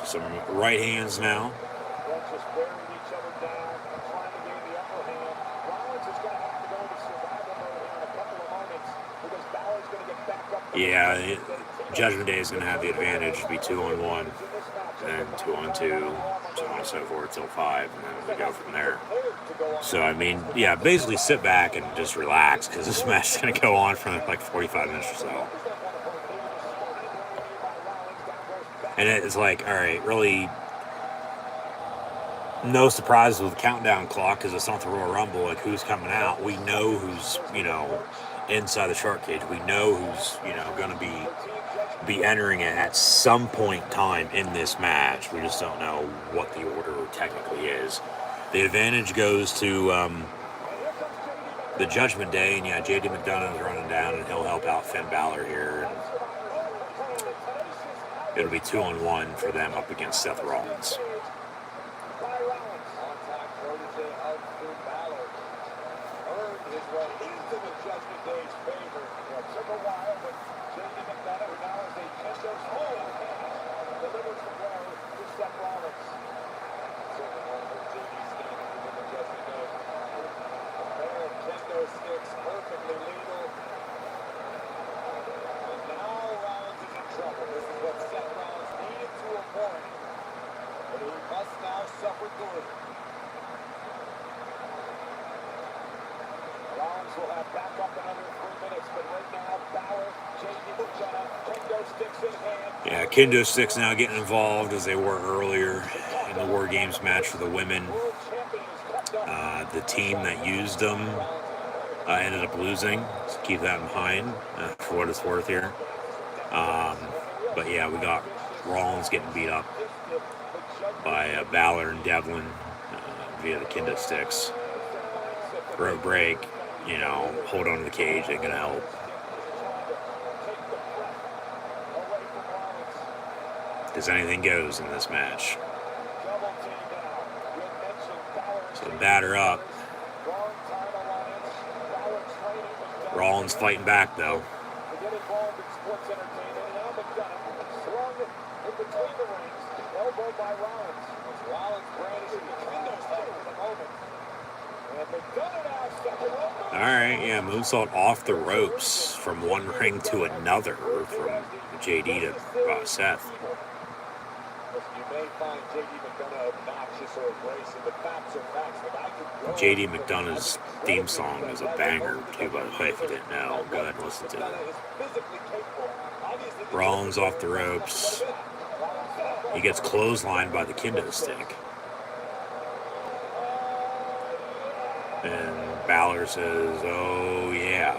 Some right hands now. Just wearing each other down, trying to gain the upper hand. Rollins is going to have to go into survival mode here in a couple of moments because Balor's going to get back up. Yeah, Judgment Day is going to have the advantage to be 2-on-1, and 2-on-2, so on and so forth till 5, and then we go from there. So, I mean, yeah, basically sit back and just relax because this match is going to go on for like 45 minutes or so. And it's like, all right, really no surprises with the countdown clock because it's not the Royal Rumble. Like, who's coming out? We know who's, inside the shark cage. We know who's, going to be entering it at some point in time in this match. We just don't know what the order technically is. The advantage goes to the Judgment Day, and yeah, JD McDonough is running down, and he'll help out Finn Balor here. And it'll be 2-on-1 for them up against Seth Rollins. Will have back up another 3 minutes, but right now, Balor, JD McDonough, kendo sticks in hand. Yeah, kendo sticks now getting involved as they were earlier in the WarGames match for the women. The team that used them ended up losing, so keep that in mind for what it's worth here. But yeah, we got Rollins getting beat up by Balor and Devlin via the kendo sticks. Rope break. Hold on to the cage, ain't gonna help. Because anything goes in this match. So batter up. Rollins fighting back though. Alright, yeah, moonsault off the ropes from one ring to another from JD to Seth. JD McDonough's theme song is a banger too, by the way, if you didn't know. Go ahead and listen to it. Rollins off the ropes. He gets clotheslined by the kendo stick. And Balor says, oh yeah.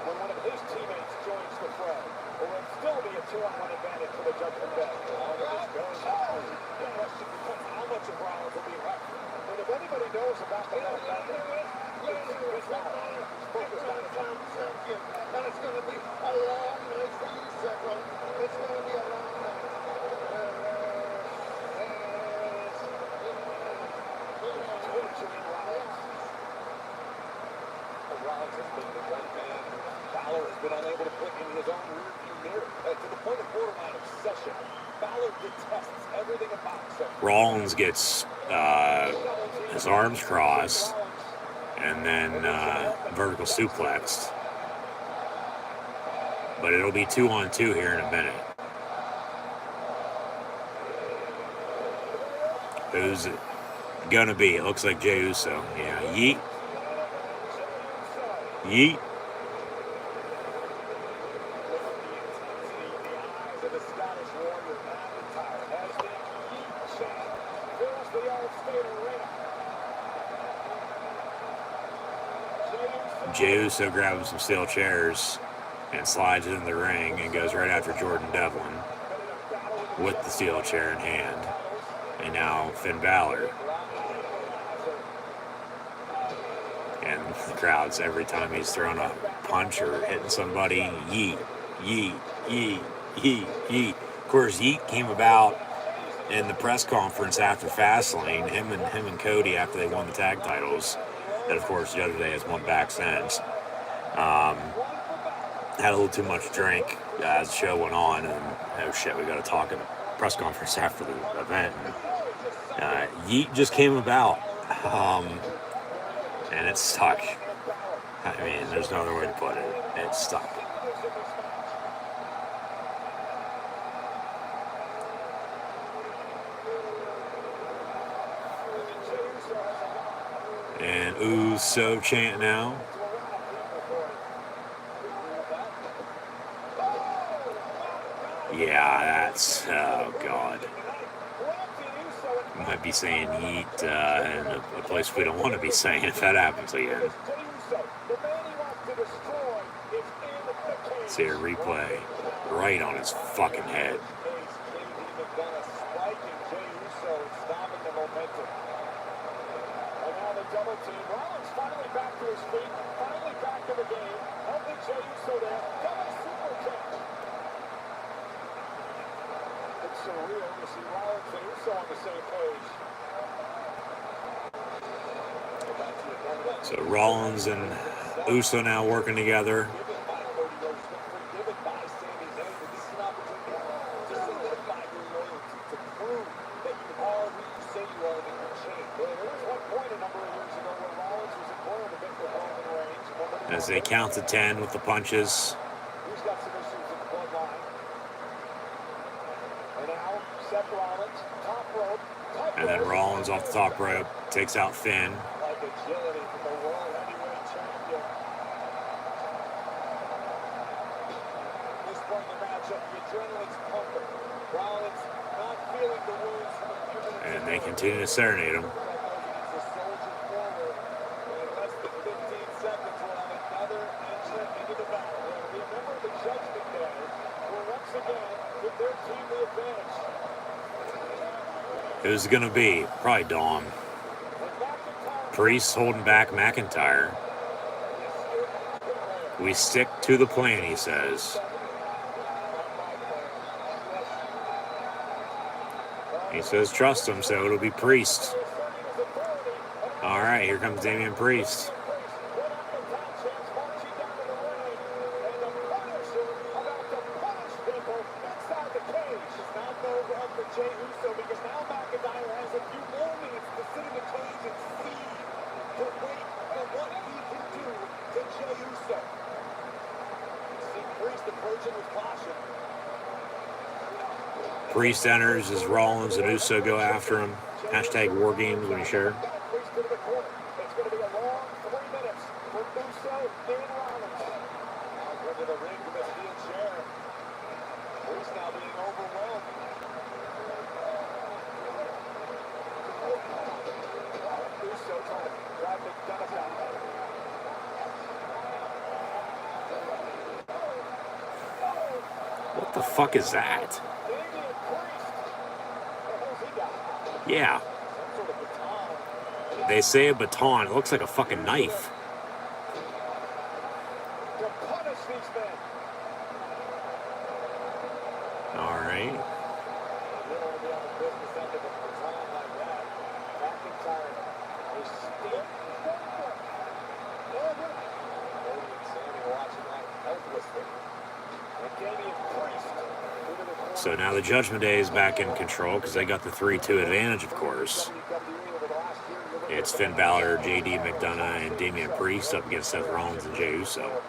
When one of his teammates joins the fray, it will still be a 2-on-1 advantage for the Judgment Day. The question becomes how much of Rollins will be left. And if anybody knows about the left back, it's Rollins. Focused on the top. And it's going to be a long night for you, Seth. It's going to be a long night. Rollins has been the one man Balor has been unable to put in his own rearview mirror to the point of borderline obsession. Balor detests everything about himself. Rollins gets his arms crossed and then vertical suplexed. But it'll be 2-on-2 here in a minute. Who's it gonna be? It looks like Jey Uso. Yeah, yeet. Yeet. Jey Uso grabs some steel chairs and slides in the ring and goes right after Jordan Devlin with the steel chair in hand. And now Finn Balor. And the crowd's, every time he's throwing a punch or hitting somebody, yeet, yeet, yeet, yeet, yeet. Of course, yeet came about in the press conference after Fastlane, him and Cody after they won the tag titles. That, of course, the other day has won back since. Had a little too much drink as the show went on, and oh shit, we got to talk in the press conference after the event. And, yeet just came about, and it stuck. I mean, there's no other way to put it. It stuck. And Uso chant now. Yeah, that's, oh god. Might be saying yeet in a place we don't want to be saying if that happens again. See a replay right on his fucking head. Double team. Rollins finally back to his feet, finally back to the game, helping Jey Uso there. Double super kick. It's surreal to see Rollins and Uso on the same page. So Rollins and Uso now working together. As they count to 10 with the punches. He's got some issues in the bloodline. And now Seth Rollins, top rope. And then Rollins off the top rope takes out Finn. Like agility from the world heavyweight champion. This point in the matchup, the adrenaline's pumping. Rollins not feeling the wounds from the And they continue to serenade him. Who's it gonna be? Probably Dom. Priest holding back McIntyre. We stick to the plan, he says. He says trust him, so it'll be Priest. All right, here comes Damian Priest. Priest enters as Rollins and Uso go after him. Hashtag WarGames when you share. It's going to be a long 3 minutes for Uso and Rollins. Now into the ring with a steel chair. Priest now being overwhelmed. Uso trying to drive McDonough down. What the fuck is that? Yeah. They say a baton. It looks like a fucking knife. All right. So now the Judgment Day is back in control because they got the 3-2 advantage, of course. It's Finn Balor, JD McDonough, and Damian Priest up against Seth Rollins and Jey Uso.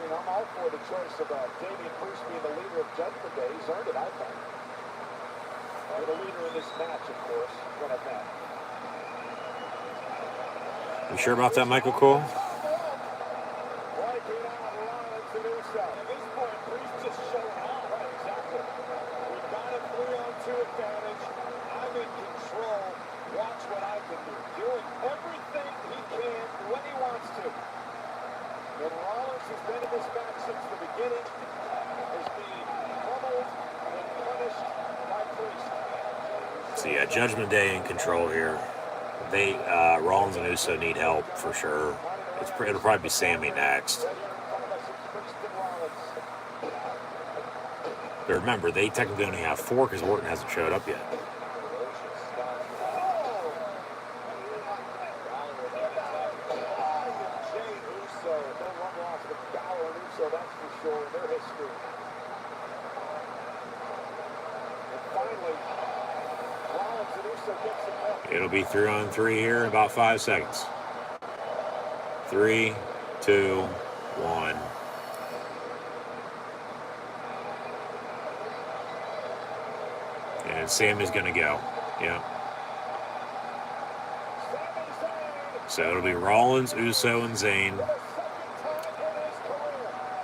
I'm all for the choice of Damian Priest being the leader of Judgment Day. He's earned it, I think. The leader in this match, of course, what I meant. You sure about that, Michael Cole? out Rollins and Uso. At this point, Priest just showing off. Right, exactly. We've got a 3-on-2 advantage. I'm in control. Watch what I can do. Doing everything he can when he wants to. And Rollins has been in this match since the beginning. Is being pummeled and punished by Priest. So yeah, Judgment Day in control here. They Rollins and Uso need help for sure. It'll probably be Sammy next. But remember, they technically only have 4 because Orton hasn't showed up yet. It'll be 3-on-3 here in about 5 seconds. 3, 2, 1. And Sammy's going to go. Yeah. So it'll be Rollins, Uso, and Zayn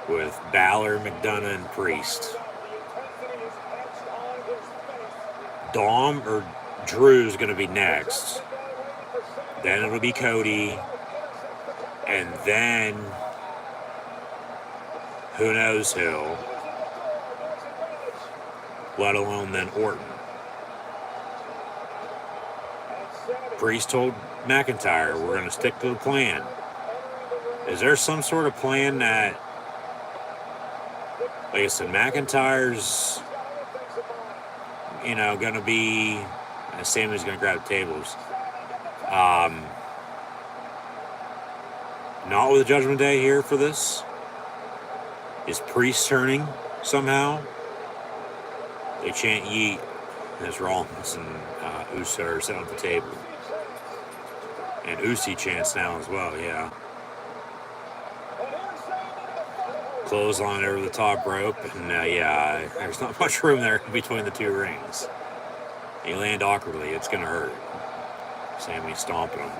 with Balor, McDonough, and Priest. Dom or Drew's going to be next. Then it'll be Cody. And then who knows who. Let alone then Orton. Priest told McIntyre, we're going to stick to the plan. Is there some sort of plan that, like I said, McIntyre's, going to be, Sammy's going to grab tables. Not with the Judgment Day here for this. Is Priest turning somehow? They chant yeet as Rollins and Uso are sitting at the table. And Usi chants now as well, yeah. Clothesline over the top rope. And yeah, there's not much room there between the 2 rings. They land awkwardly. It's going to hurt. Sammy stomping him.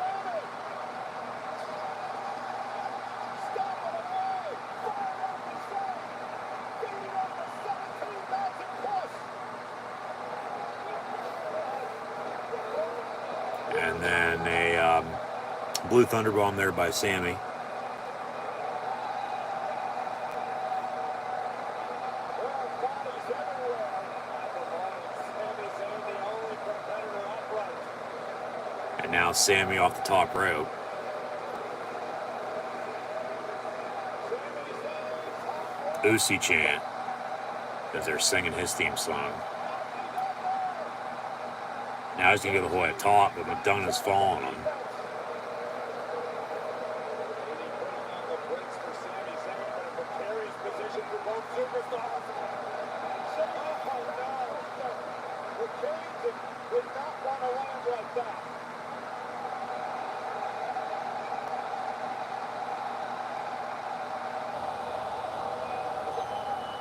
And then a blue thunderbomb there by Sammy. And now Sammy off the top rope. Usi chant as they're singing his theme song. Now he's going to go the whole way at top, but McDonough's following him.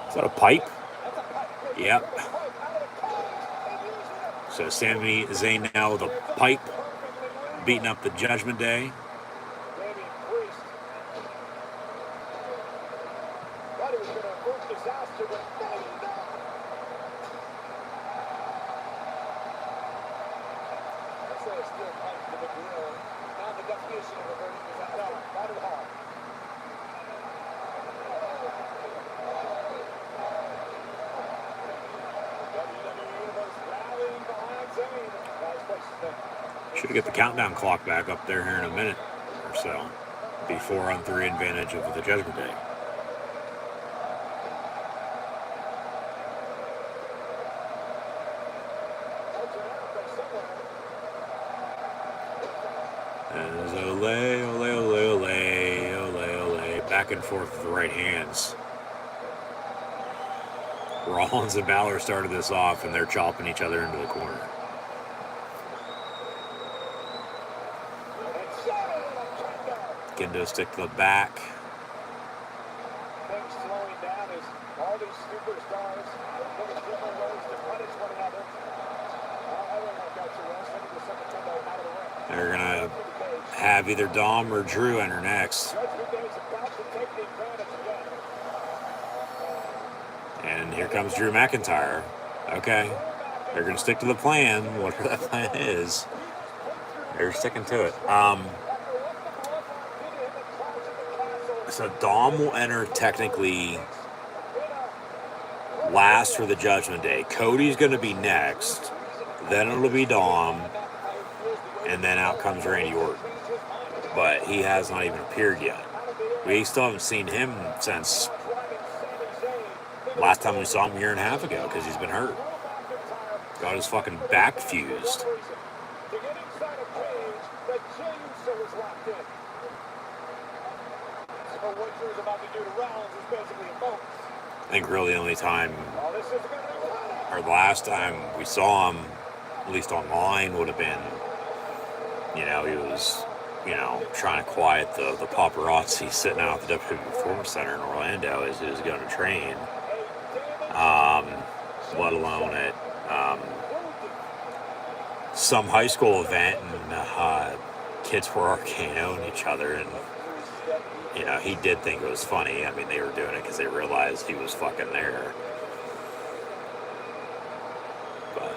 Is that a pipe? Yep. So Sami Zayn now with a pipe, beating up the Judgment Day. Should get the countdown clock back up there here in a minute or so. Be 4-on-3 advantage of the Judgment Day. As ole, ole, ole, ole, ole, ole, back and forth with the right hands. Rollins and Balor started this off, and they're chopping each other into the corner. Kendo stick to the back. Things slowing down as all these superstars look at different ways to punish one another. They're going to have either Dom or Drew enter next. And here comes Drew McIntyre. Okay. They're going to stick to the plan, whatever that plan is. They're sticking to it. So Dom will enter technically last for the Judgment Day. Cody's going to be next. Then it'll be Dom. And then out comes Randy Orton. But he has not even appeared yet. We still haven't seen him since last time we saw him a year and a half ago because he's been hurt. Got his fucking back fused. I think really the only time, or the last time we saw him, at least online, would have been, he was, trying to quiet the paparazzi sitting out at the WWE Performance Center in Orlando as he was going to train. Let alone at some high school event, and kids were arcanoing each other, and he did think it was funny. I mean, they were doing it because they realized he was fucking there. But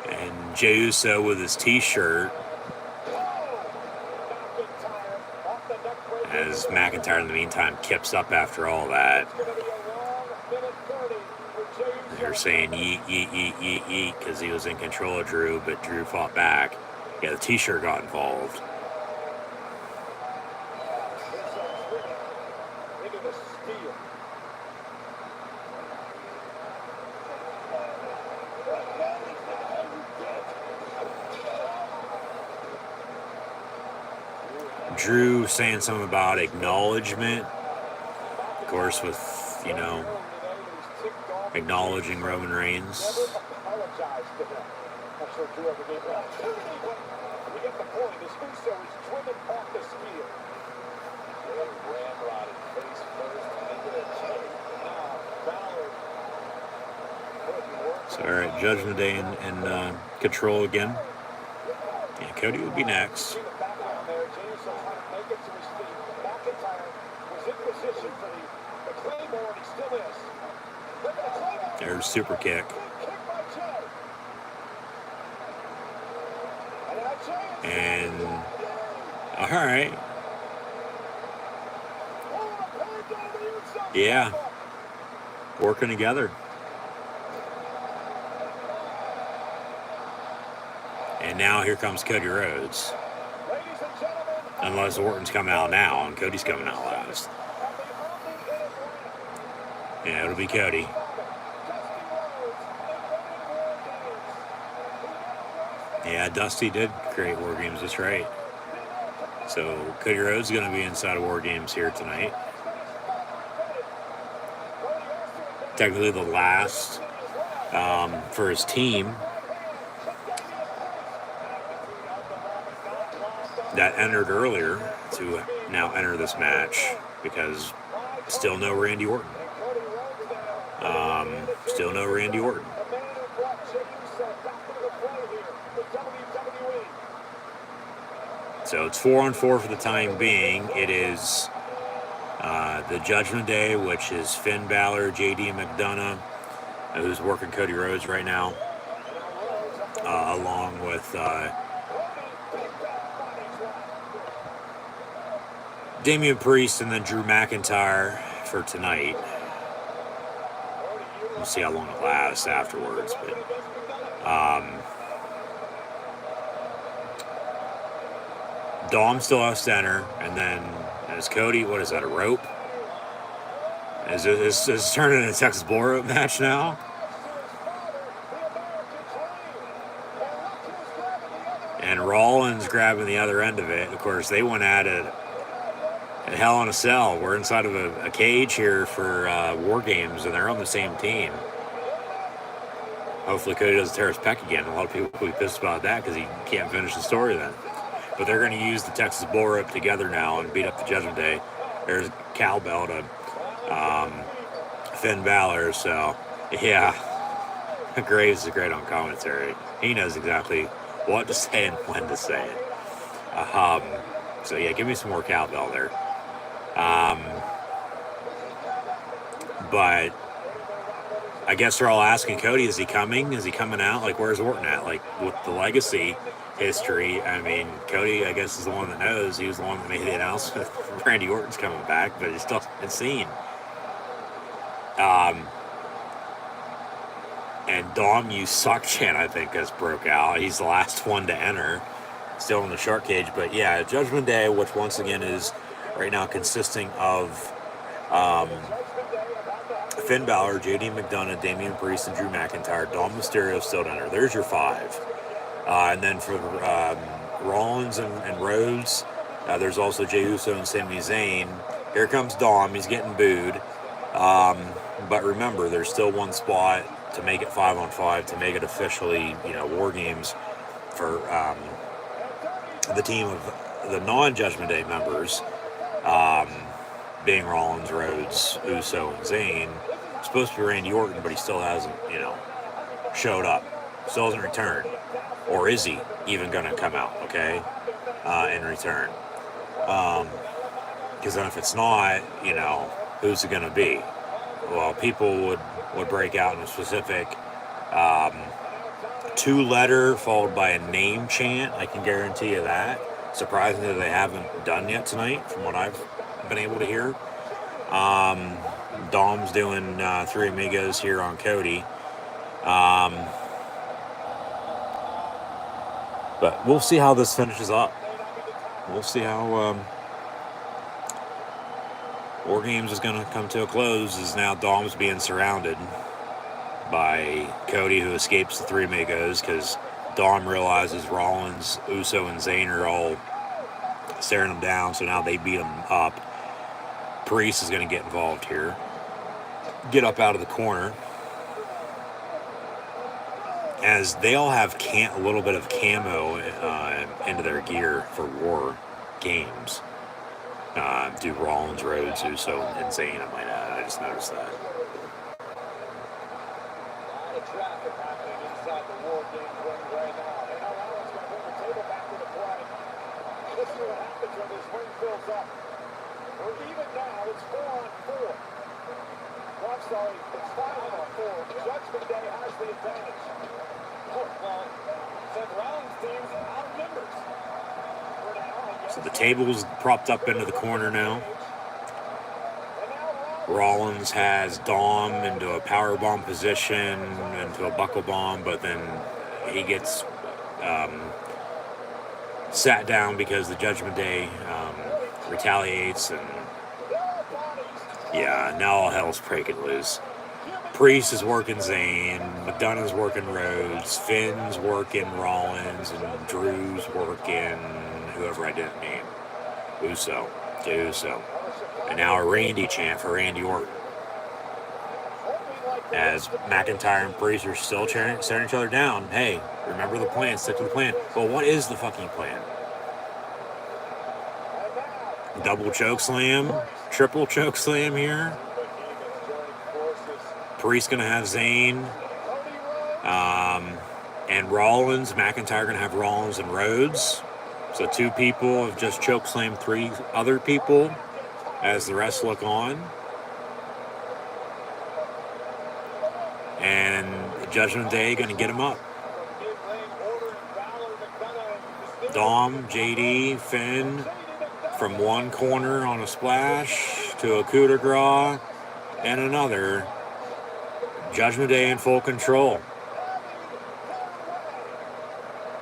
and Jey Uso with his t-shirt, as McIntyre in the meantime kips up after all that. They're saying yeet, yeet, yeet, yeet, yeet because he was in control of Drew, but Drew fought back. Yeah, the t-shirt got involved. Drew saying something about acknowledgement, of course, with, acknowledging Roman Reigns. So, all right, Judgment Day and control again. Yeah, Cody will be next. There's super kick. And all right. Yeah. Working together. And now here comes Cody Rhodes. Unless Orton's coming out now and Cody's coming out last. Yeah, it'll be Cody. Yeah, Dusty did create WarGames, that's right. So Cody Rhodes is going to be inside of WarGames here tonight. Technically the last for his team that entered earlier to now enter this match, because still no Randy Orton. Still no Randy Orton. So it's 4-on-4 for the time being. It is the Judgment Day, which is Finn Balor, JD McDonough, who's working Cody Rhodes right now, along with Damian Priest and then Drew McIntyre for tonight. We'll see how long it lasts afterwards, but Dom still has to enter, and then as Cody, what is that, a rope? Is it turning into a Texas Bull Rope match now? And Rollins grabbing the other end of it. Of course, they went at it at Hell in a Cell. We're inside of a cage here for WarGames, and they're on the same team. Hopefully Cody doesn't tear his pec again. A lot of people will be pissed about that because he can't finish the story then. But they're going to use the Texas Bull Rope together now and beat up the Judgment Day. There's cowbell to Finn Balor. So, yeah, Graves is great on commentary. He knows exactly what to say and when to say it. So, yeah, give me some more cowbell there. But I guess they're all asking Cody, is he coming? Is he coming out? Like, where's Orton at? Like, with the legacy history, I mean, Cody, I guess, is the one that knows. He was the one that made the announcement Randy Orton's coming back, but it's still been seen. And Dom, you suck chant, I think, has broke out. He's the last one to enter, still in the shark cage. But yeah, Judgment Day, which once again is right now consisting of Finn Balor, JD McDonough, Damian Priest, and Drew McIntyre. Dom Mysterio still to enter. There's your 5. And then for Rollins and Rhodes, there's also Jey Uso and Sami Zayn. Here comes Dom. He's getting booed. But remember, there's still one spot to make it 5-on-5, to make it officially, WarGames for the team of the non-Judgment Day members, being Rollins, Rhodes, Uso, and Zayn. It's supposed to be Randy Orton, but he still hasn't, showed up. Still hasn't returned. Or is he even going to come out, okay, in return? Because then if it's not, who's it going to be? Well, people would break out in a specific 2-letter followed by a name chant. I can guarantee you that. Surprisingly, they haven't done yet tonight, from what I've been able to hear. Dom's doing Three Amigos here on Cody. But we'll see how this finishes up. We'll see how WarGames is going to come to a close, as now Dom's being surrounded by Cody, who escapes the Three Amigos because Dom realizes Rollins, Uso, and Zayn are all staring him down, so now they beat him up. Priest is going to get involved here. Get up out of the corner. As they all have a little bit of camo into their gear for WarGames. Do Rollins, Rhodes, Uso, and Zayn, I might add. I just noticed that. A lot of traffic happening inside the WarGames ring right now. And now Rollins going to bring the table back into play. Let's see what happens when this ring fills up. We're even now. It's 4-on-4. Well, I'm sorry. It's 5-on-4. Judgment Day has the advantage. Well, Seth Rollins' team's outnumbered. So the table's propped up into the corner now. Rollins has Dom into a powerbomb position, into a buckle bomb, but then he gets sat down because the Judgment Day retaliates, and yeah, now all hell's breaking loose. Priest is working Zayn, McDonough's working Rhodes, Finn's working Rollins, and Drew's working whoever I didn't name. Uso. And now a Randy chant for Randy Orton. As McIntyre and Priest are still staring each other down. Hey, remember the plan, stick to the plan. Well, what is the fucking plan? Double choke slam? Triple choke slam here? Priest gonna have Zayn. And Rollins, McIntyre gonna have Rollins and Rhodes. So 2 people have just chokeslammed 3 other people as the rest look on. And Judgment Day going to get them up. Dom, JD, Finn from one corner on a splash to a coup de grace and another. Judgment Day in full control.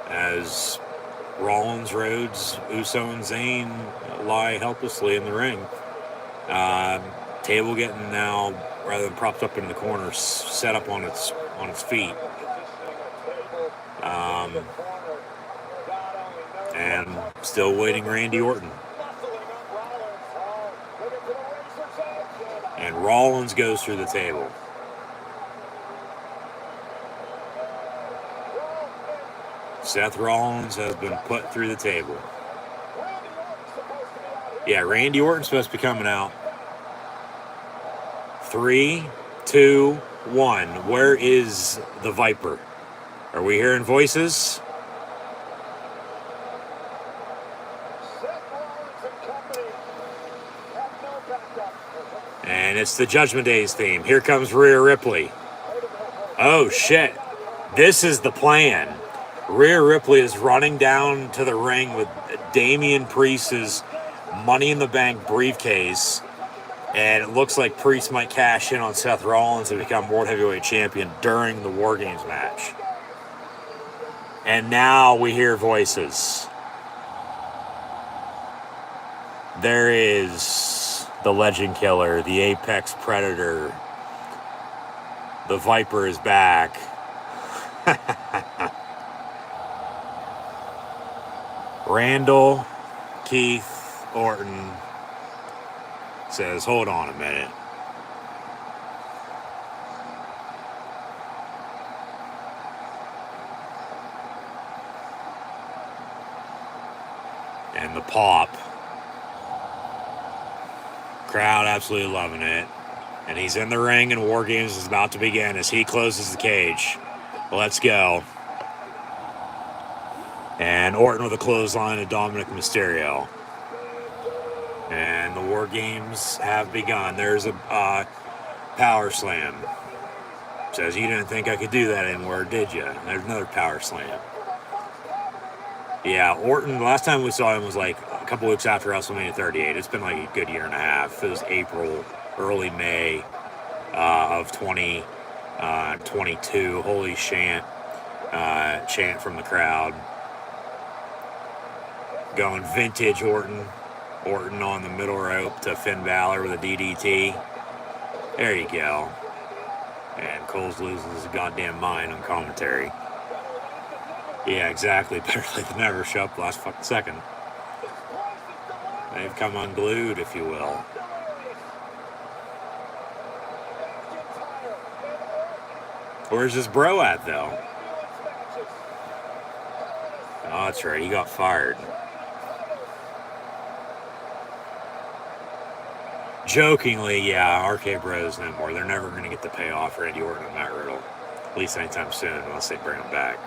As Rollins, Rhodes, Uso, and Zayn lie helplessly in the ring. Table getting now, rather than propped up in the corner, set up on its feet. And still waiting Randy Orton. And Rollins goes through the table. Seth Rollins has been put through the table. Yeah, Randy Orton's supposed to be coming out. 3, 2, 1. Where is the Viper? Are we hearing voices? And it's the Judgment Days theme. Here comes Rhea Ripley. Oh, shit. This is the plan. Rhea Ripley is running down to the ring with Damian Priest's Money in the Bank briefcase. And it looks like Priest might cash in on Seth Rollins and become World Heavyweight Champion during the WarGames match. And now we hear voices. There is the Legend Killer, the Apex Predator. The Viper is back. Randall, Keith, Orton says, hold on a minute. And the pop. Crowd absolutely loving it. And he's in the ring and WarGames is about to begin as he closes the cage. Let's go. And Orton with a clothesline to Dominic Mysterio. And the WarGames have begun. There's a power slam. Says, you didn't think I could do that anymore, did you? There's another power slam. Yeah, Orton, the last time we saw him was like a couple weeks after WrestleMania 38. It's been like a good year and a half. It was April, early May of 2022. Holy chant from the crowd. Going vintage Orton. Orton on the middle rope to Finn Balor with a DDT. There you go. And Coles loses his goddamn mind on commentary. Yeah, exactly. Better late than never. Show up last fucking second. They've come unglued, if you will. Where's this bro at, though? Oh, that's right. He got fired. Jokingly, yeah, RK Bros no more. They're never going to get the payoff for Randy Orton and Matt Riddle. At least anytime soon, unless they bring him back.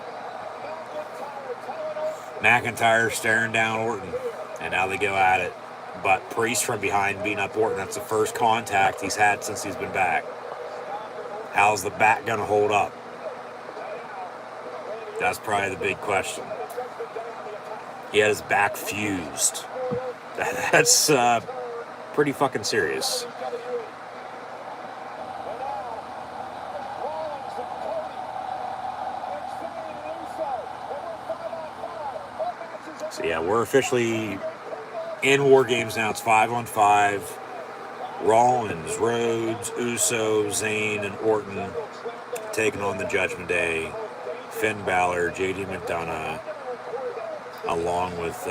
McIntyre staring down Orton. And now they go at it. But Priest from behind beating up Orton. That's the first contact he's had since he's been back. How's the back going to hold up? That's probably the big question. He had his back fused. That's pretty fucking serious. So yeah, we're officially in WarGames now. It's 5-on-5. Rollins, Rhodes, Uso, Zayn, and Orton taking on the Judgment Day. Finn Balor, JD McDonough, along with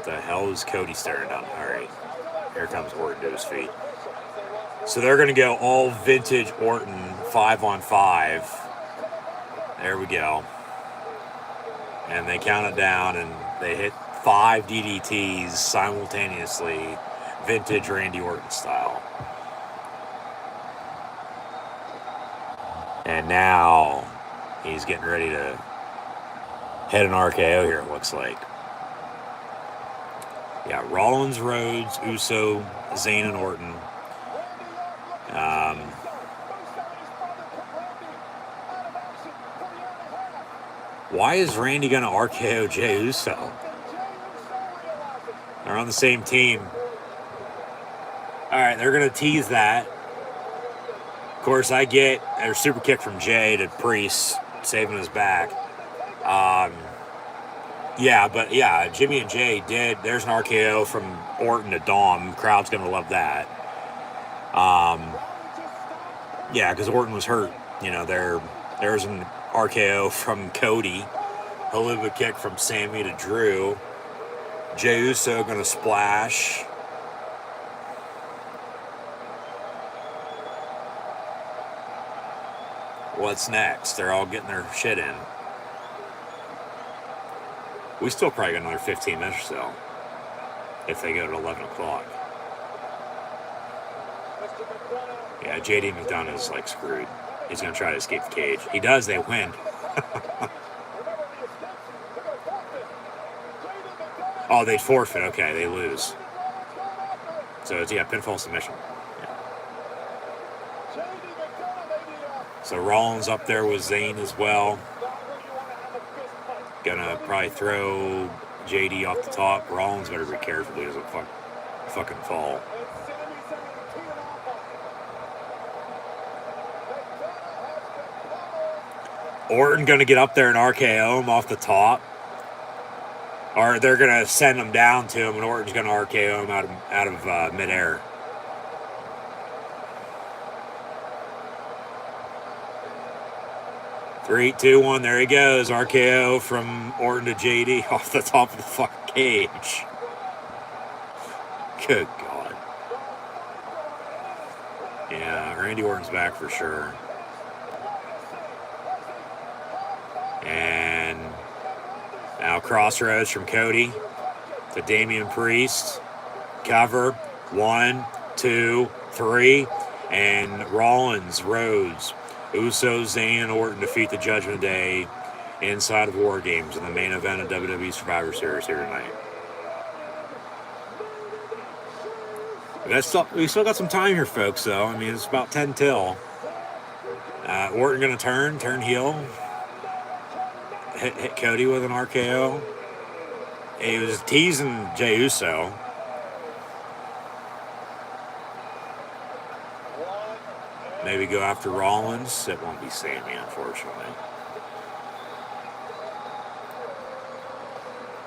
the hell is Cody staring down? All right, here comes Orton to his feet. So they're going to go all vintage Orton 5-on-5. There we go. And they count it down and they hit 5 DDTs simultaneously, vintage Randy Orton style. And now he's getting ready to hit an RKO here, it looks like. Yeah, Rollins, Rhodes, Uso, Zayn, and Orton. Why is Randy going to RKO Jey Uso? They're on the same team. All right, they're going to tease that. Of course, I get a super kick from Jey to Priest, saving his back. Yeah, but yeah, Jimmy and Jay did. There's an RKO from Orton to Dom. Crowd's going to love that. Yeah, because Orton was hurt. You know, there's an RKO from Cody. Haluva kick from Sammy to Drew. Jey Uso going to splash. what's next? They're all getting their shit in. We still probably got another 15 minutes or so if they go to 11 o'clock. Yeah, JD McDonough is like screwed. He's going to try to escape the cage. He does, they win. Oh, they forfeit. Okay, they lose. So it's, yeah, pinfall submission. Yeah. So Rollins up there with Zayn as well. Gonna probably throw JD off the top. Rollins better be careful he doesn't fucking fall. Orton gonna get up there and RKO him off the top. Or they're gonna send him down to him and Orton's gonna RKO him out of midair. Three, two, one. There he goes. RKO from Orton to JD off the top of the fucking cage. Good God. Yeah, Randy Orton's back for sure. And now Crossroads from Cody to Damian Priest. Cover. 1, 2, 3. And Rollins, Rhodes, Usos, Zayn, and Orton defeat the Judgment Day inside of WarGames in the main event of WWE Survivor Series here tonight. We still got some time here, folks, though. I mean, it's about 10 till. Orton going to turn heel. Hit Cody with an RKO. He was teasing Jey Uso. Maybe go after Rollins. It won't be Sammy, unfortunately.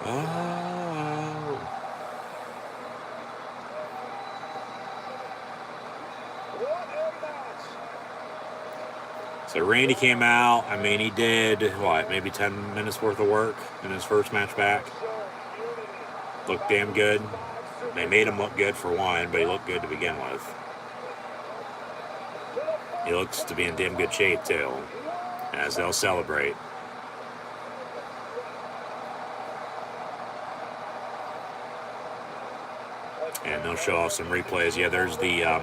Oh. So Randy came out. I mean, he did, what, maybe 10 minutes worth of work in his first match back. Looked damn good. They made him look good for one, but he looked good to begin with. He looks to be in damn good shape, too, as they'll celebrate. And they'll show off some replays. Yeah, there's the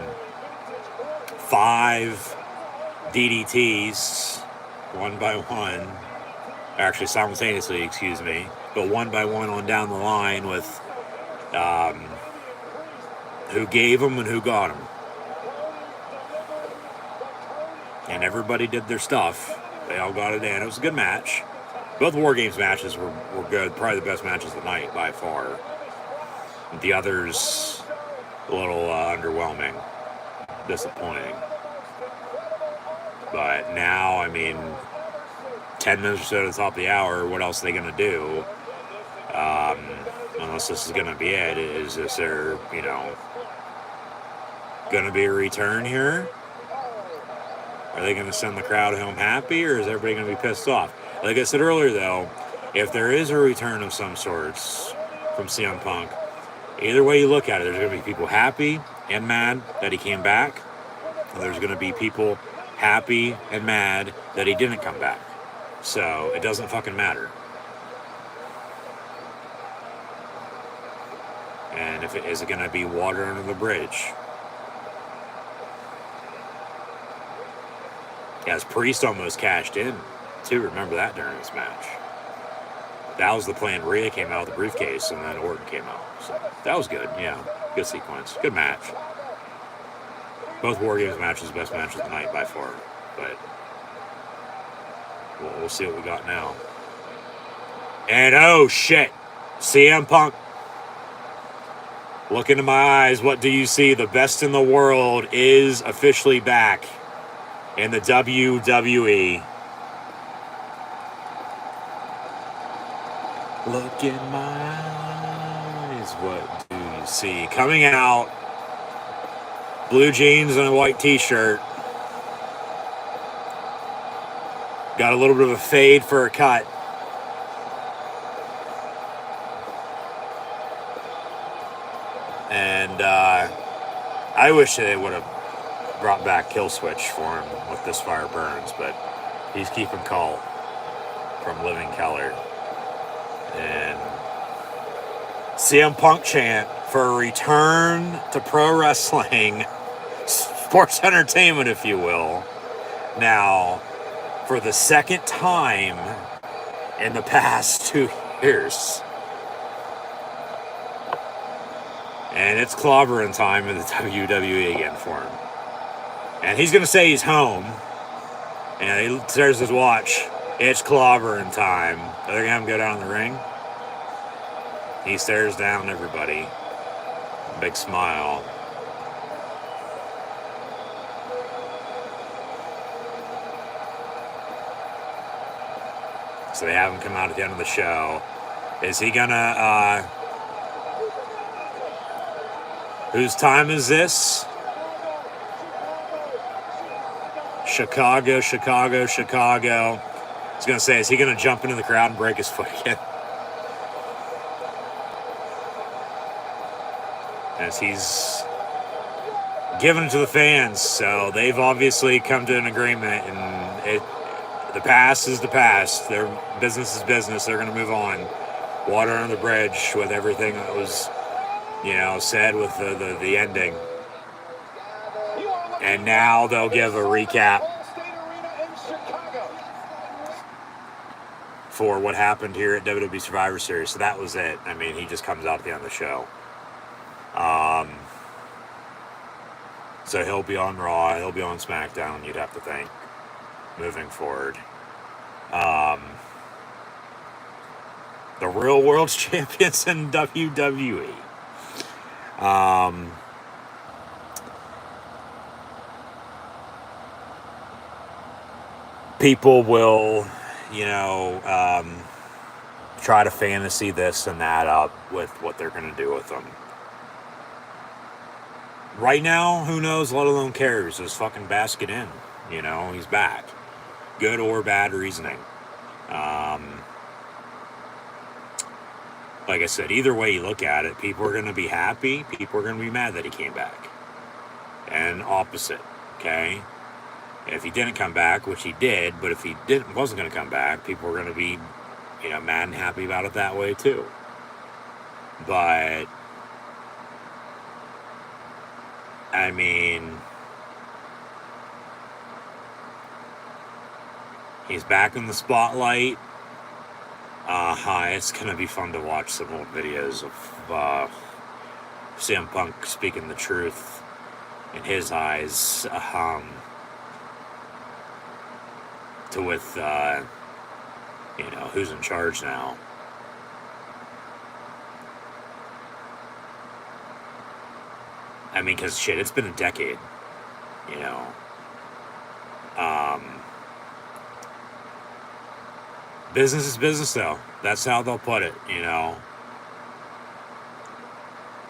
5 DDTs, one by one. Actually, simultaneously, excuse me. But one by one on down the line with who gave them and who got them. And everybody did their stuff. They all got it in. It was a good match. Both WarGames matches were good. Probably the best matches of the night by far. The others, a little underwhelming. Disappointing. But now, I mean, 10 minutes or so to the top of the hour, what else are they going to do? Unless this is going to be it. Is there, going to be a return here? Are they going to send the crowd home happy, or is everybody going to be pissed off? Like I said earlier, though, if there is a return of some sorts from CM Punk, either way you look at it, there's going to be people happy and mad that he came back. And there's going to be people happy and mad that he didn't come back. So it doesn't fucking matter. And is it going to be water under the bridge? As Priest almost cashed in, too. Remember that during this match. That was the plan. Rhea came out with the briefcase, and then Orton came out. So that was good. Yeah, good sequence. Good match. Both WarGames matches, the best matches of the night by far. But we'll see what we got now. And oh shit, CM Punk. Look into my eyes. What do you see? The best in the world is officially back in the WWE. Look in my eyes. What do you see? Coming out, blue jeans and a white t-shirt. Got a little bit of a fade for a cut. And I wish they would have brought back Kill Switch for him with This Fire Burns, but He's keeping Cult from Living Keller. And CM Punk chant for a return to pro wrestling, sports entertainment, if you will. Now, for the second time in the past 2 years. And it's clobbering time in the WWE again for him. And he's going to say he's home. And he stares his watch. It's clobbering time. Are they going to have him go down in the ring? He stares down everybody. Big smile. So they have him come out at the end of the show. Is he gonna, whose time is this? Chicago, Chicago, Chicago. I was gonna say, is he gonna jump into the crowd and break his foot again? As he's giving it to the fans, so they've obviously come to an agreement, and the past is the past. Their business is business. They're going to move on. Water under the bridge with everything that was, said with the ending. And now they'll give a recap for what happened here at WWE Survivor Series. So that was it. I mean, he just comes out at the end of the show. So he'll be on Raw. He'll be on SmackDown, you'd have to think, moving forward. The real world champions in WWE. People will, try to fantasy this and that up with what they're going to do with them. Right now, who knows, let alone cares. Just fucking bask it in. He's back. Good or bad reasoning. Like I said, either way you look at it, people are going to be happy. People are going to be mad that he came back. And opposite, okay? If he didn't come back, which he did, but if he wasn't going to come back, people were going to be, mad and happy about it that way too. But, I mean, he's back in the spotlight. It's going to be fun to watch some old videos of CM Punk speaking the truth in his eyes to with, who's in charge now. I mean, because shit, it's been a decade, business is business, though. That's how they'll put it,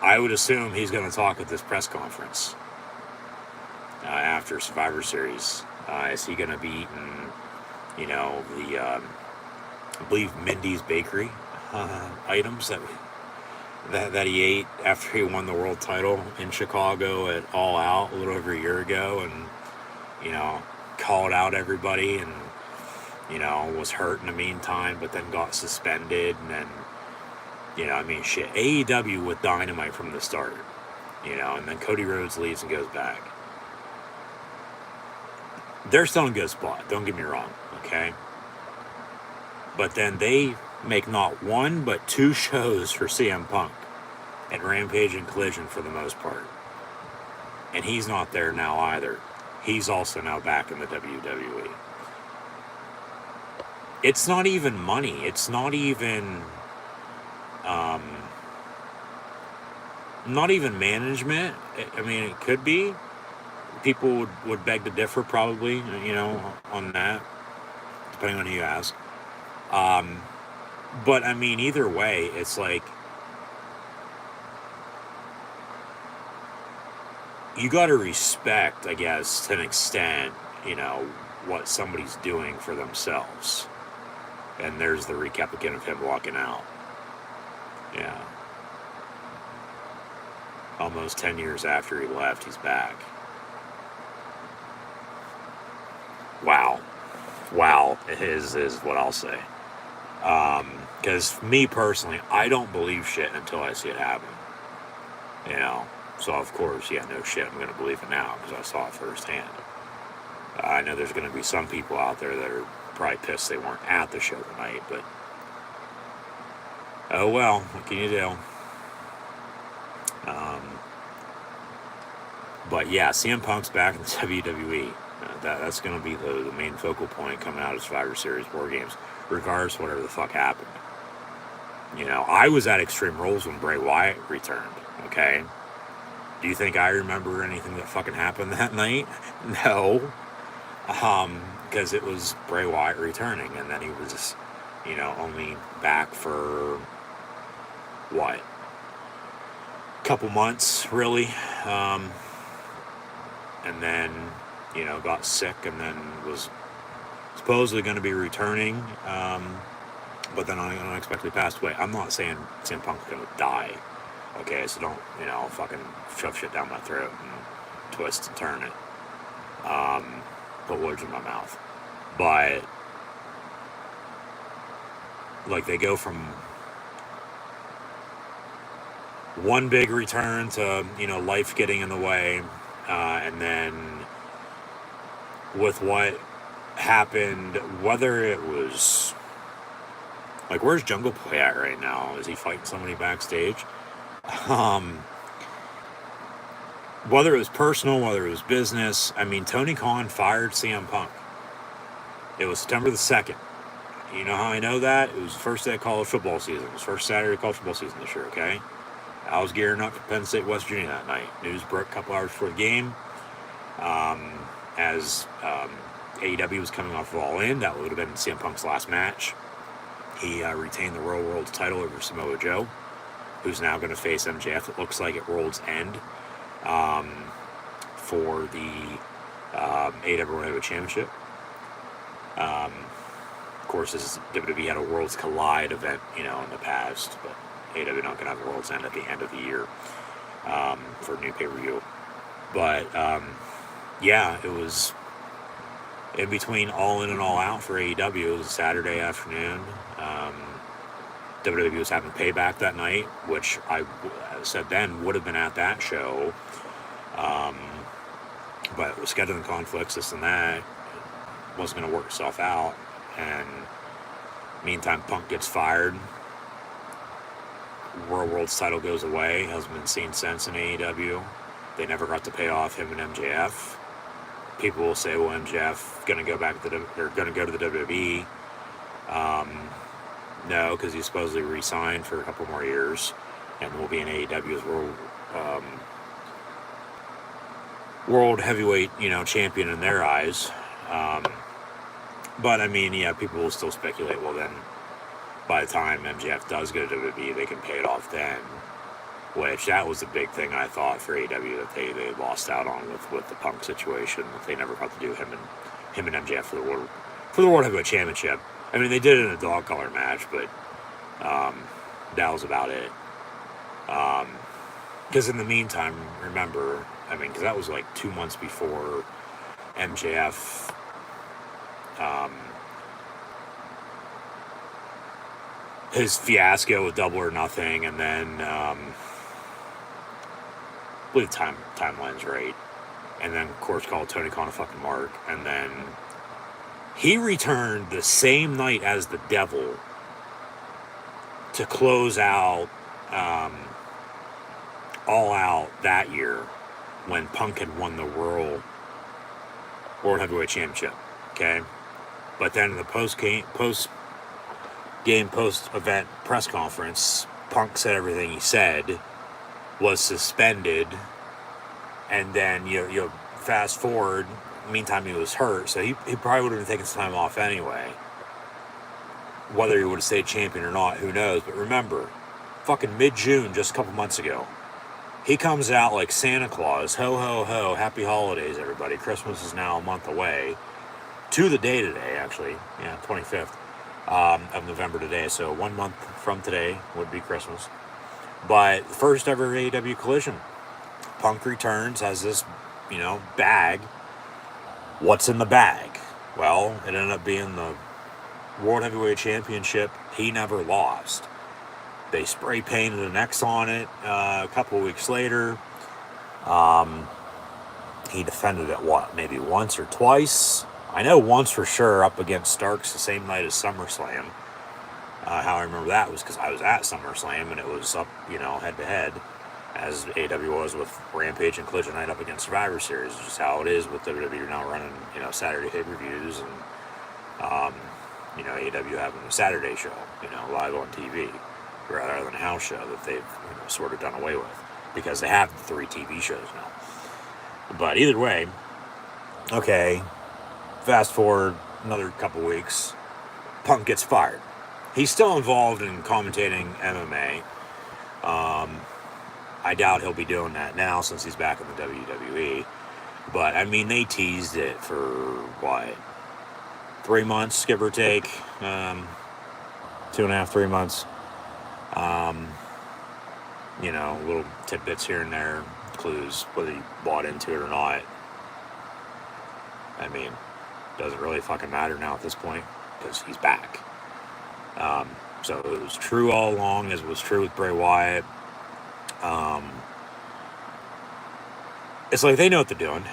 I would assume he's going to talk at this press conference after Survivor Series. Is he going to be eating, I believe Mindy's Bakery items that he ate after he won the world title in Chicago at All Out a little over a year ago, and called out everybody, and was hurt in the meantime, but then got suspended, and then shit, AEW with Dynamite from the start, and then Cody Rhodes leaves and goes back. They're still in a good spot, don't get me wrong, okay? But then they make not one, but two shows for CM Punk at Rampage and Collision for the most part. And he's not there now either. He's also now back in the WWE. It's not even money. It's not even management. I mean, it could be. People would beg to differ probably, on that, depending on who you ask. But I mean, either way, it's like, you got to respect, I guess, to an extent, what somebody's doing for themselves. And there's the recap again of him walking out. Yeah. Almost 10 years after he left, he's back. Wow. wow is what I'll say. Because me personally, I don't believe shit until I see it happen. You know, so of course, yeah, no shit, I'm going to believe it now because I saw it firsthand. I know there's going to be some people out there that are probably pissed they weren't at the show tonight, but oh well, what can you do? But yeah, CM Punk's back in the WWE. That's going to be the main focal point coming out of Survivor Series WarGames, regardless of whatever the fuck happened. You know, I was at Extreme Rules when Bray Wyatt returned, okay? Do you think I remember anything that fucking happened that night? No. Because it was Bray Wyatt returning, and then he was, you know, only back for, what? Couple months, really. And then, you know, got sick and then was supposedly going to be returning, but then unexpectedly passed away. I'm not saying CM Punk's going to die, okay? So don't, you know, fucking shove shit down my throat and twist and turn it. Put words in my mouth. But, like, they go from one big return to, you know, life getting in the way, and then with what happened, whether it was, like, where's Jungle Boy at right now? Is he fighting somebody backstage? Whether it was personal, whether it was business, I mean, Tony Khan fired CM Punk. It was September the 2nd. You know how I know that? It was the first day of college football season. It was first Saturday of college football season this year, okay? I was gearing up for Penn State, West Virginia that night. News broke a couple hours before the game. As AEW was coming off of All In, that would have been CM Punk's last match. He retained the Royal World's title over Samoa Joe, who's now going to face MJF, it looks like, at World's End for the AEW World Heavyweight Championship. Of course, this WWE had a Worlds Collide event, you know, in the past, but AEW not going to have a World's End at the end of the year for a new pay-per-view. But, yeah, it was in between All In and All Out for AEW. It was a Saturday afternoon. WWE was having Payback that night, which I said then would have been at that show. But with scheduling conflicts, this and that, wasn't going to work itself out. And meantime, Punk gets fired. World's title goes away. Hasn't been seen since in AEW. They never got to pay off him and MJF. People will say, well, MJF going to go back to going to go to the WWE. No, because he's supposedly re-signed for a couple more years and will be in AEW as world heavyweight, you know, champion in their eyes. But I mean, yeah, people will still speculate. Well, then by the time MJF does go to WWE, they can pay it off then. Which that was the big thing I thought for AEW that they lost out on with the Punk situation. That they never got to do him and MJF for the World Heavyweight Championship. I mean, they did it in a dog collar match, but that was about it. Because in the meantime, remember, I mean, because that was like 2 months before MJF his fiasco with Double or Nothing, and then I believe timeline's right, and then of course called Tony Khan a fucking mark, and then he returned the same night as the Devil to close out All Out that year when Punk had won the World Heavyweight Championship. Okay, but then in the post-event press conference, Punk said everything he said was suspended, and then you fast forward. Meantime, he was hurt, so he probably would have been taking some time off anyway. Whether he would have stayed champion or not, who knows? But remember, fucking mid-June, just a couple months ago, he comes out like Santa Claus, ho ho ho, happy holidays, everybody. Christmas is now a month away. To the day today, actually, 25th of November today. So 1 month from today would be Christmas. But first ever AEW Collision. Punk returns, has this, bag. What's in the bag? Well, it ended up being the World Heavyweight Championship he never lost. They spray painted an X on it a couple of weeks later. He defended it, maybe once or twice? I know once for sure up against Starks the same night as SummerSlam. How I remember that was because I was at SummerSlam and it was up, head to head, as AEW was with Rampage and Collision Night up against Survivor Series. It's just how it is with WWE now running, Saturday pay-per-views and, AEW having a Saturday show, live on TV, rather than a house show that they've, sort of done away with because they have 3 TV shows now. But either way, okay, fast forward another couple weeks, Punk gets fired. He's still involved in commentating MMA. I doubt he'll be doing that now since he's back in the WWE. But, I mean, they teased it for, 3 months, give or take? 2.5, 3 months. Little tidbits here and there, clues, whether he bought into it or not. I mean, doesn't really fucking matter now at this point, because he's back. So it was true all along, as it was true with Bray Wyatt. It's like they know what they're doing.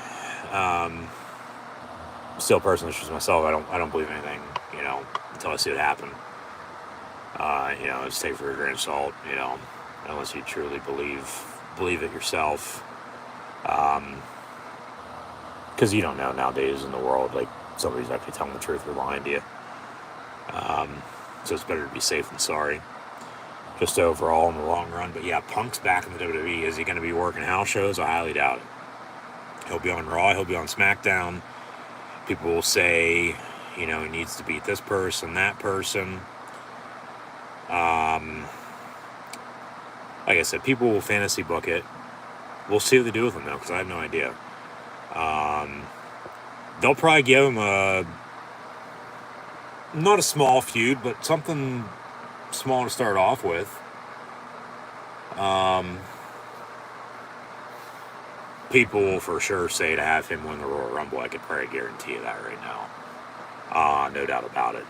Still, personally, just myself, I don't believe anything, until I see it happen. Just take it for a grain of salt, unless you truly believe it yourself. Because you don't know nowadays in the world, like, somebody's actually telling the truth or lying to you. So it's better to be safe than sorry, just overall in the long run. But yeah, Punk's back in the WWE. Is he going to be working house shows? I highly doubt it. He'll be on Raw, he'll be on SmackDown. People will say, he needs to beat this person, that person. Like I said, people will fantasy book it. We'll see what they do with him, though, because I have no idea. They'll probably give him not a small feud, but something small to start off with. People will for sure say to have him win the Royal Rumble. I could probably guarantee you that right now. No doubt about it.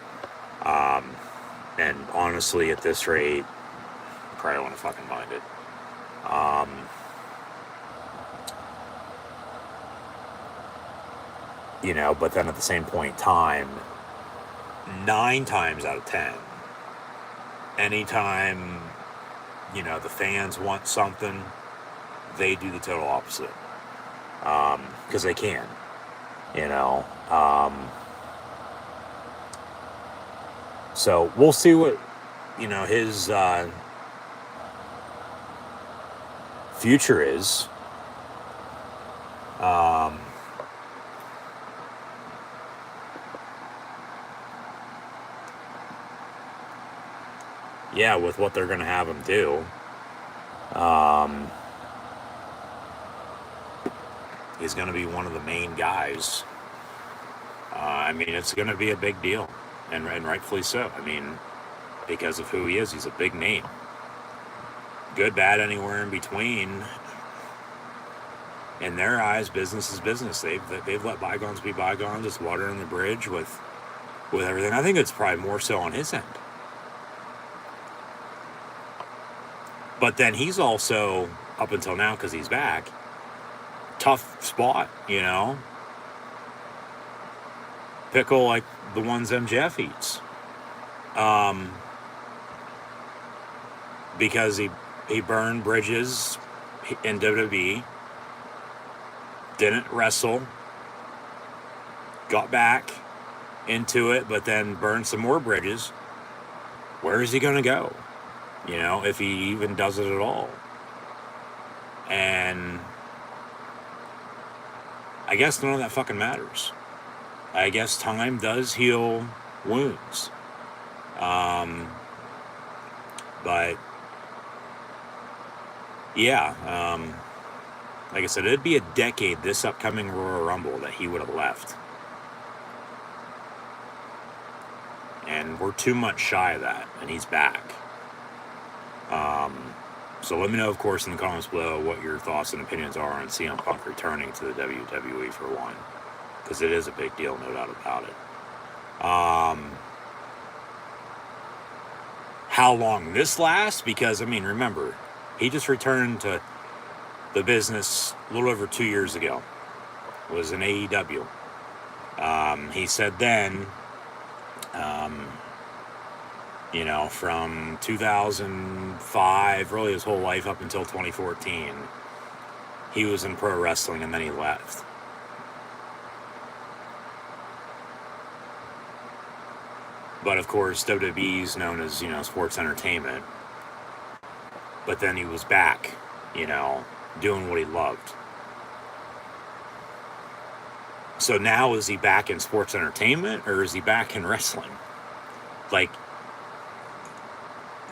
And honestly, at this rate, I probably want to fucking mind it. But then at the same point in time, 9 times out of 10, anytime, the fans want something, they do the total opposite. Because they can, So we'll see what, his future is. Yeah, with what they're going to have him do. He's going to be one of the main guys. It's going to be a big deal, and rightfully so. Because of who he is, he's a big name. Good, bad, anywhere in between. In their eyes, business is business. They've let bygones be bygones. It's water under the bridge with everything. I think it's probably more so on his end. But then he's also, up until now, because he's back, tough spot, Pickle like the ones MJF eats. Because he burned bridges in WWE, didn't wrestle, got back into it, but then burned some more bridges. Where is he going to go? If he even does it at all. And I guess none of that fucking matters. I guess time does heal wounds. But yeah, like I said, it'd be a decade this upcoming Royal Rumble that he would have left. And we're 2 months shy of that, and he's back. So let me know, of course, in the comments below what your thoughts and opinions are on CM Punk returning to the WWE for one. because it is a big deal, no doubt about it. How long this lasts? Because, I mean, remember, he just returned to the business a little over 2 years ago. Was in AEW. He said then, you know, from 2005, really his whole life up until 2014, he was in pro wrestling, and then he left. But of course, WWE is known as, you know, sports entertainment. But then he was back, you know, doing what he loved. So now, is he back in sports entertainment, or is he back in wrestling? Like,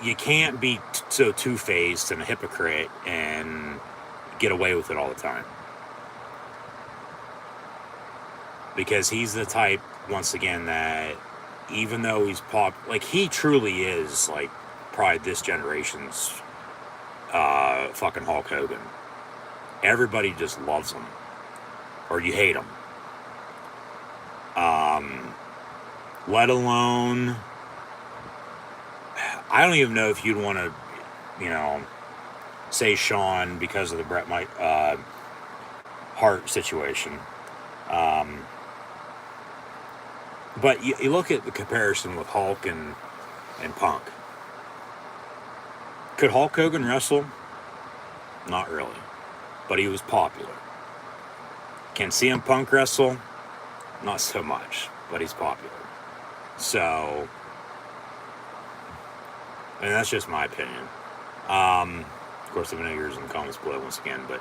you can't be so two-faced and a hypocrite and get away with it all the time. Because he's the type, once again, that even though he's like, he truly is, like, probably this generation's fucking Hulk Hogan. Everybody just loves him. Or you hate him. Let alone, I don't even know if you'd want to, you know, say Shawn because of the Bret Hart situation. But you look at the comparison with Hulk and Punk. Could Hulk Hogan wrestle? Not really. But he was popular. Can CM Punk wrestle? Not so much. But he's popular. So, and that's just my opinion. Of course, I know yours in the comments below once again, but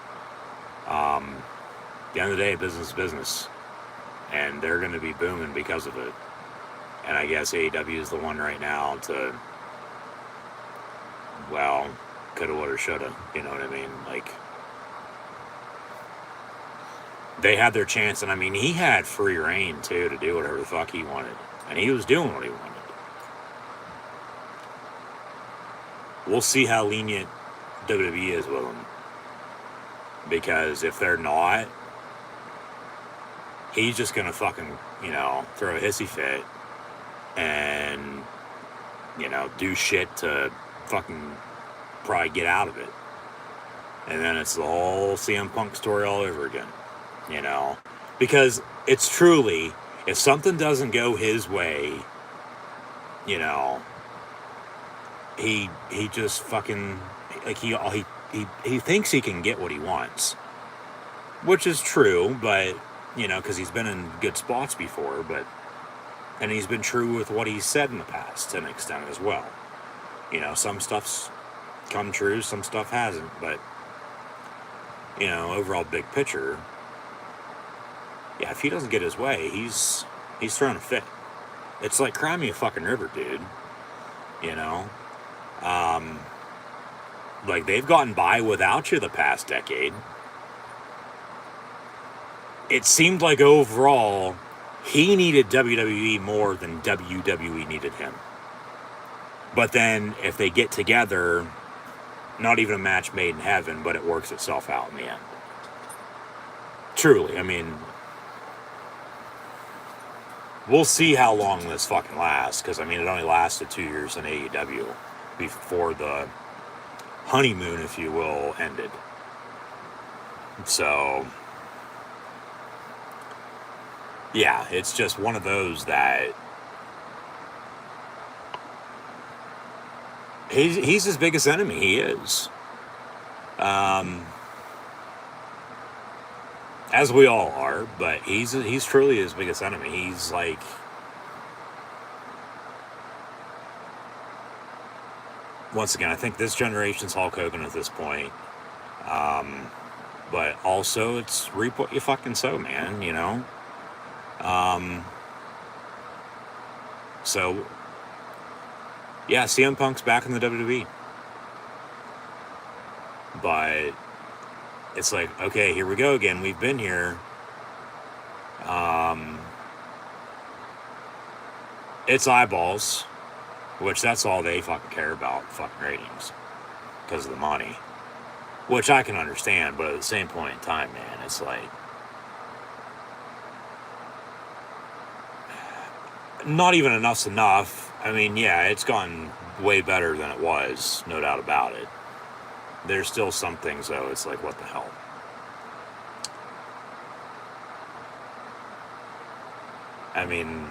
at the end of the day, business is business. And they're going to be booming because of it. And I guess AEW is the one right now to, well, coulda, woulda, shoulda. You know what I mean? Like, they had their chance, and I mean, he had free reign, too, to do whatever the fuck he wanted. And he was doing what he wanted. We'll see how lenient WWE is with him. Because if they're not, he's just gonna fucking, you know, throw a hissy fit and, you know, do shit to fucking probably get out of it. And then it's the whole CM Punk story all over again, you know? Because it's truly, if something doesn't go his way, you know, he just fucking, like, he thinks he can get what he wants. Which is true, but, you know, because he's been in good spots before, but, and he's been true with what he's said in the past to an extent as well. You know, some stuff's come true, some stuff hasn't, but, you know, overall big picture, yeah, if he doesn't get his way, he's throwing a fit. It's like, cry me a fucking river, dude. You know? Like, they've gotten by without you the past decade. It seemed like overall, he needed WWE more than WWE needed him. But then, if they get together, not even a match made in heaven, but it works itself out in the end. Truly, I mean, we'll see how long this fucking lasts, because, I mean, it only lasted 2 years in AEW before the honeymoon, if you will, ended. So, yeah, it's just one of those that he's his biggest enemy. He is. As we all are, but he's truly his biggest enemy. He's like, once again, I think this generation's Hulk Hogan at this point. But also, it's reap what you fucking sow, man, you know? So, yeah, CM Punk's back in the WWE. But it's like, okay, here we go again. We've been here. It's eyeballs, which that's all they fucking care about, fucking ratings, because of the money. Which I can understand, but at the same point in time, man, it's like, not even enough's enough. I mean, yeah, it's gotten way better than it was, no doubt about it. There's still some things, though, it's like, what the hell? I mean,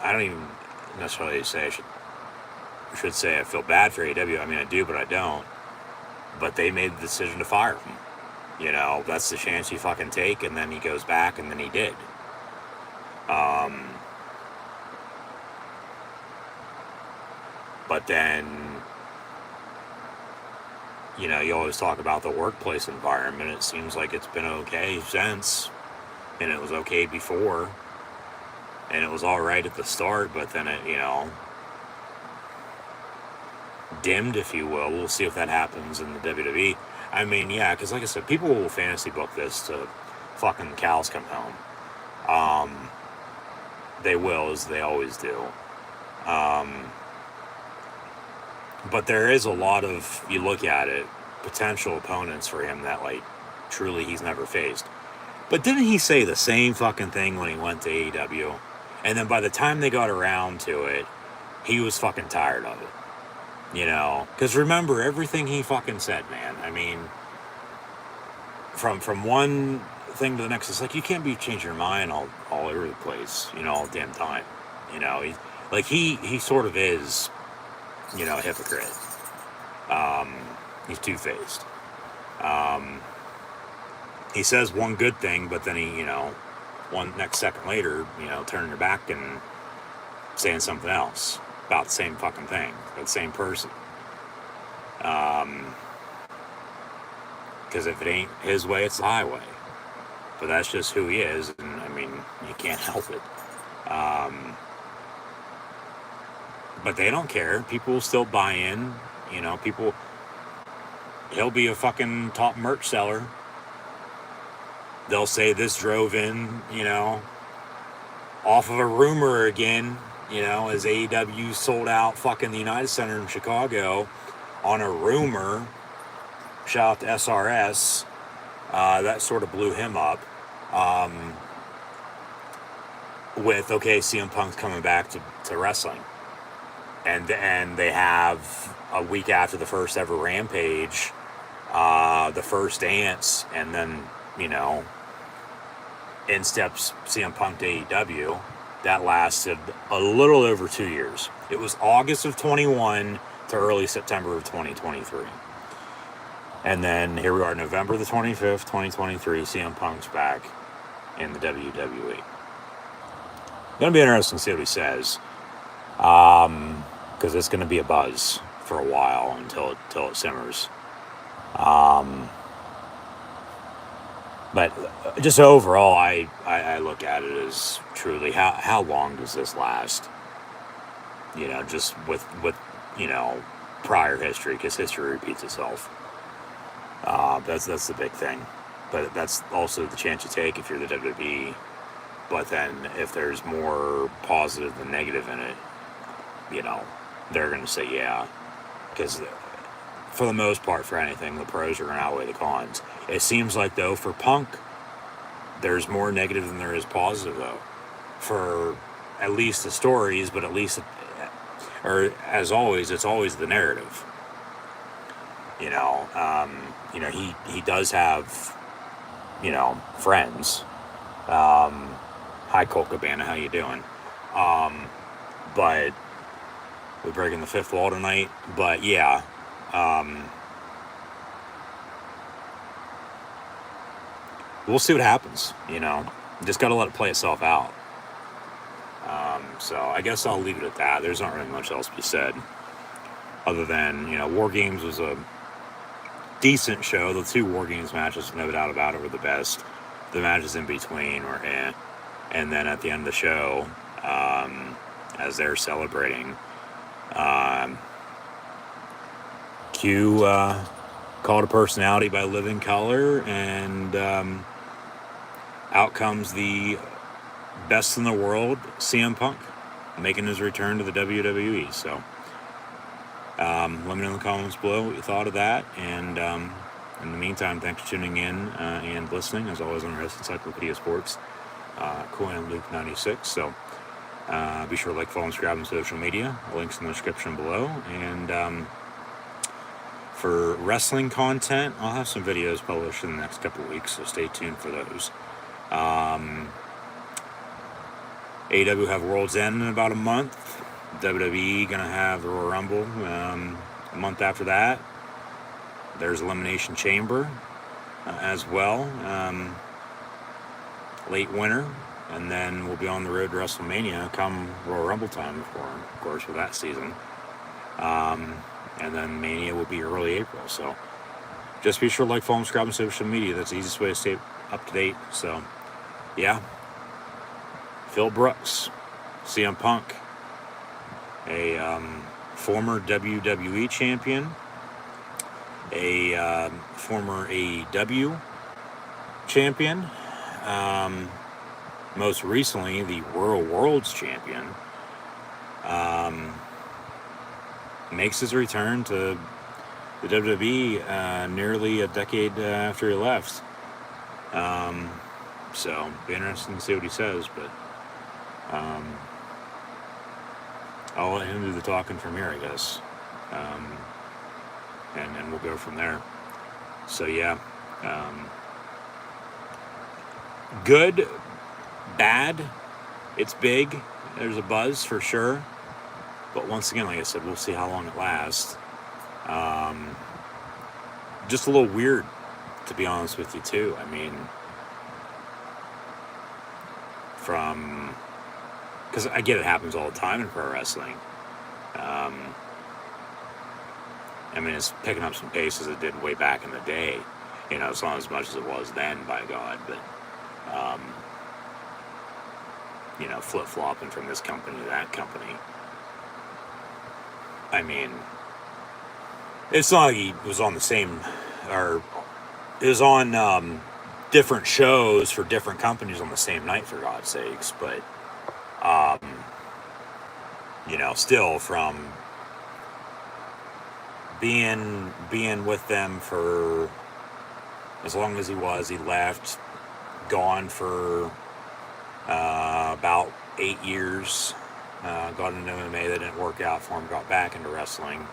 I don't even necessarily say I should say I feel bad for AEW. I mean, I do, but I don't. But they made the decision to fire him. You know, that's the chance you fucking take, and then he goes back, and then he did. But then, you know, you always talk about the workplace environment. It seems like it's been okay since, and it was okay before, and it was all right at the start, but then it, you know, dimmed, if you will. We'll see if that happens in the WWE. I mean, yeah, because like I said, people will fantasy book this to fucking cows come home. They will, as they always do. But there is a lot of, you look at it, potential opponents for him that, like, truly he's never faced. But didn't he say the same fucking thing when he went to AEW? And then by the time they got around to it, he was fucking tired of it. You know? Because remember, everything he fucking said, man. I mean, from one thing to the next, it's like, you can't be changing your mind all over the place, you know, all the damn time. You know? He sort of is, you know, a hypocrite. He's two-faced. He says one good thing, but then he, you know, one next second later, you know, turning your back and saying something else about the same fucking thing, the same person. Because if it ain't his way, it's the highway. But that's just who he is, and I mean, you can't help it. But they don't care. People will still buy in. You know, he'll be a fucking top merch seller. They'll say this drove in, you know, off of a rumor again, you know, as AEW sold out fucking the United Center in Chicago on a rumor. Shout out to SRS. That sort of blew him up. With, okay, CM Punk's coming back to wrestling. And they have a week after the first ever Rampage, the first dance, and then, you know, in steps CM Punk to AEW. That lasted a little over 2 years. It was August of 21 to early September of 2023. And then here we are, November the 25th, 2023, CM Punk's back in the WWE. Gonna be interesting to see what he says. Because it's going to be a buzz for a while until it simmers. But just overall, I look at it as truly, how long does this last? You know, just with you know, prior history, because history repeats itself. That's the big thing. But that's also the chance you take if you're the WWE. But then if there's more positive than negative in it, you know, they're going to say yeah. Because for the most part, for anything, the pros are going to outweigh the cons. It seems like, though, for Punk, there's more negative than there is positive, though. For at least the stories, but at least, or as always, it's always the narrative. You know, he does have, you know, friends. Hi, Colt Cabana, how you doing? But we're breaking the fifth wall tonight. But yeah, we'll see what happens. You know, just got to let it play itself out. So I guess I'll leave it at that. There's not really much else to be said, other than, you know, WarGames was a decent show. The two WarGames matches, no doubt about it, were the best. The matches in between were eh. And then at the end of the show, as they're celebrating, Q called a personality by Living Color, and out comes the best in the world, CM Punk, making his return to the WWE. So let me know in the comments below what you thought of that. And in the meantime, thanks for tuning in and listening, as always, on Wrestling Encyclopedia Sports, Coin Luke 96. So Be sure to like, follow, and subscribe on social media. Links in the description below. And for wrestling content, I'll have some videos published in the next couple of weeks, so stay tuned for those. AEW have World's End in about a month. WWE gonna have the Royal Rumble a month after that. There's Elimination Chamber as well, late winter, and then we'll be on the road to WrestleMania come Royal Rumble time, of course, for that season. And then Mania will be early April. So just be sure to like, follow, and subscribe on social media. That's the easiest way to stay up to date. So yeah, Phil Brooks, CM Punk, a former WWE champion, a former AEW champion, most recently the Royal World's champion, makes his return to the WWE nearly a decade after he left. So be interesting to see what he says, but I'll let him do the talking from here, I guess. And we'll go from there. So yeah, good, bad, it's big. There's a buzz for sure. But once again, like I said, we'll see how long it lasts. Just a little weird, to be honest with you, too. I mean, because I get it happens all the time in pro wrestling. I mean, it's picking up some pace as it did way back in the day. You know, it's not as much as it was then, by God. But, you know, flip-flopping from this company to that company. I mean, it's not like he was on the same, or it was on different shows for different companies on the same night, for God's sakes. But, you know, still from being with them for as long as he was, he left, gone for about 8 years. Got into MMA, that didn't work out for him, got back into wrestling.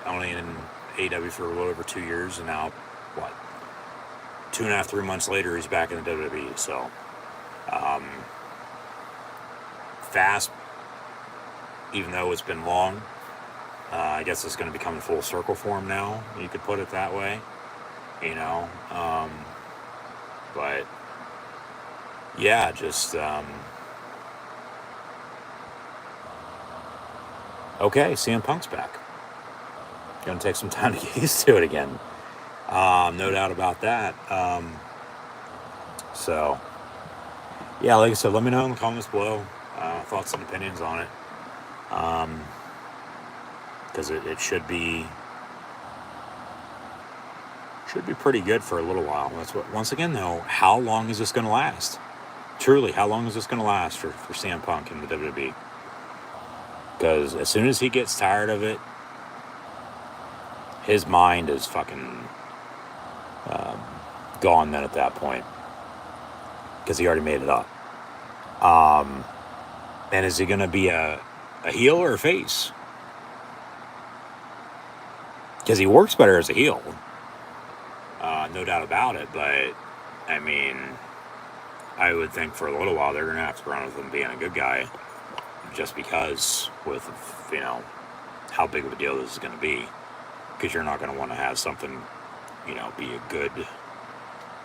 Only in AEW for a little over 2 years, and now, 2.5, 3 months later, he's back in the WWE. So, fast, even though it's been long. I guess it's going to become a full circle for him now, you could put it that way. You know, but, yeah, just, okay, CM Punk's back. Gonna take some time to get used to it again. No doubt about that. So, yeah, like I said, let me know in the comments below thoughts and opinions on it. Because it should be pretty good for a little while. That's what. Once again, though, how long is this going to last? Truly, how long is this going to last for CM Punk in the WWE? Because as soon as he gets tired of it, his mind is fucking gone then at that point. Because he already made it up. And is he going to be a heel or a face? Because he works better as a heel. No doubt about it. But, I mean, I would think for a little while they're going to have to run with him being a good guy. Just because with, you know, how big of a deal this is going to be. Because you're not going to want to have something, you know, be a good,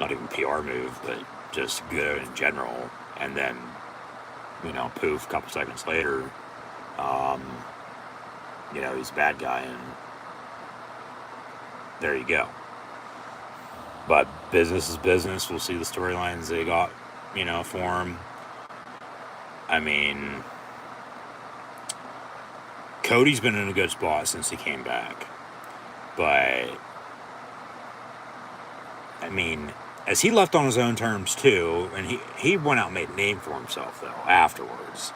not even PR move, but just good in general. And then, you know, poof, a couple seconds later, you know, he's a bad guy, and there you go. But business is business. We'll see the storylines they got, you know, for him. I mean, Cody's been in a good spot since he came back. But, I mean, as he left on his own terms too, and he went out and made a name for himself, though, afterwards.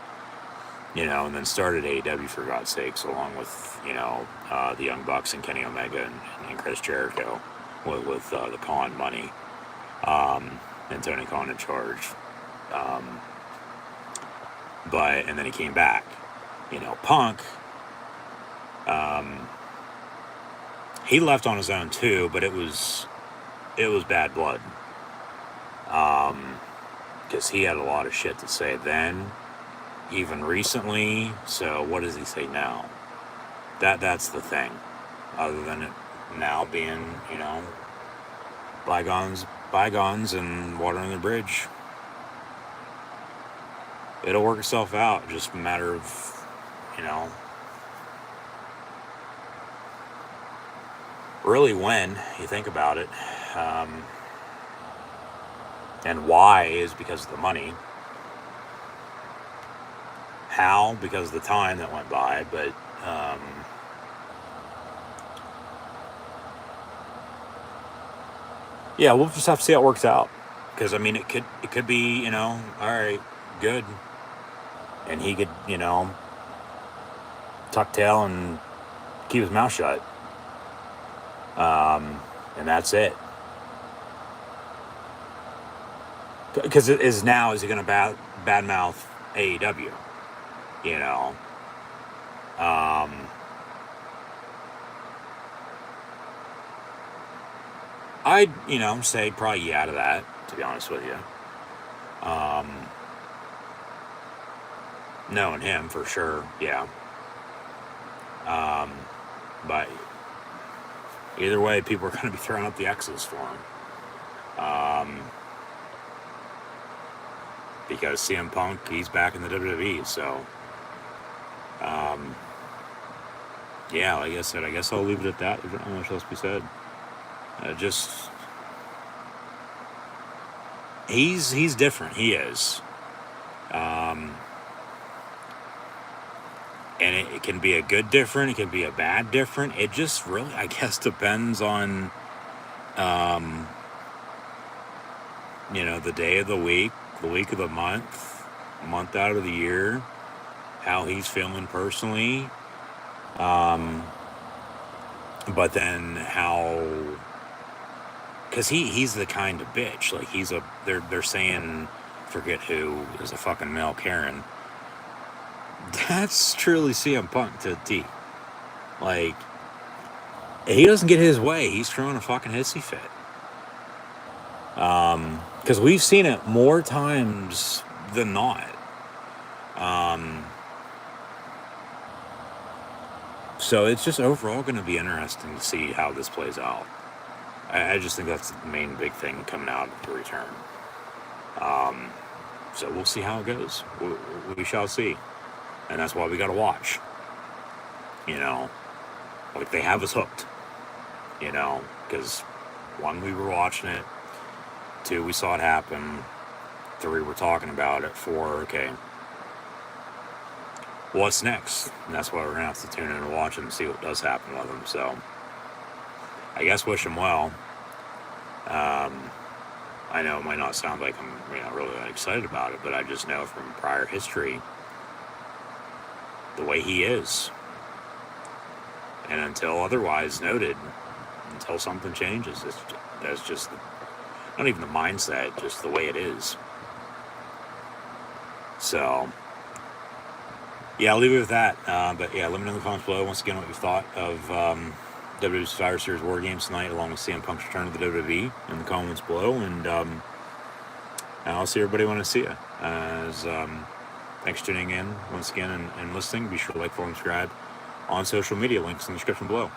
You know, and then started AEW, for God's sakes, along with, you know, the Young Bucks and Kenny Omega and Chris Jericho with the Khan money, and Tony Khan in charge. and then he came back. Punk, he left on his own too, but it was bad blood. Because he had a lot of shit to say then, even recently. So what does he say now? That's the thing. Other than it now being, bygones and water under the bridge. It'll work itself out. Just a matter of, really when you think about it. And why is because of the money. How? Because of the time that went by. But yeah, we'll just have to see how it works out. Because it could be, all right, good, and he could, tuck tail and keep his mouth shut, and that's it. Because is he going to badmouth AEW? I'd, say probably yeah to that, to be honest with you. Knowing him for sure, yeah. But either way, people are going to be throwing up the X's for him. Because CM Punk, he's back in the WWE, so yeah, like I said, I guess I'll leave it at that. There's not much else to be said. He's different. He is, and it can be a good different. It can be a bad different. It just really, I guess, depends on, the day of the week of the month out of the year, how he's feeling personally. But then how, because he's the kind of bitch, like they're saying, forget who is a fucking male Karen. That's truly CM Punk to a T. Like, he doesn't get his way, he's throwing a fucking hissy fit. Because we've seen it more times than not. So it's just overall going to be interesting to see how this plays out. I just think that's the main big thing coming out of the return. So we'll see how it goes. We shall see. And that's why we got to watch. Like they have us hooked. Because 1, we were watching it. 2, we saw it happen. 3, we're talking about it. 4, okay. What's next? And that's why we're going to have to tune in and watch and see what does happen with him. So, I guess wish him well. I know it might not sound like I'm really excited about it, but I just know from prior history the way he is. And until otherwise noted, until something changes, that's just not even the mindset, just the way it is. So, yeah, I'll leave it with that. But yeah, let me know in the comments below once again what you thought of WWE Survivor Series WarGames tonight, along with CM Punk's return to the WWE in the comments below. And I'll see everybody when I see you. Thanks for tuning in once again and listening. Be sure to like, follow, and subscribe on social media. Links in the description below.